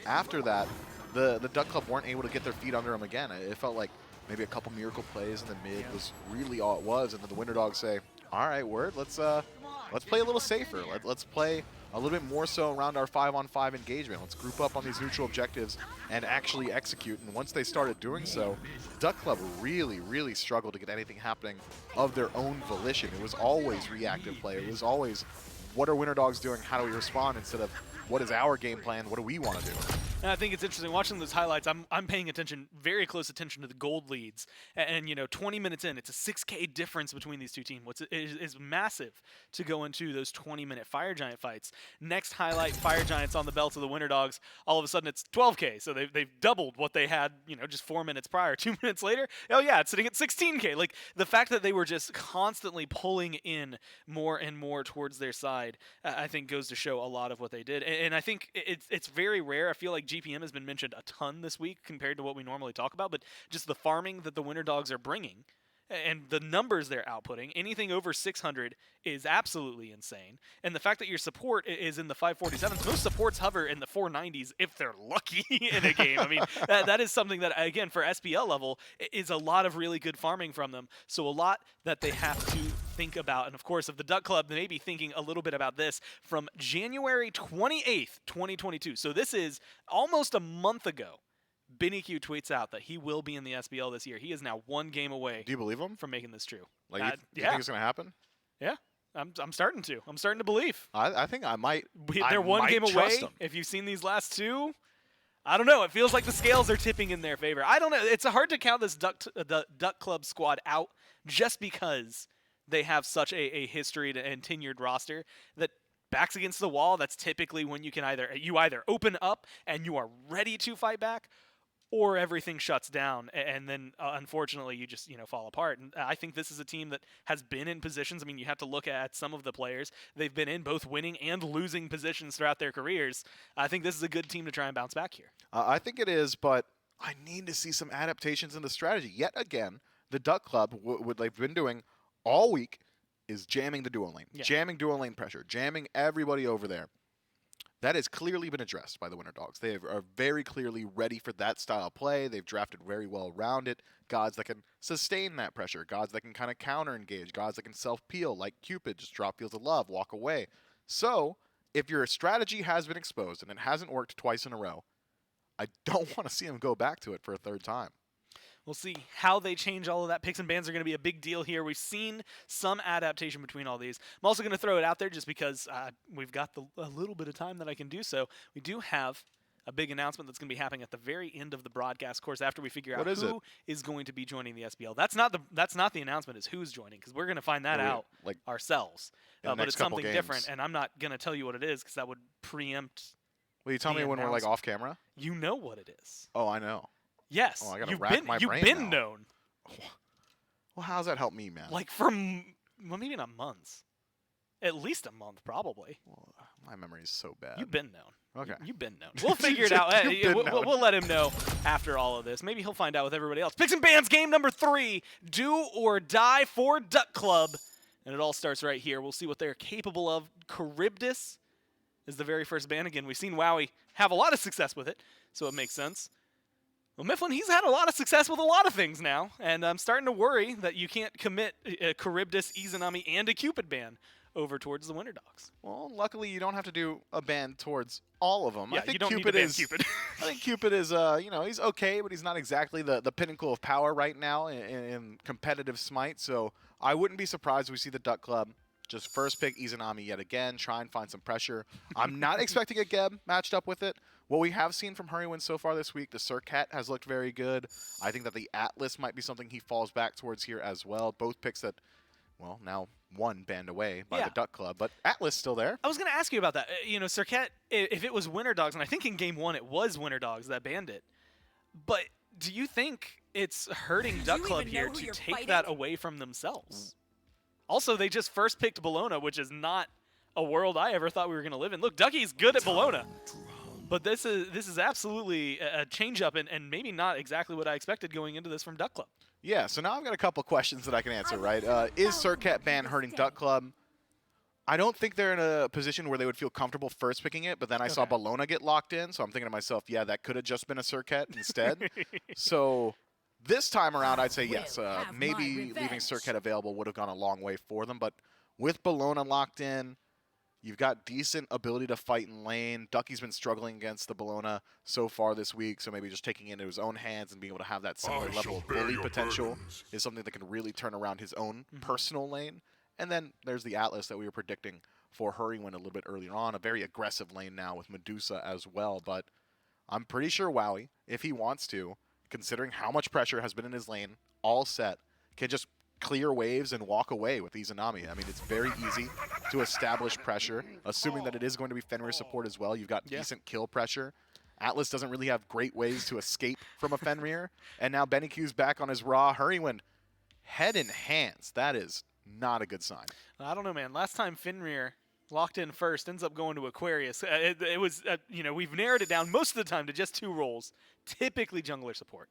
after that, the Duck Club weren't able to get their feet under them again. It felt like maybe a couple miracle plays in the mid was really all it was, and then the Winter Dogs say, all right, Word, let's play a little safer. Let's play a little bit more so around our 5-on-5 engagement. Let's group up on these neutral objectives and actually execute. And once they started doing so, Duck Club really, really struggled to get anything happening of their own volition. It was always reactive play. It was always, what are Winter Dogs doing? How do we respond? Instead of, what is our game plan? What do we want to do? And I think it's interesting watching those highlights. I'm paying attention, very close attention to the gold leads. And 20 minutes in, it's a 6K difference between these two teams. It is massive to go into those 20-minute Fire Giant fights. Next highlight, Fire Giants on the belt of the Winter Dogs. All of a sudden, it's 12K. So they've doubled what they had, just 4 minutes prior. 2 minutes later, oh yeah, it's sitting at 16K. Like, the fact that they were just constantly pulling in more and more towards their side, I think goes to show a lot of what they did. And I think it's very rare. I feel like GPM has been mentioned a ton this week compared to what we normally talk about, but just the farming that the Winter Dogs are bringing and the numbers they're outputting, anything over 600 is absolutely insane. And the fact that your support is in the 547s, most supports hover in the 490s if they're lucky in a game. I mean, that is something that, again, for SPL level, is a lot of really good farming from them. So a lot that they have to think about. And of course, of the Duck Club, they may be thinking a little bit about this from January 28th, 2022. So this is almost a month ago. Beniku tweets out that he will be in the SPL this year. He is now 1 game away. Do you believe him? From making this true. Like, you think it's going to happen? Yeah, I'm starting to. I'm starting to believe. I think I might. They're 1 game away. Them. If you've seen these last 2, I don't know. It feels like the scales are tipping in their favor. I don't know. It's hard to count this the Duck Club squad out just because they have such a history and tenured roster that backs against the wall. That's typically when you can either open up and you are ready to fight back, or everything shuts down, and then unfortunately you just fall apart. And I think this is a team that has been in positions. I mean, you have to look at some of the players they've been in, both winning and losing positions throughout their careers. I think this is a good team to try and bounce back here. I think it is, but I need to see some adaptations in the strategy. Yet again, the Duck Club, what they've been doing all week, is jamming the duo lane, jamming duo lane pressure, jamming everybody over there. That has clearly been addressed by the Winter Dogs. They are very clearly ready for that style of play. They've drafted very well around it. Gods that can sustain that pressure. Gods that can kind of counter-engage. Gods that can self-peel, like Cupid, just drop Fields of Love, walk away. So, if your strategy has been exposed and it hasn't worked twice in a row, I don't want to see him go back to it for a third time. We'll see how they change all of that. Picks and bans are going to be a big deal here. We've seen some adaptation between all these. I'm also going to throw it out there just because we've got a little bit of time that I can do so. We do have a big announcement that's going to be happening at the very end of the broadcast course after we figure out who is going to be joining the SPL. That's not the announcement, is who's joining, because we're going to find that out ourselves. But it's something different, and I'm not going to tell you what it is because that would preempt. Will you tell me when we're like off camera? You know what it is. Oh, I know. Yes. Oh, I gotta rack my brain You've been now. known. Well, how does that help me, man? Like for, well, maybe not months. At least a month, probably. Well, my memory is so bad. You've been known. Okay. You've been known. We'll figure it out. We'll let him know after all of this. Maybe he'll find out with everybody else. Picks and bans game number 3. Do or die for Duck Club. And it all starts right here. We'll see what they're capable of. Charybdis is the very first ban. Again, we've seen Wowie have a lot of success with it, so it makes sense. Well, Mifflin, he's had a lot of success with a lot of things now, and I'm starting to worry that you can't commit a Charybdis, Izanami, and a Cupid ban over towards the Winter Dogs. Well, luckily you don't have to do a ban towards all of them. Yeah, I think you don't Cupid need to ban is. Cupid. I think Cupid is, he's okay, but he's not exactly the pinnacle of power right now in competitive Smite. So I wouldn't be surprised if we see the Duck Club just first pick Izanami yet again, try and find some pressure. I'm not expecting a Geb matched up with it. What we have seen from Hurrywin so far this week, the Surcat has looked very good. I think that the Atlas might be something he falls back towards here as well. Both picks that, well, now one banned away by the Duck Club, but Atlas still there. I was going to ask you about that. Surcat, if it was Winter Dogs, and I think in Game 1 it was Winter Dogs that banned it, but do you think it's hurting Duck Club here to take that away from themselves? Also, they just first picked Bologna, which is not a world I ever thought we were going to live in. Look, Ducky's good at Bologna. But this is absolutely a change-up and maybe not exactly what I expected going into this from Duck Club. Yeah, so now I've got a couple questions that I can answer, right? Is Surcat ban hurting Duck Club? I don't think they're in a position where they would feel comfortable first picking it, but then I saw Bologna get locked in, so I'm thinking to myself, yeah, that could have just been a Surcat instead. So this time around, I'd say yes. Maybe leaving Surcat available would have gone a long way for them, but with Bologna locked in, you've got decent ability to fight in lane. Ducky's been struggling against the Bologna so far this week, so maybe just taking it into his own hands and being able to have that similar level of bully potential is something that can really turn around his own personal lane. And then there's the Atlas that we were predicting for Hurrywin a little bit earlier on, a very aggressive lane now with Medusa as well. But I'm pretty sure Wowie, if he wants to, considering how much pressure has been in his lane, all set, can just clear waves and walk away with Izanami. I mean, it's very easy to establish pressure, assuming that it is going to be Fenrir support as well. You've got decent kill pressure. Atlas doesn't really have great ways to escape from a Fenrir. And now Beniku's back on his raw. Hurrywin, head in hands. That is not a good sign. I don't know, man. Last time Fenrir locked in first ends up going to Aquarius. It was, we've narrowed it down most of the time to just 2 roles, typically jungler support.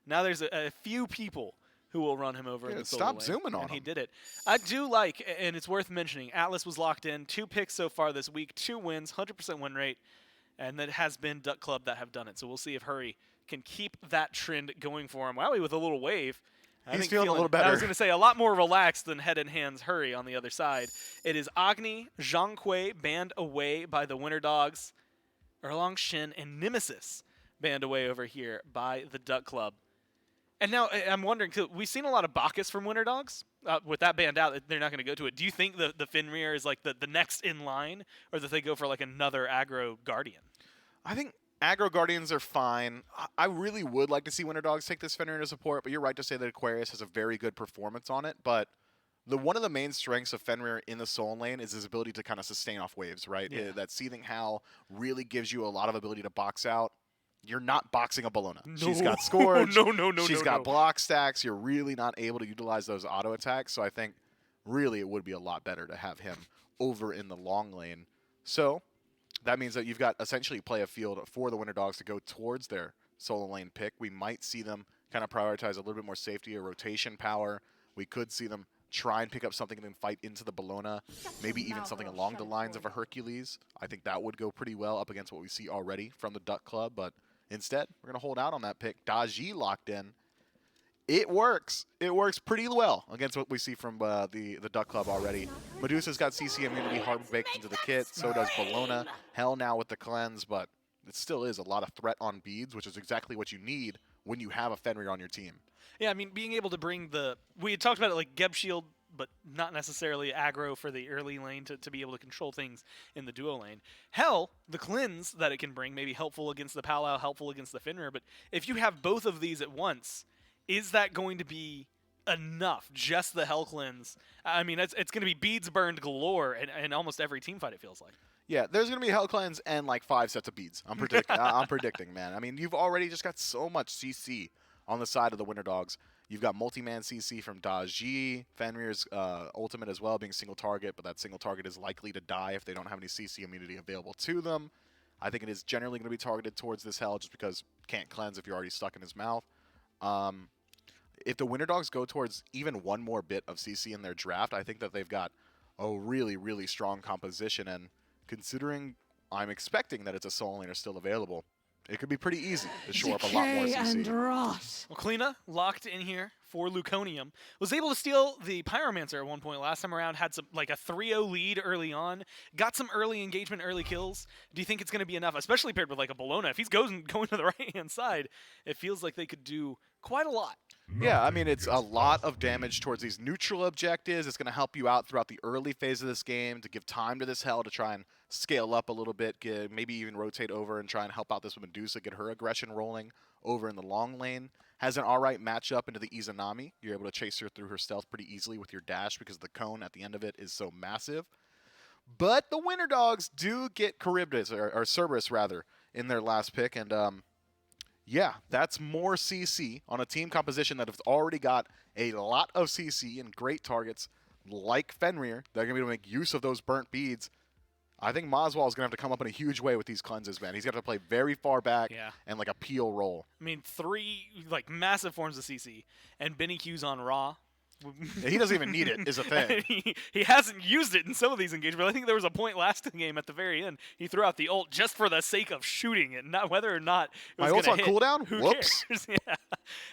Now there's a few people who will run him over in the solo lane. Stop zooming on him. He did it. I do like, and it's worth mentioning, Atlas was locked in. 2 picks so far this week, 2 wins, 100% win rate, and that has been Duck Club that have done it. So we'll see if Hurry can keep that trend going for him. Wowie with a little wave. He's feeling a little better. I was going to say a lot more relaxed than head in hands Hurry on the other side. It is Agni, Zhang Kui banned away by the Winter Dogs. Erlong Shin and Nemesis banned away over here by the Duck Club. And now I'm wondering, cause we've seen a lot of Bacchus from Winter Dogs. With that banned out, they're not going to go to it. Do you think the Fenrir is like the next in line, or that they go for like another aggro Guardian? I think aggro Guardians are fine. I really would like to see Winter Dogs take this Fenrir into support, but you're right to say that Aquarius has a very good performance on it. But one of the main strengths of Fenrir in the Soul lane is his ability to kind of sustain off waves, right? Yeah. That Seething Howl really gives you a lot of ability to box out. You're not boxing a Bologna. No. She's got Scourge. No. She's got block stacks. You're really not able to utilize those auto attacks. So I think really it would be a lot better to have him over in the long lane. So that means that you've got essentially play a field for the Winter Dogs to go towards their solo lane pick. We might see them kind of prioritize a little bit more safety or rotation power. We could see them try and pick up something and then fight into the Bologna, maybe even something along the lines of a Hercules. I think that would go pretty well up against what we see already from the Duck Club, but instead, we're going to hold out on that pick. Daji locked in. It works. It works pretty well against what we see from the Duck Club already. Medusa's got CC immunity hard baked into the kit. So does Bologna. Hell now with the cleanse, but it still is a lot of threat on beads, which is exactly what you need when you have a Fenrir on your team. Yeah, I mean, being able to bring we had talked about it like Geb Shield, but not necessarily aggro for the early lane to be able to control things in the duo lane. Hell, the cleanse that it can bring may be helpful against the Palau, helpful against the Fenrir, but if you have both of these at once, is that going to be enough? Just the Hell Cleanse? I mean, it's going to be beads burned galore in almost every team fight, it feels like. Yeah, there's going to be Hell Cleanse and like 5 sets of beads. I'm predicting. I'm predicting, man. I mean, you've already just got so much CC on the side of the Winter Dogs. You've got multi-man CC from Daji, Fenrir's ultimate as well, being single target, but that single target is likely to die if they don't have any CC immunity available to them. I think it is generally going to be targeted towards this Hell just because can't cleanse if you're already stuck in his mouth. If the Winter Dogs go towards even one more bit of CC in their draft, I think that they've got a really, really strong composition. And considering I'm expecting that it's a Soul Laner still available, it could be pretty easy to shore up a lot more CC. Well, Kleena locked in here for Luconium. Was able to steal the Pyromancer at one point last time around. Had some like a 3-0 lead early on. Got some early engagement, early kills. Do you think it's going to be enough, especially paired with like a Bologna? If he's going to the right-hand side, it feels like they could do quite a lot. Yeah, I mean, it's a lot of damage towards these neutral objectives. It's going to help you out throughout the early phase of this game to give time to this Hell to try and scale up a little bit, maybe even rotate over and try and help out this Medusa, get her aggression rolling over in the long lane. Has an alright matchup into the Izanami. You're able to chase her through her stealth pretty easily with your dash because the cone at the end of it is so massive. But the Winter Dogs do get Charybdis, or Cerberus rather, in their last pick, and yeah, that's more CC on a team composition that has already got a lot of CC and great targets like Fenrir. They're going to be able to make use of those burnt beads. I think Maswal is going to have to come up in a huge way with these cleanses, man. He's got to play very far back and like a peel roll. I mean, 3 like massive forms of CC, and Beniku's on Raw. He doesn't even need it, is a thing. He hasn't used it in some of these engagements. I think there was a point last game at the very end. He threw out the ult just for the sake of shooting it, not whether or not it was My ult's on cooldown? Who Whoops. cares? Yeah.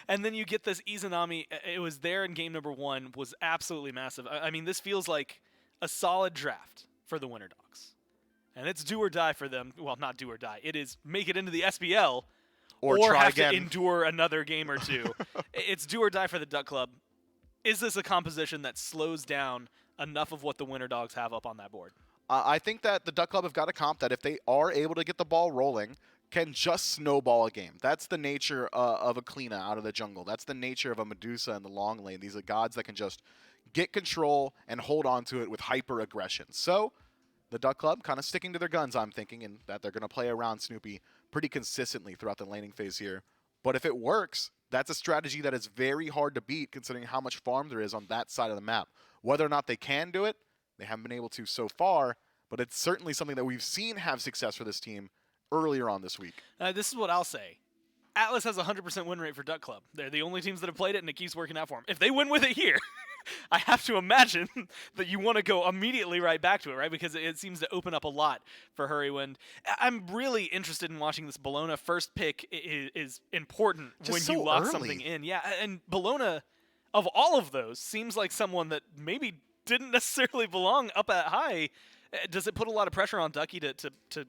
And then you get this Izanami. It was there in game number 1, was absolutely massive. I mean, this feels like a solid draft for the Winter Dogs. And it's do or die for them. Well, not do or die. It is make it into the SPL or try have again. to endure another game or two. It's do or die for the Duck Club. Is this a composition that slows down enough of what the Winter Dogs have up on that board? I think that the Duck Club have got a comp that if they are able to get the ball rolling, can just snowball a game. That's the nature of a Kleena out of the jungle. That's the nature of a Medusa in the long lane. These are gods that can just get control and hold on to it with hyper aggression. So the Duck Club kind of sticking to their guns, I'm thinking, and that they're going to play around Snoopy pretty consistently throughout the laning phase here. But if it works, that's a strategy that is very hard to beat considering how much farm there is on that side of the map. Whether or not they can do it, they haven't been able to so far, but it's certainly something that we've seen have success for this team earlier on this week. This is what I'll say. Atlas has a 100% win rate for Duck Club. They're the only teams that have played it, and it keeps working out for them. If they win with it here, I have to imagine that you want to go immediately right back to it, right? Because it seems to open up a lot for Hurrywind. I'm really interested in watching this Bologna. First pick is important Just when so you lock early. something in. Yeah, and Bologna, of all of those, seems like someone that maybe didn't necessarily belong up at high. Does it put a lot of pressure on Ducky to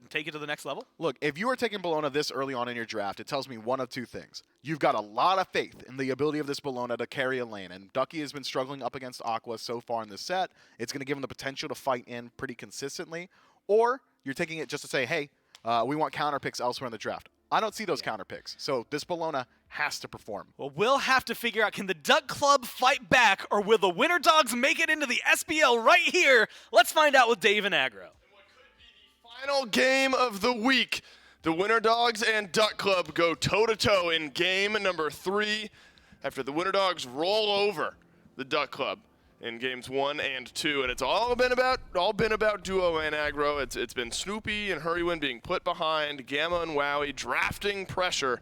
take it to the next level? Look, if you are taking Bologna this early on in your draft, it tells me one of two things. You've got a lot of faith in the ability of this Bologna to carry a lane, and Ducky has been struggling up against Aqua so far in this set. It's going to give him the potential to fight in pretty consistently. Or you're taking it just to say, hey, we want counter picks elsewhere in the draft. I don't see those counter picks, so this Bologna has to perform. Well, we'll have to figure out, can the Duck Club fight back, or will the Winter Dogs make it into the SPL right here? Let's find out with Dave and Aggro. Final game of the week. The Winter Dogs and Duck Club go toe-to-toe in game number 3 after the Winter Dogs roll over the Duck Club in games 1 and 2. And it's all been about Duo and Aggro. It's been Snoopy and Hurrywind being put behind, Gamma and Wowie drafting pressure,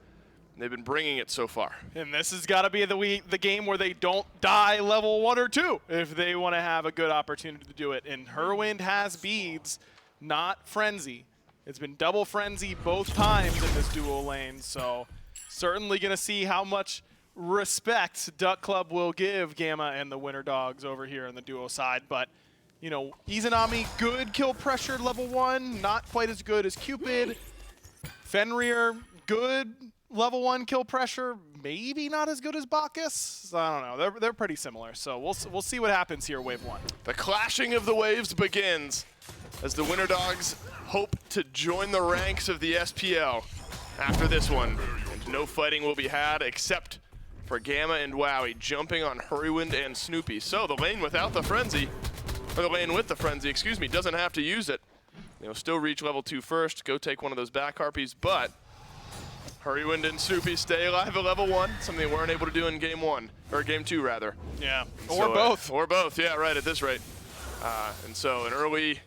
They've been bringing it so far. And this has got to be the game where they don't die level 1 or 2 if they want to have a good opportunity to do it. And Herwind has beads, not Frenzy. It's been double Frenzy both times in this duo lane, so certainly going to see how much respect Duck Club will give Gamma and the Winter Dogs over here on the duo side. But, you know, Izanami, good kill pressure level 1, not quite as good as Cupid. Fenrir, good level 1 kill pressure, maybe not as good as Bacchus. I don't know. They're pretty similar. So we'll see what happens here, Wave 1. The clashing of the waves begins as the Winter Dogs hope to join the ranks of the SPL after this one. And no fighting will be had except for Gamma and Wowie jumping on Hurrywind and Snoopy. So the lane without the Frenzy, or the lane with the Frenzy, excuse me, doesn't have to use it. They'll still reach level 2 first, go take one of those back harpies, but Hurrywind and Snoopy stay alive at level 1, something they weren't able to do in game 1, or game 2 rather. Yeah, So, or both. Or both, yeah, right, at this rate. And so an early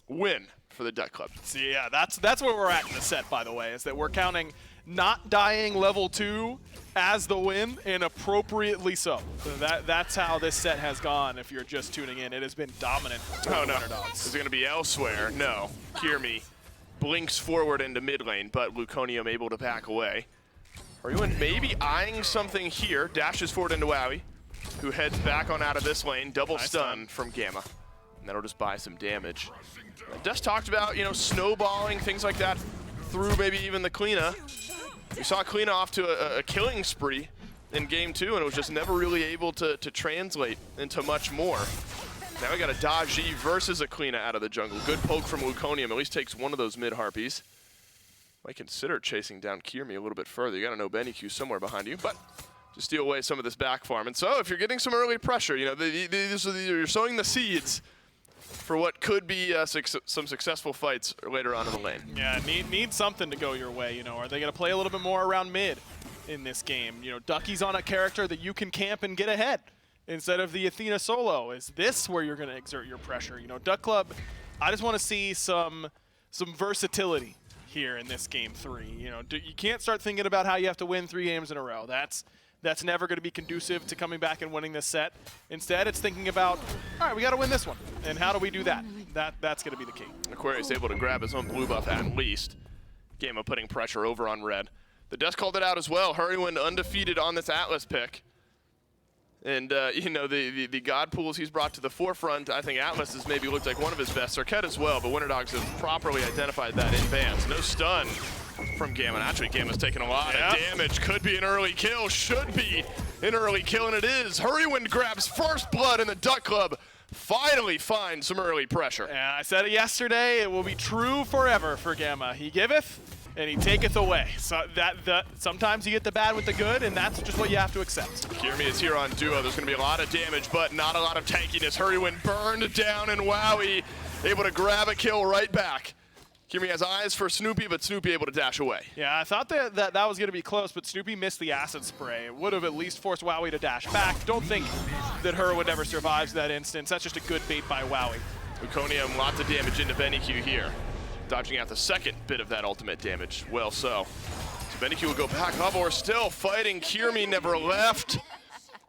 win for the Duck Club. See, yeah, that's where we're at in the set, by the way, is that we're counting not dying level 2 as the win, and appropriately so. So that's how this set has gone if you're just tuning in. It has been dominant. Oh, no. Is it going to be elsewhere? No. Kirmi blinks forward into mid lane, but Luconium able to back away. Hurrywind maybe eyeing something here. Dashes forward into Wowie, who heads back on out of this lane. Double stun from Gamma. And that'll just buy some damage. Just talked about, you know, snowballing, things like that, through maybe even the Kleena. We saw Kleena off to a killing spree in game 2, and it was just never really able to translate into much more. Now we got a Daji versus a Kleena out of the jungle. Good poke from Luconium, at least takes one of those mid harpies. Might consider chasing down Kirmi a little bit further. You gotta know Beniku somewhere behind you, but to steal away some of this back farm. And so if you're getting some early pressure, you know, you're sowing the seeds for what could be some successful fights later on in the lane. Yeah, need something to go your way, you know. Are they going to play a little bit more around mid in this game? You know, Ducky's on a character that you can camp and get ahead instead of the Athena solo. Is this where you're going to exert your pressure? You know, Duck Club, I just want to see some versatility here in this game 3. You know, you can't start thinking about how you have to win 3 games in a row. That's never going to be conducive to coming back and winning this set. Instead, it's thinking about, all right, we got to win this one. And how do we do that? That's going to be the key. Aquarius able to grab his own blue buff at least. Gamma putting pressure over on red. The Dust called it out as well. Hurrywind undefeated on this Atlas pick. And, you know, the God pools he's brought to the forefront, I think Atlas has maybe looked like one of his best. Sarkett as well, but Winter Dogs have properly identified that in advance. No stun from Gamma. Actually, Gamma's taking a lot of damage. Could be an early kill. Should be an early kill, and it is. Hurrywind grabs first blood, and the Duck Club finally finds some early pressure. And I said it yesterday, it will be true forever for Gamma. He giveth, and he taketh away. So sometimes you get the bad with the good, and that's just what you have to accept. Kirmi is here on duo. There's going to be a lot of damage, but not a lot of tankiness. Hurrywind burned down, and Wowie able to grab a kill right back. Kirmi has eyes for Snoopy, but Snoopy able to dash away. Yeah, I thought that was going to be close, but Snoopy missed the acid spray. It would have at least forced Wowie to dash back. Don't think that Hurrywind ever survives that instance. That's just a good bait by Wowie. Luconium, lots of damage into Beniku here. Dodging out the second bit of that ultimate damage. Well, so Beniku will go back up, or still fighting. Kirmi never left.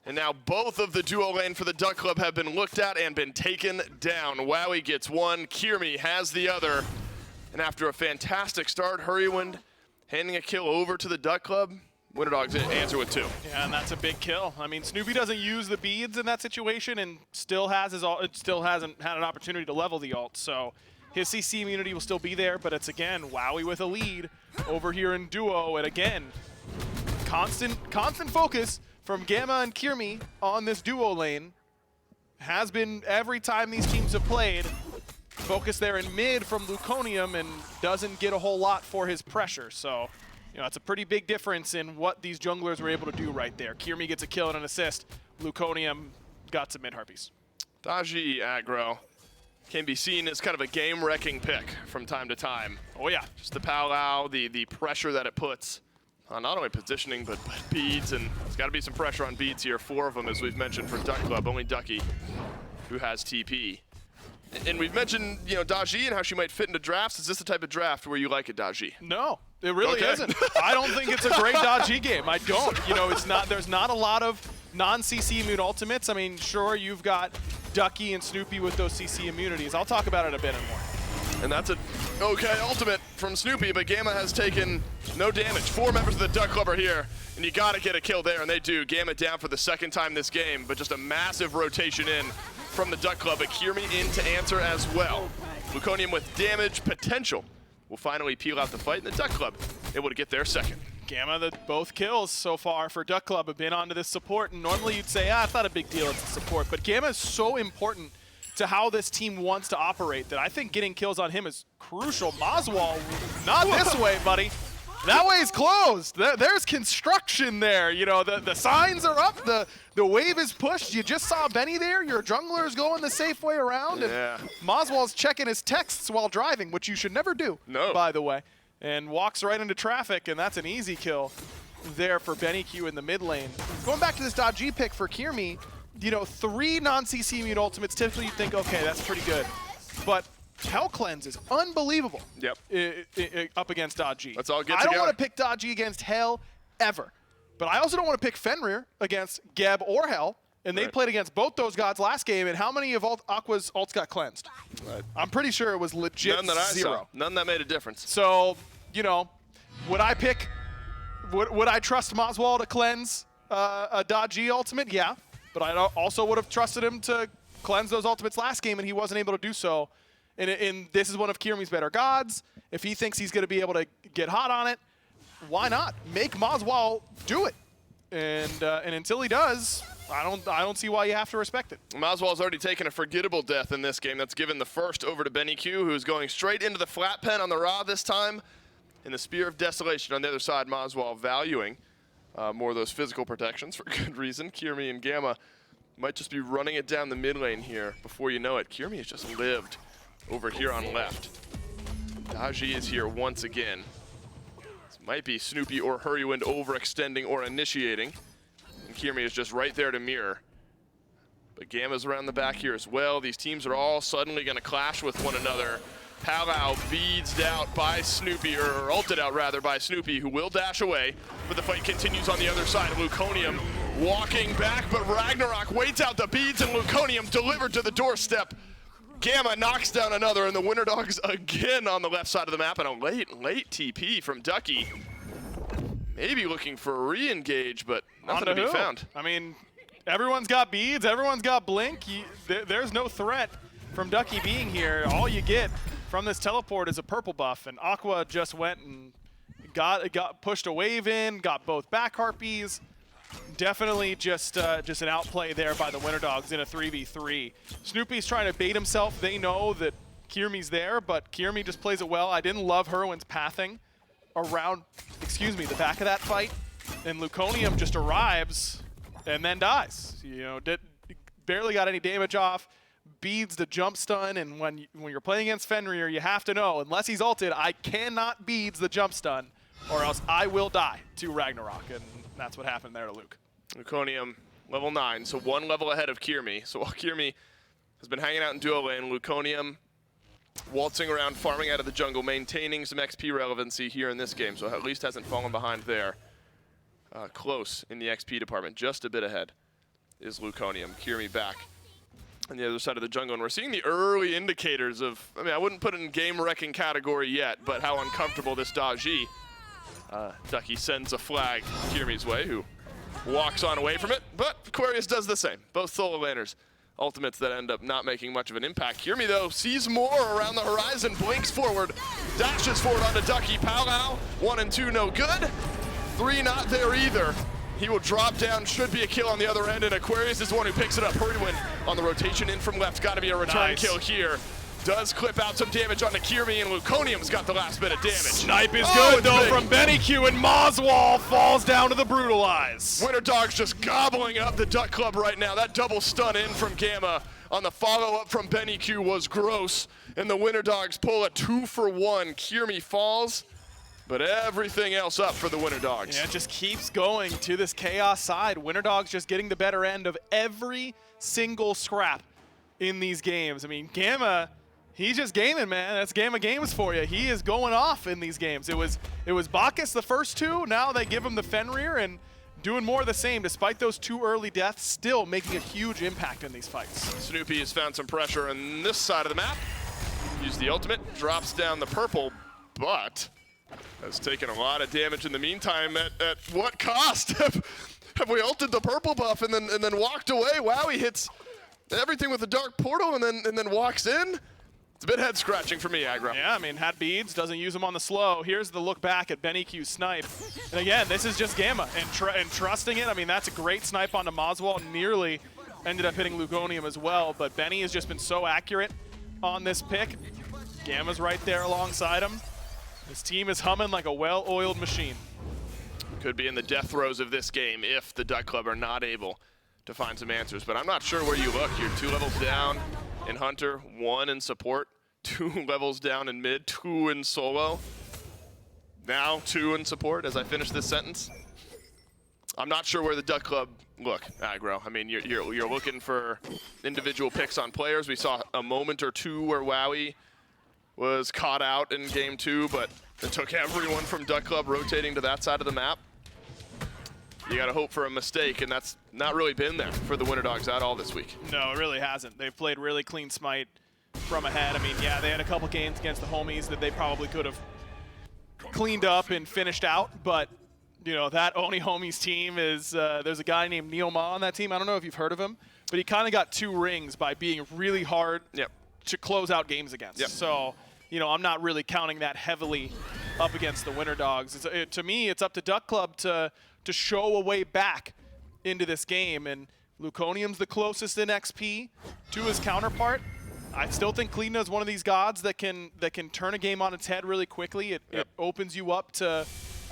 And now both of the duo lane for the Duck Club have been looked at and been taken down. Wowie gets one, Kirmi has the other. And after a fantastic start, Hurrywind handing a kill over to the Duck Club. Winter Dogs answer with 2. Yeah, and that's a big kill. I mean, Snoopy doesn't use the beads in that situation, and still hasn't had an opportunity to level the ult. So his CC immunity will still be there, but it's again Wowie with a lead over here in duo, and again, constant focus from Gamma and Kirmi on this duo lane has been every time these teams have played. Focus there in mid from Luconium and doesn't get a whole lot for his pressure. So, you know, it's a pretty big difference in what these junglers were able to do right there. Kirmi gets a kill and an assist. Luconium got some mid harpies. Daji aggro can be seen as kind of a game-wrecking pick from time to time. Oh yeah. Just the pow-wow, the pressure that it puts on not only positioning, but beads, and there's got to be some pressure on beads here. 4 of them, as we've mentioned, for Duck Club. Only Ducky, who has TP. And we've mentioned, you know, Daji and how she might fit into drafts. Is this the type of draft where you like it, Daji? No, It really isn't. I don't think it's a great dodgy game. I don't. You know, it's not. There's not a lot of non-CC immune ultimates. I mean, sure, you've got Ducky and Snoopy with those CC immunities. I'll talk about it a bit more. And that's a okay ultimate from Snoopy, but Gamma has taken no damage. 4 members of the Duck Club are here, and you gotta get a kill there, and they do. Gamma down for the 2nd time this game, but just a massive rotation in from the Duck Club, but Kiermi in to answer as well. Luconium with damage potential will finally peel out the fight, and the Duck Club able to get their 2nd. Gamma, both kills so far for Duck Club have been onto this support, and normally you'd say, it's not a big deal, it's a support, but Gamma is so important to how this team wants to operate that I think getting kills on him is crucial. Moswall, not this way, buddy. That way is closed. There's construction there. You know, the signs are up, the wave is pushed. You just saw Benny there. Your jungler is going the safe way around, and Moswall's checking his texts while driving, which you should never do, by the way, and walks right into traffic, and that's an easy kill there for Beniku in the mid lane. Going back to this dodgy pick for Kiermi, you know, 3 non-CC immune ultimates, typically you think, okay, that's pretty good. But Hell Cleanse is unbelievable up against Dodgy. Let's all get I together. don't want to pick Dodgy against Hell ever. But I also don't want to pick Fenrir against Geb or Hell. And they played against both those gods last game. And how many of Aqua's ults got cleansed? I'm pretty sure it was legit None that I 0. saw. None that made a difference. So, you know, would I pick, would I trust Moswall to cleanse a Dodgy ultimate? Yeah. But I also would have trusted him to cleanse those ultimates last game, and he wasn't able to do so. And this is one of Kiermi's better gods. If he thinks he's going to be able to get hot on it, why not? Make Moswall do it. And until he does, I don't see why you have to respect it. Moswall's already taken a forgettable death in this game. That's given the first over to Beniku, who's going straight into the flat pen on the Ra this time. And the Spear of Desolation on the other side, Moswall valuing more of those physical protections for good reason. Kiermi and Gamma might just be running it down the mid lane here before you know it. Kiermi has just lived over here on left. Daji is here once again. This might be Snoopy or Hurrywind overextending or initiating. And Kiermi is just right there to mirror. But Gamma's around the back here as well. These teams are all suddenly going to clash with one another. Palau beads out by Snoopy, or ulted out rather by Snoopy, who will dash away. But the fight continues on the other side. Luconium walking back, but Ragnarok waits out the beads, and Luconium delivered to the doorstep. Gamma knocks down another, and the Winter Dogs again on the left side of the map, and a late TP from Ducky. Maybe looking for a re-engage, but nothing to be found. I mean, everyone's got beads, everyone's got blink. There's no threat from Ducky being here. All you get from this teleport is a purple buff, and Aqua just went and got pushed a wave in, got both back harpies. Definitely just an outplay there by the Winter Dogs in a 3v3. Snoopy's trying to bait himself. They know that Kiermi's there, but Kiermi just plays it well. I didn't love Hurwin's pathing around, the back of that fight. And Luconium just arrives and then dies. You know, barely got any damage off. Beads the jump stun, and when you're playing against Fenrir, you have to know, unless he's ulted, I cannot beads the jump stun, or else I will die to Ragnarok, and that's what happened there to Luke. Luconium, level 9, so 1 level ahead of Kiermi. So while Kiermi has been hanging out in duo lane, Luconium waltzing around, farming out of the jungle, maintaining some XP relevancy here in this game, so at least hasn't fallen behind there. Close in the XP department, just a bit ahead is Luconium. Kiermi back on the other side of the jungle, and we're seeing the early indicators of, I mean, I wouldn't put it in game-wrecking category yet, but how uncomfortable this Daji. Ducky sends a flag Kiermi's way, who walks on away from it, but Aquarius does the same. Both solo laners, ultimates that end up not making much of an impact. Kiermi, though, sees more around the horizon, blinks forward, dashes forward onto Ducky. Palau, 1 and 2, no good. 3 not there either. He will drop down, should be a kill on the other end, and Aquarius is the one who picks it up. Hurrywind on the rotation in from left, got to be a return kill here. Does clip out some damage onto Kiermi, and Luconium's got the last bit of damage. Snipe is good, though, from Beniku, and Moswall falls down to the Brutalize. Winter Dogs just gobbling up the Duck Club right now. That double stun in from Gamma on the follow-up from Beniku was gross, and the Winter Dogs pull a 2-for-1. Kiermi falls, but everything else up for the Winter Dogs. Yeah, it just keeps going to this Chaos side. Winter Dogs just getting the better end of every single scrap in these games. I mean, Gamma, He's just gaming, man. That's game of games for you. He is going off in these games. It was Bacchus the first two. Now they give him the Fenrir and doing more of the same. Despite those 2 early deaths, still making a huge impact in these fights. Snoopy has found some pressure on this side of the map. Use the ultimate, drops down the purple, but has taken a lot of damage in the meantime. At what cost? Have we ulted the purple buff and then walked away? Wow, he hits everything with the dark portal and then walks in. It's a bit head scratching for me, Aggro. Yeah, I mean, had beads, doesn't use them on the slow. Here's the look back at Beniku's snipe. And again, this is just Gamma and trusting it. I mean, that's a great snipe onto Moswell. Nearly ended up hitting Lugonium as well, but Benny has just been so accurate on this pick. Gamma's right there alongside him. His team is humming like a well-oiled machine. Could be in the death throes of this game if the Duck Club are not able to find some answers, but I'm not sure where you look. You're 2 levels down in Hunter, 1 in support, 2 levels down in mid, 2 in solo. Now 2 in support as I finish this sentence. I'm not sure where the Duck Club look, Aggro. I mean, you're looking for individual picks on players. We saw a moment or 2 where Wowie was caught out in game 2, but it took everyone from Duck Club rotating to that side of the map. You gotta hope for a mistake, and that's not really been there for the Winter Dogs at all this week. No, it really hasn't. They've played really clean smite from ahead. I mean, yeah, they had a couple games against the homies that they probably could have cleaned up and finished out, but you know, that Oni homies team is, there's a guy named Neil Ma on that team. I don't know if you've heard of him, but he kind of got 2 rings by being really hard to close out games against. So, you know, I'm not really counting that heavily up against the Winter Dogs. To me, it's up to Duck Club to show a way back into this game, and Luconium's the closest in XP to his counterpart. I still think Cleedna is one of these gods that can turn a game on its head really quickly. It opens you up to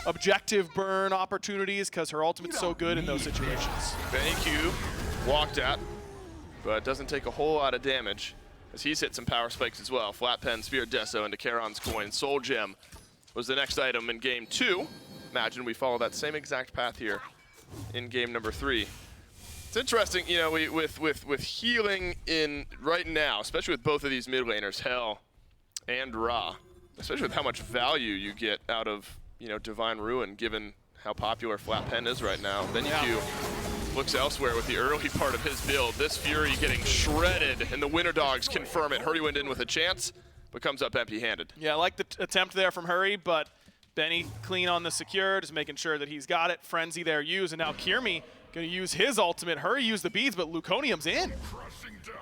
objective burn opportunities because her ultimate's so good in those situations. Beniku walked at, but doesn't take a whole lot of damage as he's hit some power spikes as well. Flat Pen, Sphere Deso into Charon's Coin. Soul Gem was the next item in game 2. Imagine we follow that same exact path here in game number 3. It's interesting, you know, with healing in right now, especially with both of these mid laners, Hell and Ra, especially with how much value you get out of, you know, Divine Ruin, given how popular Flat Pen is right now. Beniku looks elsewhere with the early part of his build. This Fury getting shredded, and the Winter Dogs confirm it. Hurry went in with a chance, but comes up empty-handed. Yeah, I like the attempt there from Hurry, but Benny clean on the secure, just making sure that he's got it. Frenzy there used, and now Kiermi going to use his ultimate. Hurry used the beads, but Luconium's in.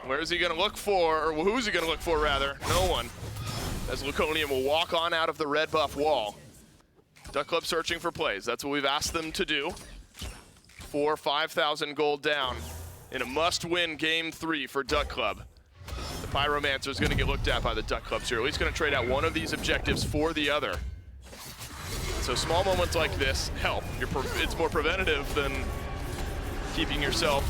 Where is he going to look for, or who's he going to look for, rather? No one. As Luconium will walk on out of the red buff wall. Duck Club searching for plays. That's what we've asked them to do. 4,000, 5,000 gold down in a must-win game 3 for Duck Club. The Pyromancer is going to get looked at by the Duck Clubs here. At least going to trade out one of these objectives for the other. So small moments like this help. It's more preventative than keeping yourself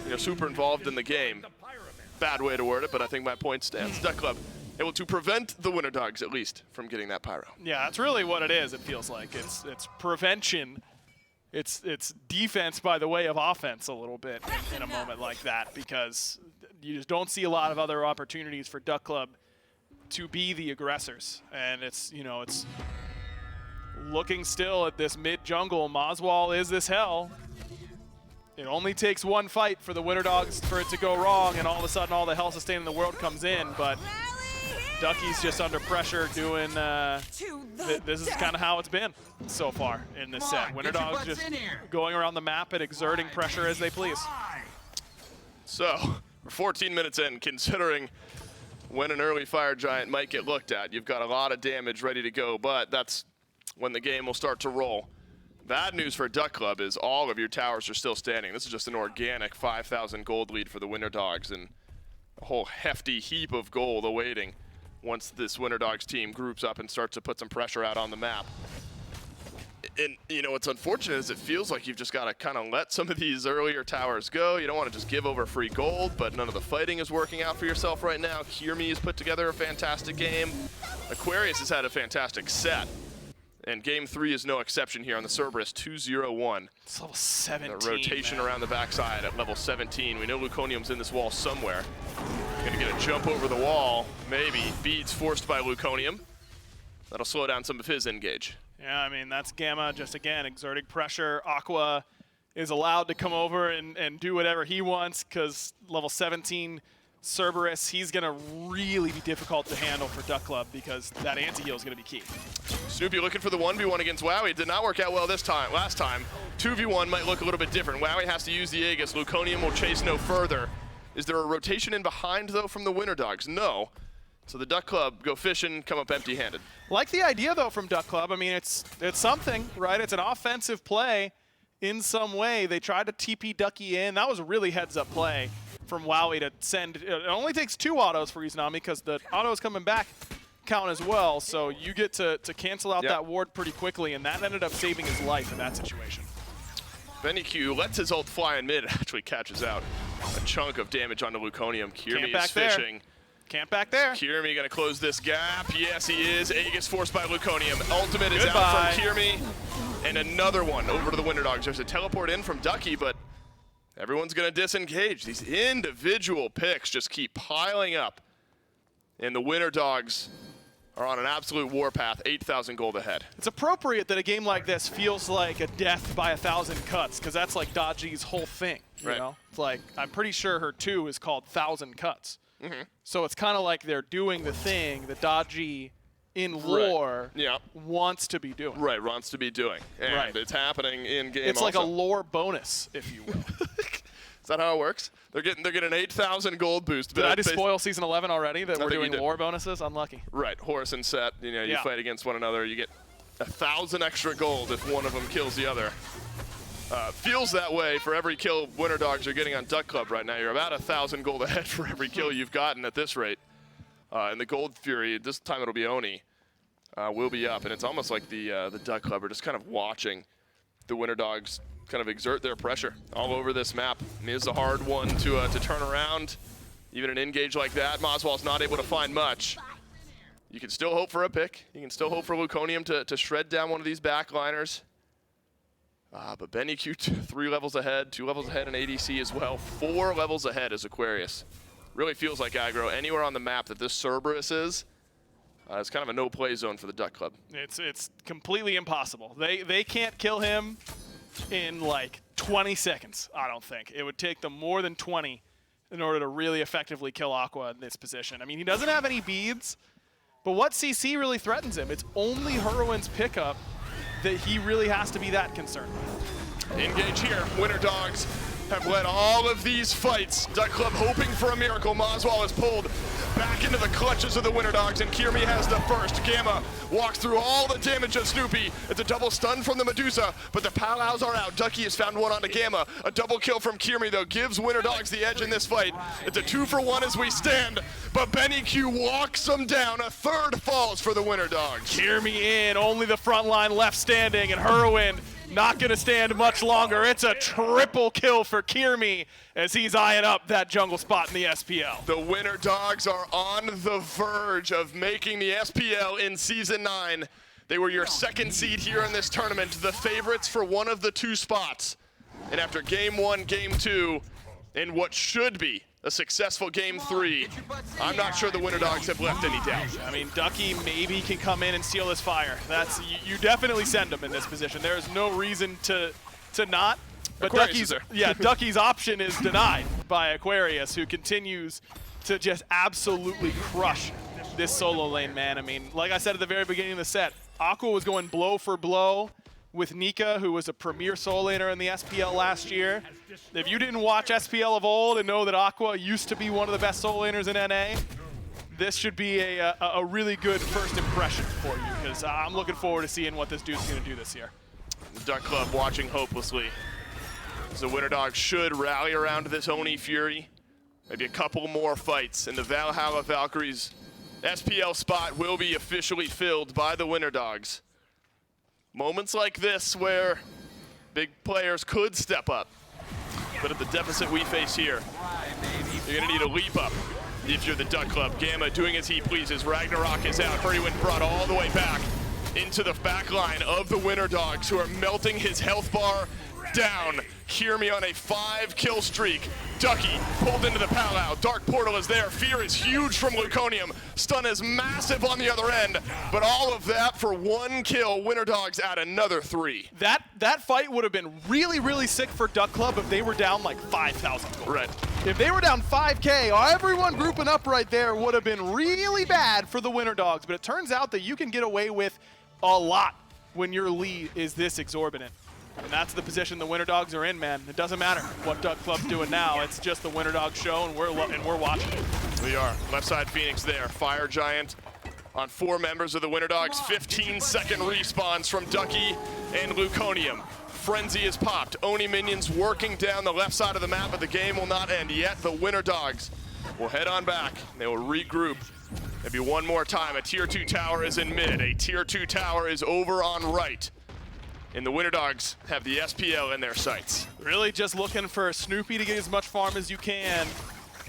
you know, super involved in the game. Bad way to word it, but I think my point stands. Duck Club able to prevent the Winter Dogs, at least, from getting that pyro. Yeah, that's really what it is, it feels like. It's prevention. It's defense by the way of offense a little bit in a moment like that, because you just don't see a lot of other opportunities for Duck Club to be the aggressors. And it's, you know, it's looking still at this mid-jungle. Moswell is this Hell. It only takes one fight for the Winter Dogs for it to go wrong, and all of a sudden all the Hell sustain in the world comes in, but Ducky's just under pressure doing, this is kind of how it's been so far in this set. Winter Dogs just going around the map and exerting pressure as they please. So, we're 14 minutes in, considering when an early Fire Giant might get looked at. You've got a lot of damage ready to go, but that's when the game will start to roll. Bad news for Duck Club is all of your towers are still standing. This is just an organic 5,000 gold lead for the Winter Dogs, and a whole hefty heap of gold awaiting once this Winter Dogs team groups up and starts to put some pressure out on the map. And, you know, what's unfortunate is it feels like you've just got to kind of let some of these earlier towers go. You don't want to just give over free gold, but none of the fighting is working out for yourself right now. Kiermi has put together a fantastic game. Aquarius has had a fantastic set. And game 3 is no exception here on the Cerberus, 2-0-1. It's level 17, the rotation around the backside at level 17. We know Luconium's in this wall somewhere. Gonna get a jump over the wall, maybe. Beads forced by Luconium. That'll slow down some of his engage. Yeah, I mean, that's Gamma just, again, exerting pressure. Aqua is allowed to come over and do whatever he wants because level 17 Cerberus, he's going to really be difficult to handle for Duck Club because that anti-heal is going to be key. Snoopy looking for the 1v1 against Wowie. It did not work out well this time. Last time, 2v1 might look a little bit different. Wowie has to use the Aegis. Luconium will chase no further. Is there a rotation in behind, though, from the Winter Dogs? No. So the Duck Club go fishing, come up empty-handed. Like the idea, though, from Duck Club. I mean, it's something, right? It's an offensive play in some way. They tried to TP Ducky in. That was a really heads-up play from Wowie to send. It only takes 2 autos for Izanami because the autos coming back count as well. So you get to cancel out that ward pretty quickly, and that ended up saving his life in that situation. Beniku lets his ult fly in mid, actually catches out a chunk of damage onto Luconium. Kirmi is fishing. Camp back there. Kirmi gonna close this gap. Yes, he is. Aegis forced by Luconium. Ultimate is out from Kirmi. And another one over to the Winter Dogs. There's a teleport in from Ducky, but everyone's gonna disengage. These individual picks just keep piling up. And the Winter Dogs are on an absolute warpath, 8,000 gold ahead. It's appropriate that a game like this feels like a death by 1,000 cuts, because that's like Dodgy's whole thing, you know? It's like, I'm pretty sure her 2 is called 1,000 cuts. So it's kind of like they're doing the thing that Dodgy in lore wants to be doing. Wants to be doing. And it's happening in game. It's like a lore bonus, if you will. Is that how it works? They're getting an 8,000 gold boost. Did I just spoil season 11 already that we're doing lore bonuses? Unlucky. Right, horse and set. You know, you fight against one another. You get 1,000 extra gold if one of them kills the other. Feels that way for every kill Winter Dogs are getting on Duck Club right now. You're about 1,000 gold ahead for every kill you've gotten at this rate. And the Gold Fury, this time it'll be Oni, will be up. And it's almost like the Duck Club are just kind of watching the Winter Dogs kind of exert their pressure all over this map. It is a hard one to turn around. Even an engage like that, Moswell's not able to find much. You can still hope for a pick. You can still hope for Luconium to shred down one of these backliners. But Beniku 3 levels ahead, 2 levels ahead in ADC as well. 4 levels ahead is Aquarius. Really feels like aggro anywhere on the map that this Cerberus is. It's kind of a no-play zone for the Duck Club. It's completely impossible. They can't kill him in like 20 seconds, I don't think. It would take them more than 20 in order to really effectively kill Aqua in this position. I mean, he doesn't have any beads, but what CC really threatens him? It's only Heroine's pickup that he really has to be that concerned with. Engage here. Winter Dogs have led all of these fights. Duck Club hoping for a miracle. Moswell is pulled back into the clutches of the Winter Dogs, and Kirmi has the first. Gamma walks through all the damage of Snoopy. It's a double stun from the Medusa, but the Palows are out. Ducky has found one onto Gamma. A double kill from Kirmi, though, gives Winter Dogs the edge in this fight. It's a 2-for-1 as we stand, but Beniku walks them down. A third falls for the Winter Dogs. Kirmi in, only the front line left standing, and Heroine not going to stand much longer. It's a triple kill for Kirmi as he's eyeing up that jungle spot in the SPL. The Winter Dogs are on the verge of making the SPL in Season 9. They were your 2nd seed here in this tournament, the favorites for one of the 2 spots. And after Game 1, Game 2, in what should be a successful Game 3, I'm not sure the Winter Dogs have left any doubt. I mean, Ducky maybe can come in and steal this fire. That's you definitely send him in this position. There is no reason to not. But Ducky's option is denied by Aquarius, who continues to just absolutely crush this solo lane, man. I mean, like I said at the very beginning of the set, Aqua was going blow for blow with Nika, who was a premier solo laner in the SPL last year. If you didn't watch SPL of old and know that Aqua used to be one of the best solo laners in NA, this should be a really good first impression for you, because I'm looking forward to seeing what this dude's going to do this year. The Duck Club watching hopelessly. So Winter Dogs should rally around this Oni Fury. Maybe a couple more fights, and the Valhalla Valkyries SPL spot will be officially filled by the Winter Dogs. Moments like this where big players could step up. But at the deficit we face here, you're gonna need a leap up if you're the Duck Club. Gamma doing as he pleases. Ragnarok is out. Hurrywin brought all the way back into the back line of the Winter Dogs, who are melting his health bar down. Kirmi on a 5-kill streak. Ducky pulled into the powwow. Dark Portal is there. Fear is huge from Luconium. Stun is massive on the other end. But all of that for 1 kill. Winter Dogs add another 3. That fight would have been really, really sick for Duck Club if they were down like 5,000 gold. Right. If they were down 5K, everyone grouping up right there would have been really bad for the Winter Dogs. But it turns out that you can get away with a lot when your lead is this exorbitant. And that's the position the Winter Dogs are in, man. It doesn't matter what Duck Club's doing now. It's just the Winter Dogs show, and we're watching it. We are. Left side Phoenix there. Fire Giant on 4 members of the Winter Dogs. 15-second respawns from Ducky and Luconium. Frenzy is popped. Oni minions working down the left side of the map, but the game will not end yet. The Winter Dogs will head on back. They will regroup. Maybe one more time. A tier 2 tower is in mid. A tier 2 tower is over on right. And the Winter Dogs have the SPL in their sights. Really just looking for Snoopy to get as much farm as you can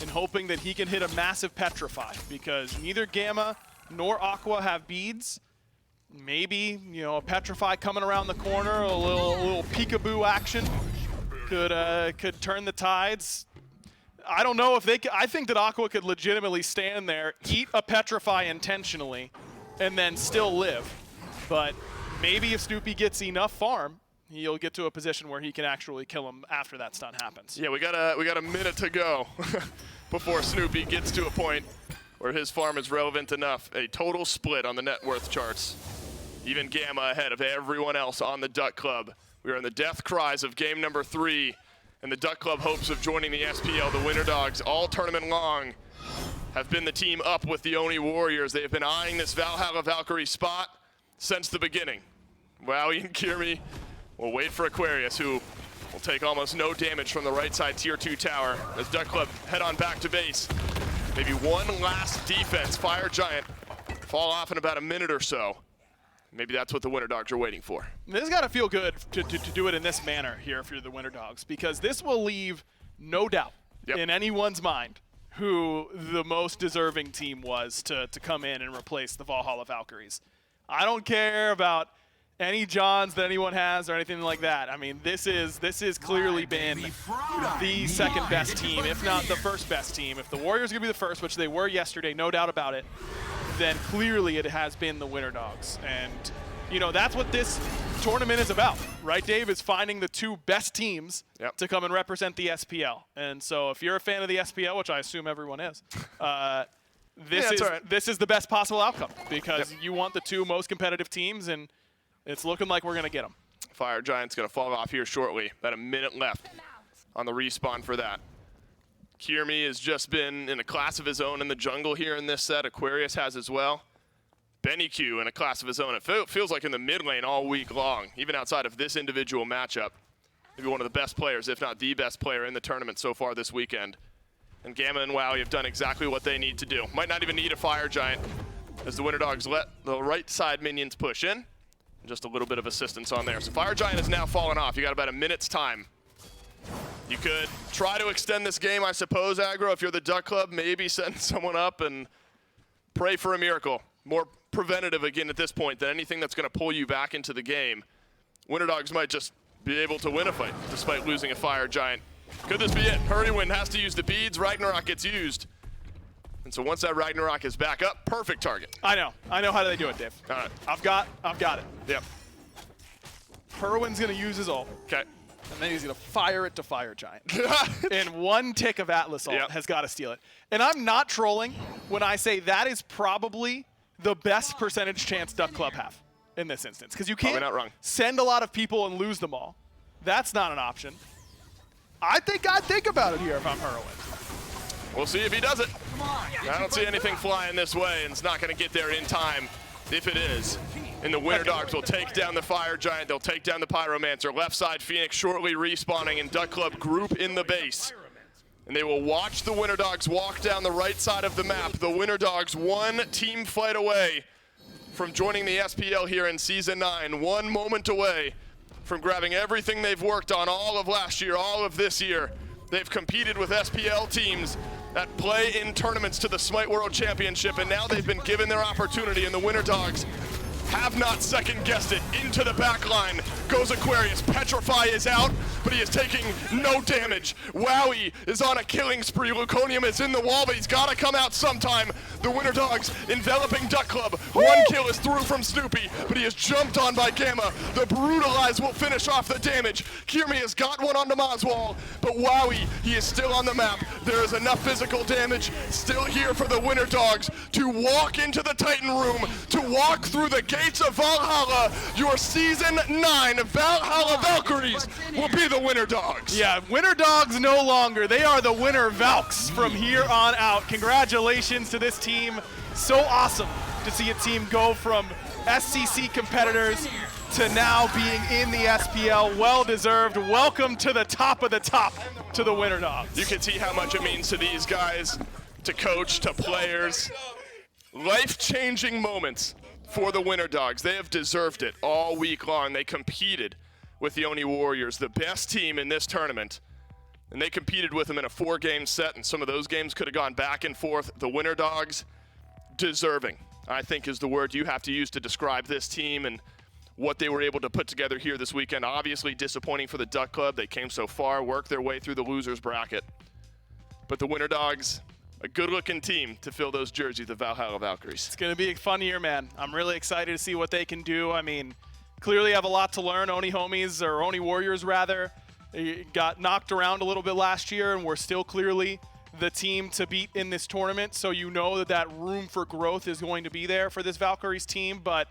and hoping that he can hit a massive Petrify, because neither Gamma nor Aqua have beads. Maybe, you know, a Petrify coming around the corner, a little peekaboo action could turn the tides. I don't know if they could. I think that Aqua could legitimately stand there, eat a Petrify intentionally, and then still live. But maybe if Snoopy gets enough farm, he'll get to a position where he can actually kill him after that stun happens. Yeah, we got a minute to go before Snoopy gets to a point where his farm is relevant enough. A total split on the net worth charts. Even Gamma ahead of everyone else on the Duck Club. We are in the death cries of game number 3, and the Duck Club hopes of joining the SPL. The Winter Dogs all tournament long have been the team up with the Oni Warriors. They have been eyeing this Valhalla Valkyrie spot since the beginning. Wowie and Kirmi will wait for Aquarius, who will take almost no damage from the right side tier 2 tower as Duck Club head on back to base. Maybe one last defense. Fire Giant fall off in about a minute or so. Maybe that's what the Winter Dogs are waiting for. This has got to feel good to do it in this manner here for the Winter Dogs, because this will leave no doubt in anyone's mind who the most deserving team was to come in and replace the Valhalla Valkyries. I don't care about any Johns that anyone has or anything like that. I mean, this is clearly been the second best team, if not the first best team. If the Warriors are going to be the first, which they were yesterday, no doubt about it, then clearly it has been the Winter Dogs. And, you know, that's what this tournament is about, right, Dave? Is finding the 2 best teams to come and represent the SPL. And so if you're a fan of the SPL, which I assume everyone is, this is the best possible outcome, because you want the 2 most competitive teams, and it's looking like we're going to get them. Fire Giant's going to fall off here shortly. About a minute left on the respawn for that. Kirmi has just been in a class of his own in the jungle here in this set. Aquarius has as well. Beniku in a class of his own. It feels like in the mid lane all week long, even outside of this individual matchup. Maybe one of the best players, if not the best player in the tournament so far this weekend. And Gamma and Wowie have done exactly what they need to do. Might not even need a Fire Giant as the Winter Dogs let the right side minions push in. Just a little bit of assistance on there. So Fire Giant has now fallen off. You got about a minute's time. You could try to extend this game, I suppose, Aggro. If you're the Duck Club, maybe send someone up and pray for a miracle. More preventative again at this point than anything that's going to pull you back into the game. Winter Dogs might just be able to win a fight despite losing a Fire Giant. Could this be it? Hurrywin has to use the beads. Ragnarok gets used. And so once that Ragnarok is back up, perfect target. I know how they do it, Dave. All right. I've got it. Yep. Hurrywin's going to use his ult. Okay. And then he's going to fire it to Fire Giant. And one tick of Atlas ult has got to steal it. And I'm not trolling when I say that is probably the best percentage chance Duck Club have in this instance. Because you can't send a lot of people and lose them all. That's not an option. I think I'd think about it here if I'm Hurrywin. We'll see if he does it. I don't see anything flying this way, and it's not going to get there in time if it is. And the Winter Dogs will take down the Fire Giant. They'll take down the Pyromancer. Left side Phoenix shortly respawning, and Duck Club group in the base. And they will watch the Winter Dogs walk down the right side of the map. The Winter Dogs one team fight away from joining the SPL here in Season 9. 1 moment away from grabbing everything they've worked on all of last year, all of this year. They've competed with SPL teams that play in tournaments to the Smite World Championship, and now they've been given their opportunity, and the Winter Dogs have not second-guessed it. Into the back line goes Aquarius. Petrify is out, but he is taking no damage. Wowie is on a killing spree. Luconium is in the wall, but he's got to come out sometime. The Winter Dogs enveloping Duck Club. One kill is through from Snoopy, but he is jumped on by Gamma. The Brutalize will finish off the damage. Kirmi has got one on Namazwal, but Wowie, he is still on the map. There is enough physical damage still here for the Winter Dogs to walk into the Titan room, to walk through the gates of Valhalla. Your Season 9 Valhalla Valkyries will be the Winter Dogs. Yeah, Winter Dogs no longer. They are the Winter Valks from here on out. Congratulations to this team. So awesome to see a team go from SCC competitors to now being in the SPL. Well deserved. Welcome to the top of the top to the Winter Dogs. You can see how much it means to these guys, to coach, to players. Life-changing moments for the Winter Dogs. They have deserved it all week long. They competed with the Oni Warriors, the best team in this tournament, and they competed with them in a 4-game set, and some of those games could have gone back and forth. The Winter Dogs, deserving, I think, is the word you have to use to describe this team and what they were able to put together here this weekend. Obviously disappointing for the Duck Club. They came so far, worked their way through the losers bracket. But the Winter Dogs, a good-looking team to fill those jerseys, the Valhalla Valkyries. It's going to be a fun year, man. I'm really excited to see what they can do. I mean, clearly have a lot to learn. Oni Homies, or Oni Warriors rather, got knocked around a little bit last year, and we're still clearly the team to beat in this tournament. So you know that room for growth is going to be there for this Valkyries team. But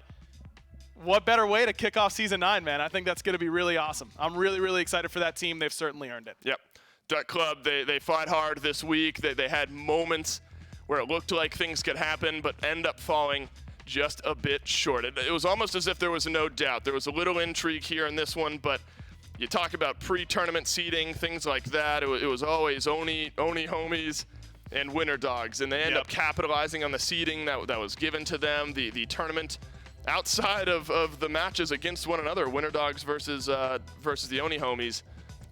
what better way to kick off Season 9, man? I think that's going to be really awesome. I'm really, really excited for that team. They've certainly earned it. Yep. Duck Club, they fought hard this week. They had moments where it looked like things could happen, but end up falling just a bit short. It was almost as if there was no doubt. There was a little intrigue here in this one, but you talk about pre-tournament seeding, things like that. It was always Oni Homies and Winter Dogs, and they end up capitalizing on the seeding that was given to them. The tournament outside of the matches against one another, Winter Dogs versus the Oni Homies,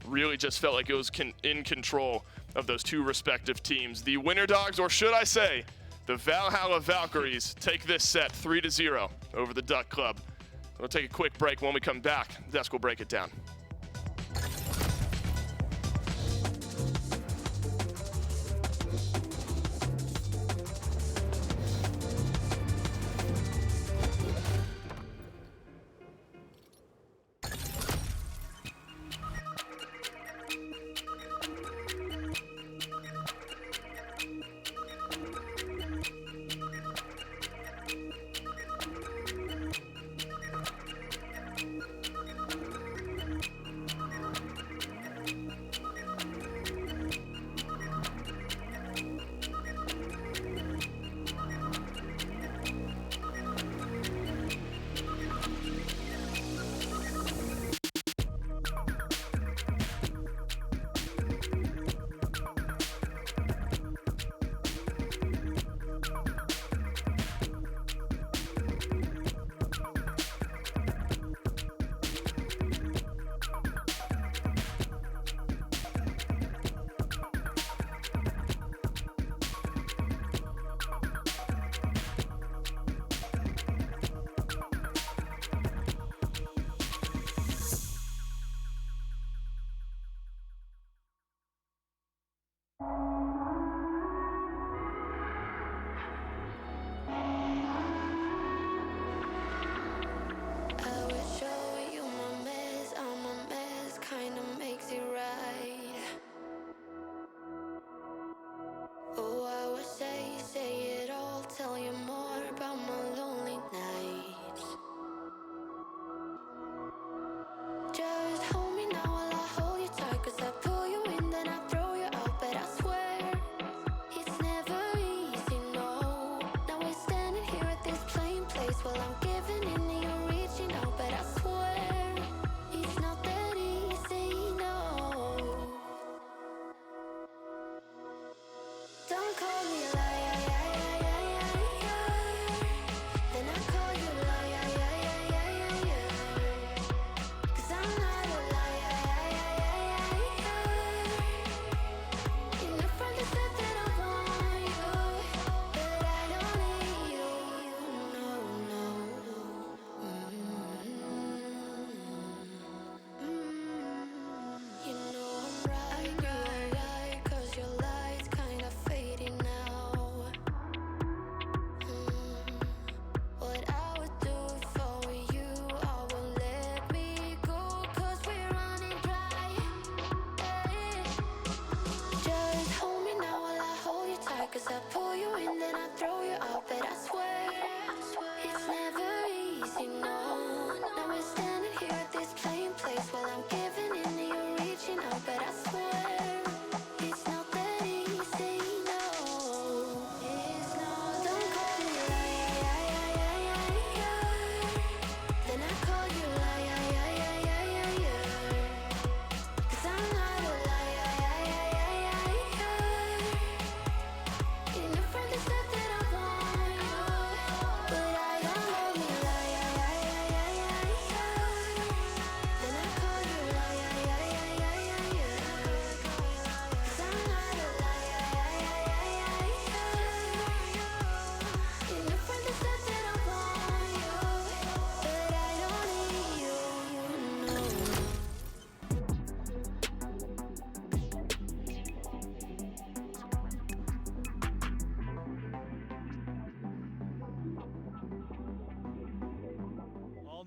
really just felt like it was in control of those two respective teams. The Winter Dogs, or should I say, the Valhalla Valkyries, take this set 3-0 over the Duck Club. We'll take a quick break. When we come back, Desk will break it down.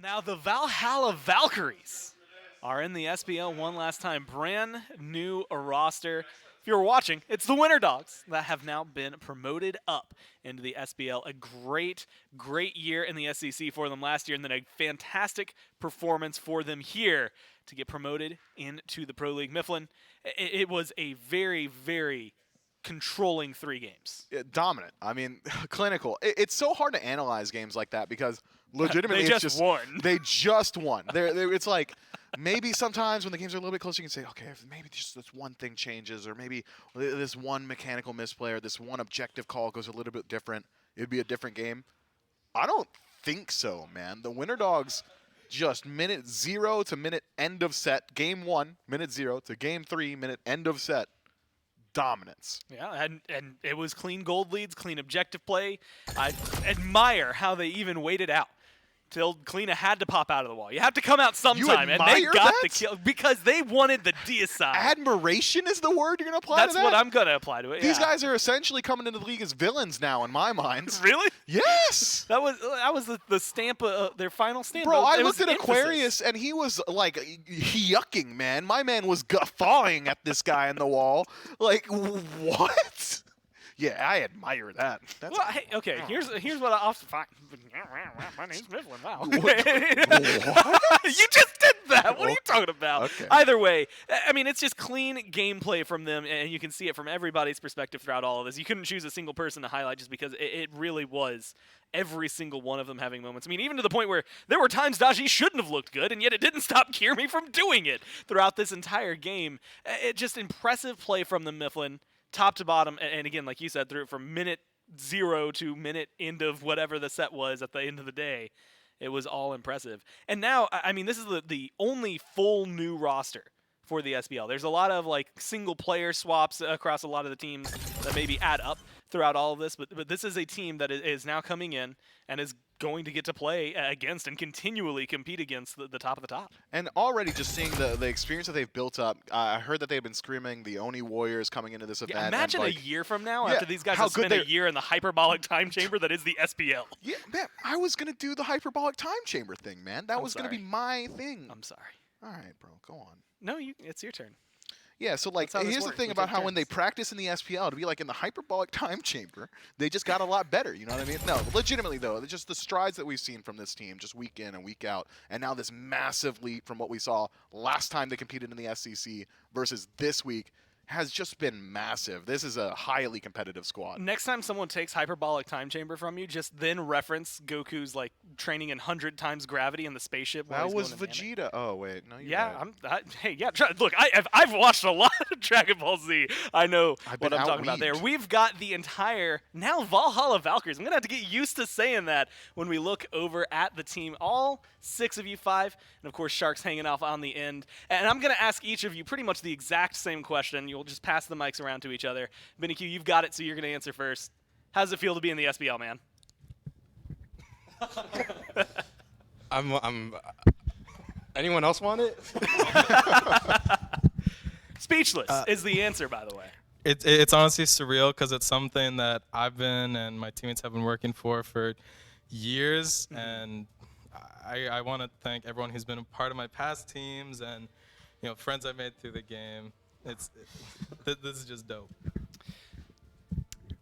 Now the Valhalla Valkyries are in the SPL one last time. Brand new roster. If you're watching, it's the Winter Dogs that have now been promoted up into the SPL. A great, great year in the SEC for them last year, and then a fantastic performance for them here to get promoted into the Pro League. Mifflin, it was a very, very controlling 3 games. Dominant. I mean, clinical. It's so hard to analyze games like that because legitimately they it's just won. They just won. It's like maybe sometimes when the games are a little bit closer, you can say, okay, if maybe just this one thing changes, or maybe this one mechanical misplay or this one objective call goes a little bit different. It'd be a different game. I don't think so, man. The Winter Dogs just minute 0 to minute end of set. Game 1, minute 0 to game 3, minute end of set. Dominance. Yeah, and it was clean gold leads, clean objective play. I admire how they even waited out till Kleena had to pop out of the wall. You have to come out sometime, and they got the kill because they wanted the decisive. Admiration is the word you're going to apply to that? That's what I'm going to apply to it. These guys are essentially coming into the league as villains now, in my mind. Really? Yes. That was the stamp of their final stamp. Bro, I looked at Aquarius, and he was like yucking, man. My man was guffawing at this guy in the wall. Like, what? Yeah, I admire that. Well, hey, okay, here's what I'll find. My name's Mifflin. Wow. What? You just did that. What are you talking about? Okay. Either way, I mean, it's just clean gameplay from them, and you can see it from everybody's perspective throughout all of this. You couldn't choose a single person to highlight just because it really was every single one of them having moments. I mean, even to the point where there were times Daji shouldn't have looked good, and yet it didn't stop Kirmi from doing it throughout this entire game. It just impressive play from the Mifflin. Top to bottom, and again, like you said, through from minute 0 to minute end of whatever the set was at the end of the day, it was all impressive. And now, I mean, this is the only full new roster for the SPL. There's a lot of like single player swaps across a lot of the teams that maybe add up throughout all of this, but this is a team that is now coming in and is going to get to play against and continually compete against the top of the top. And already just seeing the experience that they've built up, I heard that they've been screaming the Oni Warriors coming into this event. Yeah, imagine and, a year from now after these guys have spent a year in the hyperbolic time chamber that is the SPL. Yeah, man, I was going to do the hyperbolic time chamber thing, man. That was going to be my thing. I'm sorry. All right, bro, go on. No, it's your turn. Yeah, so like, here's the thing about how when they practice in the SPL, to be like in the hyperbolic time chamber, they just got a lot better, you know what I mean? No, legitimately though, just the strides that we've seen from this team, just week in and week out, and now this massive leap from what we saw last time they competed in the SEC versus this week has just been massive. This is a highly competitive squad. Next time someone takes hyperbolic time chamber from you, just then reference Goku's like training in 100 times gravity in the spaceship. That was Vegeta. Oh wait, no, you're right. Hey, yeah. Look, I've watched a lot of Dragon Ball Z. I know what I'm talking about there. We've got the entire now Valhalla Valkyries. I'm gonna have to get used to saying that when we look over at the team. All 6 of you 5, and of course Sharks hanging off on the end. And I'm gonna ask each of you pretty much the exact same question. We'll just pass the mics around to each other. Beniku, you've got it, so you're going to answer first. How does it feel to be in the SPL, man? Anyone else want it? Speechless is the answer, by the way. It's honestly surreal because it's something that I've been and my teammates have been working for years, and I want to thank everyone who's been a part of my past teams and friends I've made through the game. This is just dope.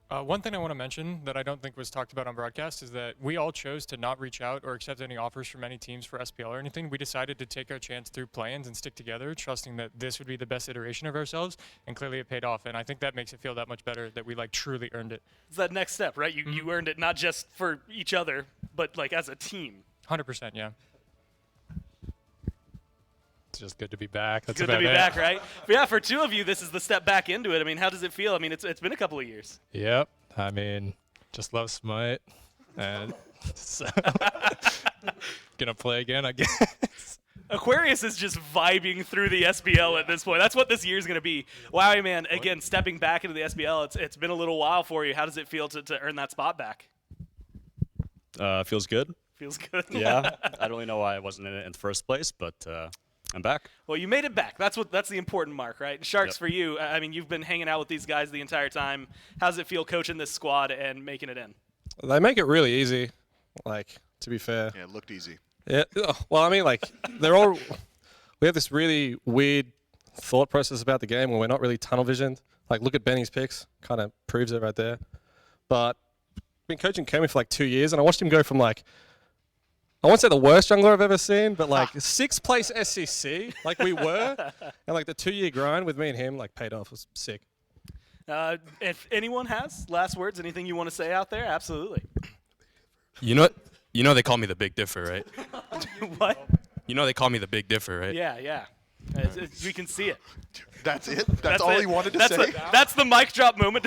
One thing I want to mention that I don't think was talked about on broadcast is that we all chose to not reach out or accept any offers from any teams for SPL or anything. We decided to take our chance through play-ins and stick together, trusting that this would be the best iteration of ourselves, and clearly it paid off. And I think that makes it feel that much better that we like truly earned it. It's that next step, right? You earned it not just for each other, but like as a team. 100%, yeah. It's just good to be back. That's good to be back, right? But yeah, for 2 of you, this is the step back into it. I mean, how does it feel? I mean, it's been a couple of years. Yep. I mean, just love Smite, and so gonna play again, I guess. Aquarius is just vibing through the SPL at this point. That's what this year's gonna be. Wow, man! Again, stepping back into the SPL, it's been a little while for you. How does it feel to earn that spot back? Feels good. Feels good. Yeah. I don't really know why I wasn't in it in the first place, but I'm back. Well, you made it back. That's the important mark, right? Sharks, for you, I mean, you've been hanging out with these guys the entire time. How does it feel coaching this squad and making it in? They make it really easy, like, to be fair. Yeah, it looked easy. Yeah. Well, I mean, like they're all. We have this really weird thought process about the game where we're not really tunnel visioned. Like, look at Benny's picks, kind of proves it right there. But I've been coaching Kermit for like 2 years, and I watched him go from like, I won't say the worst jungler I've ever seen, but like 6th place SCC, like we were, and like the 2-year grind with me and him like paid off. It was sick. If anyone has last words, anything you want to say out there, absolutely. You know they call me the Big Differ, right? What? You know they call me the Big Differ, right? Yeah. We can see it. That's it? That's all he wanted to say? That's the mic drop moment.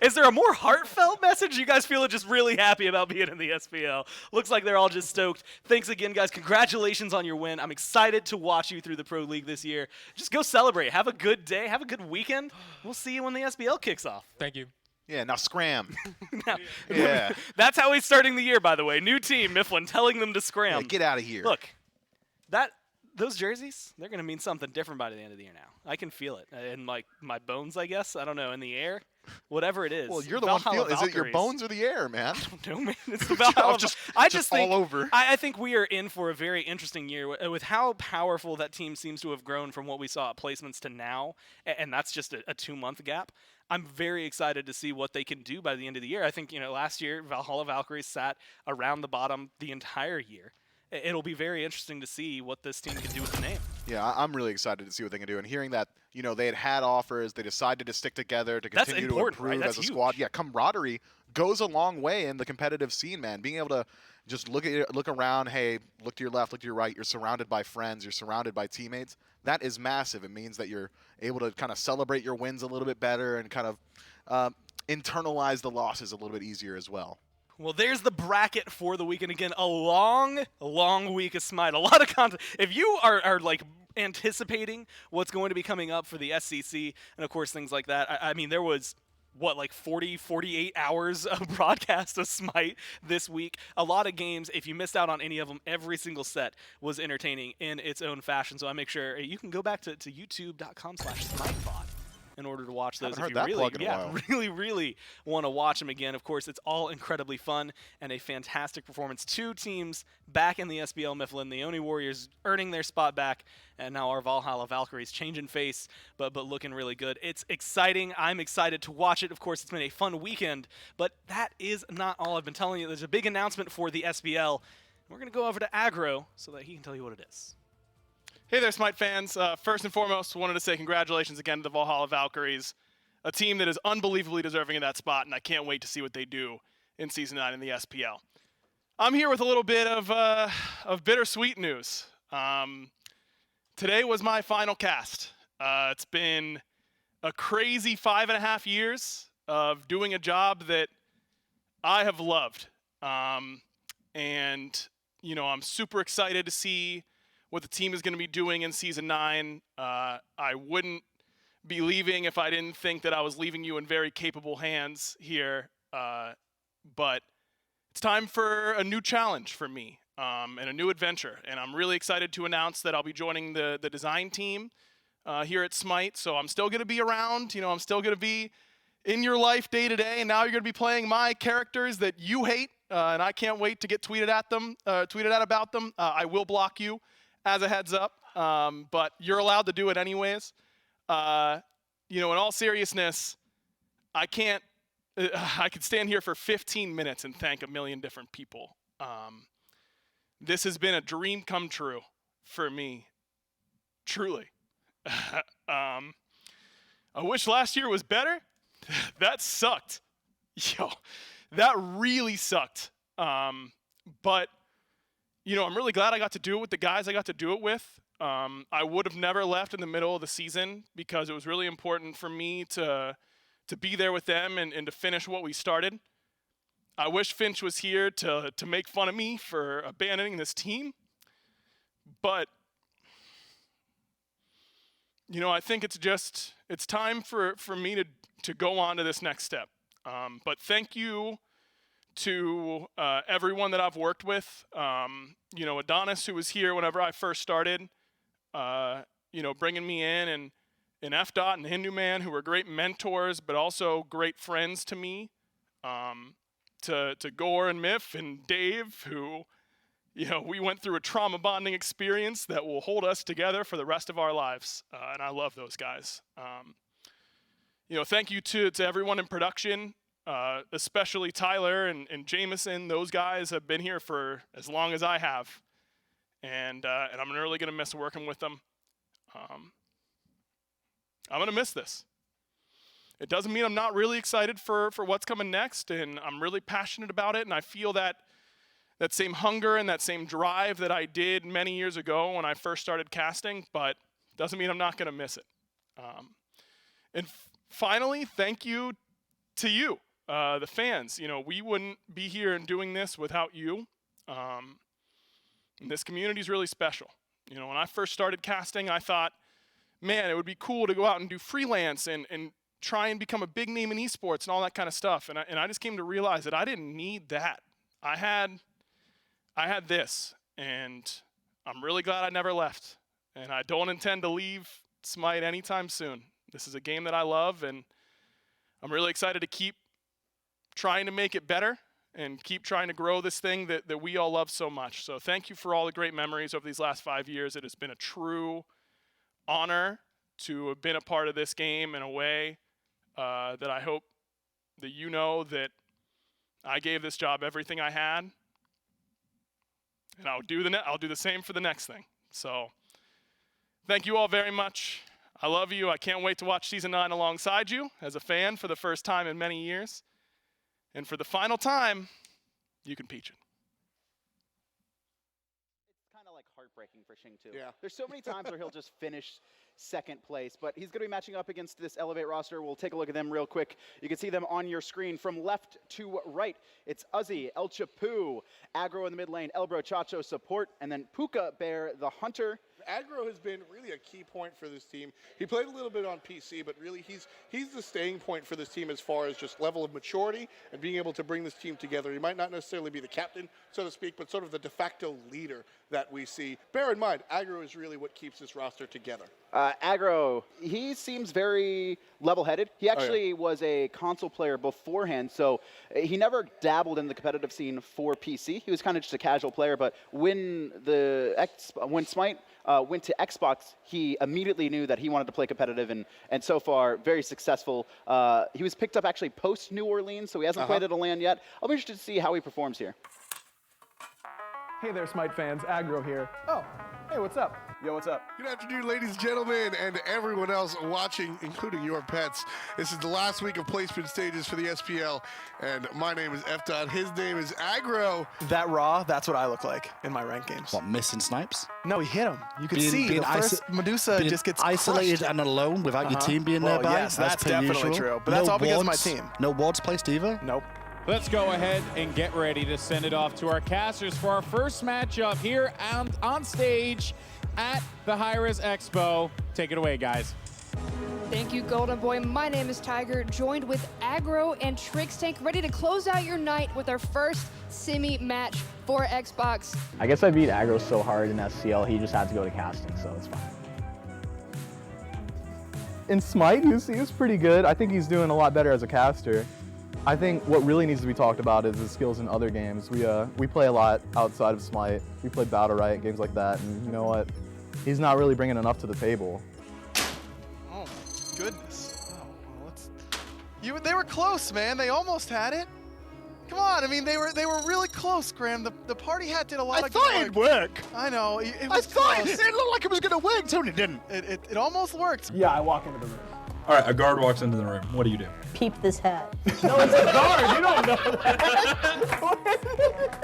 Is there a more heartfelt message? You guys feel just really happy about being in the SPL. Looks like they're all just stoked. Thanks again, guys. Congratulations on your win. I'm excited to watch you through the Pro League this year. Just go celebrate. Have a good day. Have a good weekend. We'll see you when the SPL kicks off. Thank you. Yeah, now scram. Yeah. That's how he's starting the year, by the way. New team, Mifflin, telling them to scram. Yeah, get out of here. Look, those jerseys, they're going to mean something different by the end of the year now. I can feel it in like my bones, I guess. I don't know, in the air. Whatever it is. Well, you're the one feeling. Is it your bones or the air, man? I don't know, man. It's the Valhalla. I just think all over. I think we are in for a very interesting year with how powerful that team seems to have grown from what we saw at placements to now, and that's just a 2-month gap. I'm very excited to see what they can do by the end of the year. I think, last year Valhalla Valkyries sat around the bottom the entire year. It'll be very interesting to see what this team can do with the name. Yeah, I'm really excited to see what they can do. And hearing that, they had offers, they decided to stick together to continue to improve right? as a squad. Yeah, camaraderie goes a long way in the competitive scene, man. Being able to just look around, hey, look to your left, look to your right. You're surrounded by friends. You're surrounded by teammates. That is massive. It means that you're able to kind of celebrate your wins a little bit better and kind of internalize the losses a little bit easier as well. Well, there's the bracket for the weekend. Again, a long week of Smite. A lot of content. If you are like anticipating what's going to be coming up for the SCC and, of course, things like that, I mean, there was, 48 hours of broadcast of Smite this week. A lot of games. If you missed out on any of them, every single set was entertaining in its own fashion. So I make sure you can go back to youtube.com/SmiteBot. in order to watch those if you really want to watch them again. Of course, it's all incredibly fun and a fantastic performance. 2 teams back in the SPL Mifflin, the Oni Warriors earning their spot back, and now our Valhalla Valkyries changing face, but looking really good. It's exciting. I'm excited to watch it. Of course, it's been a fun weekend, but that is not all. I've been telling you there's a big announcement for the SPL. We're going to go over to Aggro so that he can tell you what it is. Hey there, Smite fans. First and foremost, wanted to say congratulations again to the Valhalla Valkyries, a team that is unbelievably deserving of that spot, and I can't wait to see what they do in Season 9 in the SPL. I'm here with a little bit of bittersweet news. Today was my final cast. It's been a crazy 5.5 years of doing a job that I have loved. And, I'm super excited to see what the team is going to be doing in Season 9. I wouldn't be leaving if I didn't think that I was leaving you in very capable hands here. But it's time for a new challenge for me and a new adventure. And I'm really excited to announce that I'll be joining the design team here at Smite. So I'm still going to be around. I'm still going to be in your life day to day. And now you're going to be playing my characters that you hate. And I can't wait to get tweeted at about them. I will block you as a heads up, but you're allowed to do it anyways. In all seriousness, I could stand here for 15 minutes and thank a million different people. This has been a dream come true for me, truly. I wish last year was better. That sucked. That really sucked. But I'm really glad I got to do it with the guys I got to do it with. I would have never left in the middle of the season because it was really important for me to be there with them and to finish what we started. I wish Finch was here to make fun of me for abandoning this team. But, I think it's time for me to go on to this next step. But thank you to everyone that I've worked with. Adonis, who was here whenever I first started, bringing me in, and FDOT and Hindu Man, who were great mentors, but also great friends to me. To Gore and Miff and Dave, who, we went through a trauma bonding experience that will hold us together for the rest of our lives. And I love those guys. Thank you to everyone in production, especially Tyler and Jameson. Those guys have been here for as long as I have. And I'm really going to miss working with them. I'm going to miss this. It doesn't mean I'm not really excited for what's coming next, and I'm really passionate about it, and I feel that same hunger and that same drive that I did many years ago when I first started casting, but doesn't mean I'm not going to miss it. And finally, thank you to you, the fans. We wouldn't be here and doing this without you. And this community is really special. When I first started casting, I thought, man, it would be cool to go out and do freelance and try and become a big name in esports and all that kind of stuff. And I just came to realize that I didn't need that. I had this, and I'm really glad I never left. And I don't intend to leave Smite anytime soon. This is a game that I love, and I'm really excited to keep trying to make it better and keep trying to grow this thing that we all love so much. So thank you for all the great memories over these last 5 years. It has been a true honor to have been a part of this game in a way that I hope that that I gave this job everything I had, and I'll do the same for the next thing. So thank you all very much. I love you. I can't wait to watch Season 9 alongside you as a fan for the first time in many years. And for the final time, you can peach it. It's kind of like heartbreaking for Xing too. Yeah. There's so many times where he'll just finish second place, but he's going to be matching up against this Elevate roster. We'll take a look at them real quick. You can see them on your screen from left to right. It's Uzi, El Chapu, Aggro in the mid lane, Elbro, Chacho, support, and then Puka Bear, the hunter. Aggro has been really a key point for this team. He played a little bit on PC, but really he's the staying point for this team as far as just level of maturity and being able to bring this team together. He might not necessarily be the captain, so to speak, but sort of the de facto leader that we see. Bear in mind, Aggro is really what keeps this roster together. Aggro, he seems very level-headed. He actually was a console player beforehand, so he never dabbled in the competitive scene for PC. He was kind of just a casual player, but when Smite went to Xbox, he immediately knew that he wanted to play competitive, and so far, very successful. He was picked up actually post-New Orleans, so he hasn't played at a LAN yet. I'll be interested to see how he performs here. Hey there, Smite fans. Aggro here. Oh, hey, what's up? Yo, what's up? Good afternoon, ladies and gentlemen, and everyone else watching, including your pets. This is the last week of placement stages for the SPL, and my name is F-Dot. His name is Aggro. That raw, that's what I look like in my rank games. What, missing snipes? No, he hit him. You can see the first Medusa just gets isolated crushed. and alone without your team being nearby. Yes, that's definitely usual. true. But that's all because of my team. No wards placed either? Nope. Let's go ahead and get ready to send it off to our casters for our first matchup here on stage at the hi-rez Expo. Take it away, guys. Thank you, Golden Boy. My name is Tiger, joined with Aggro and Trixtank, ready to close out your night with our first semi-match for Xbox. I guess I beat Aggro so hard in SCL, he just had to go to casting, so it's fine. In Smite, he was pretty good. I think he's doing a lot better as a caster. I think what really needs to be talked about is his skills in other games. We play a lot outside of Smite. We play Battle Riot, games like that, and you know what? He's not really bringing enough to the table. Oh my goodness. Oh, they were close, man. They almost had it. Come on, I mean, they were really close, Graham. The party hat did a lot of good work. I thought it'd work. I know, it was I thought close. it looked like it was going to work, Tony didn't. It almost worked. Yeah, I walk into the room. All right, a guard walks into the room. What do you do? Peep this hat. No, it's a guard. You don't know that.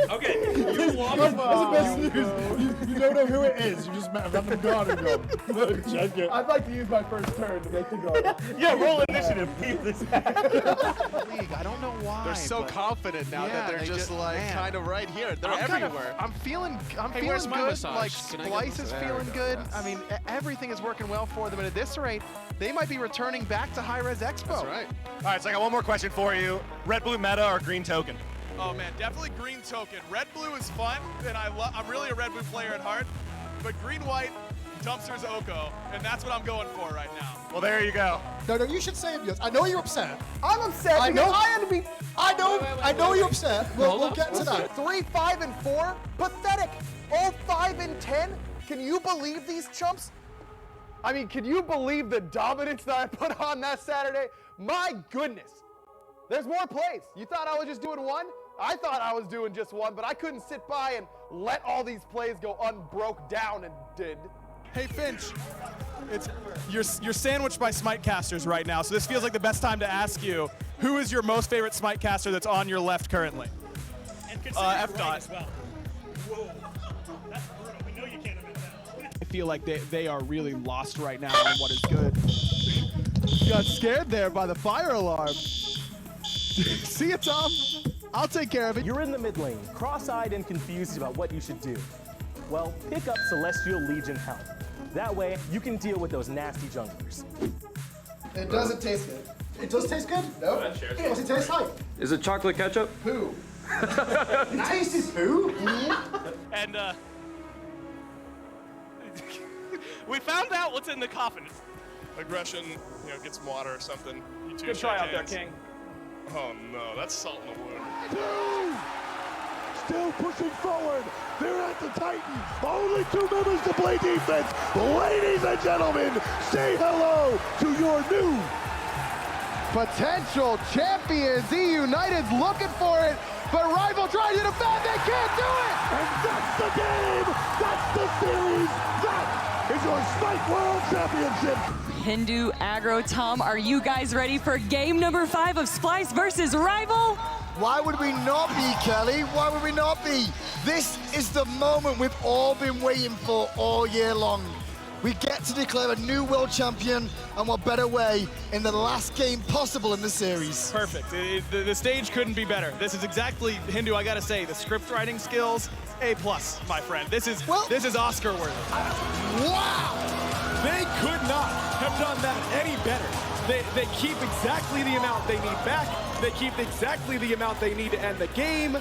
Okay, you walk That's the best news. You don't know who it is. You just met the guard and go, look, check it. I'd like to use my first turn to make the guard. Yeah, roll initiative. Peep this hat. League, I don't know why. They're so confident now that they're just like kind of right here. They're everywhere. I'm feeling where's my good. massage? Like Can I get Splice this? is There we feeling go. good. Yes. I mean, everything is working well for them. And at this rate, they might be returning back to hi-rez Expo. That's right. All right, so I got one more question for you. Red, blue meta or green token? Oh man, definitely green token. Red blue is fun, and I'm really a red blue player at heart. But green white, Dumpster's Oko, and that's what I'm going for right now. Well, there you go. No, you should save yours. I know you're upset. I'm upset I because know. I had to be. I know you're upset. We'll get to that. 3, 5, and 4. Pathetic. All 5 and 10. Can you believe these chumps? I mean, can you believe the dominance that I put on that Saturday? My goodness. There's more plays. You thought I was just doing one? I thought I was doing just one, but I couldn't sit by and let all these plays go unbroke down and did. Hey Finch, you're sandwiched by Smite casters right now, so this feels like the best time to ask you, who is your most favorite Smite caster that's on your left currently? And F dot. as well. Whoa, that's brutal. We know you can't admit that. I feel like they are really lost right now on what is good. Got scared there by the fire alarm. See you, Tom. I'll take care of it. You're in the mid lane, cross-eyed and confused about what you should do. Well, pick up Celestial Legion Helm. That way, you can deal with those nasty junglers. It doesn't taste good. It does taste good? No. It doesn't taste like. Is it chocolate ketchup? Poo. It tastes poo. And we found out what's in the coffin. Aggression, get some water or something. You two Good try shake out there, hands. King. Oh no, that's salt in the wound. Still pushing forward. They're at the Titan. Only 2 members to play defense. Ladies and gentlemen, say hello to your new Potential champions. E United's looking for it, but Rival tries to defend. They can't do it. And that's the game. That's the series. That is your Smite World Championship. Hindu, Aggro, Tom, are you guys ready for game number 5 of Splice versus Rival? Why would we not be, Kelly? Why would we not be? This is the moment we've all been waiting for all year long. We get to declare a new world champion, and what better way in the last game possible in the series. Perfect. The stage couldn't be better. This is exactly, Hindu, I gotta say, the script writing skills, A+, my friend. This is Oscar worthy. Wow! They could not have done that any better. They keep exactly the amount they need back. They keep exactly the amount they need to end the game.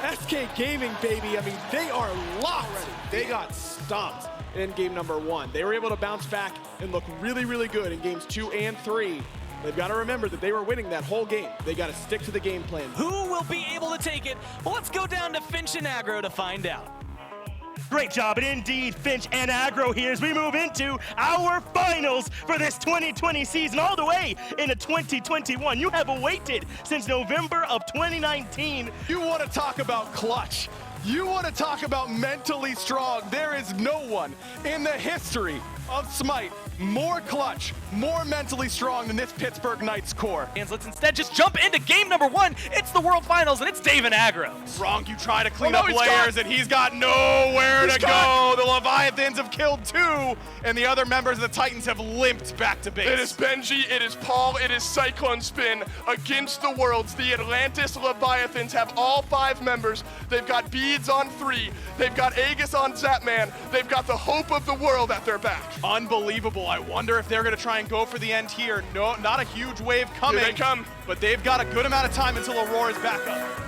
SK Gaming, baby, I mean, they are locked. They got stomped in game number 1. They were able to bounce back and look really, really good in games 2 and 3. They've got to remember that they were winning that whole game. They got to stick to the game plan. Who will be able to take it? Well, let's go down to Finch and Aggro to find out. Great job, and indeed, Finch and Aggro here as we move into our finals for this 2020 season, all the way into 2021. You have awaited since November of 2019. You want to talk about clutch. You want to talk about mentally strong. There is no one in the history of Smite more clutch, more mentally strong than this Pittsburgh Knights core. And let's instead just jump into game number 1. It's the World Finals, and it's Dave and Aggro. Wrong, you try to clean up layers, and he's got nowhere to go. The Leviathans have killed 2, and the other members of the Titans have limped back to base. It is Benji, it is Paul, it is Cyclone Spin against the Worlds. The Atlantis Leviathans have all 5 members. They've got Beads on 3. They've got Aegis on Zapman. They've got the hope of the world at their back. Unbelievable. I wonder if they're going to try and go for the end here. No, not a huge wave coming. Here they come. But they've got a good amount of time until Aurora's back up.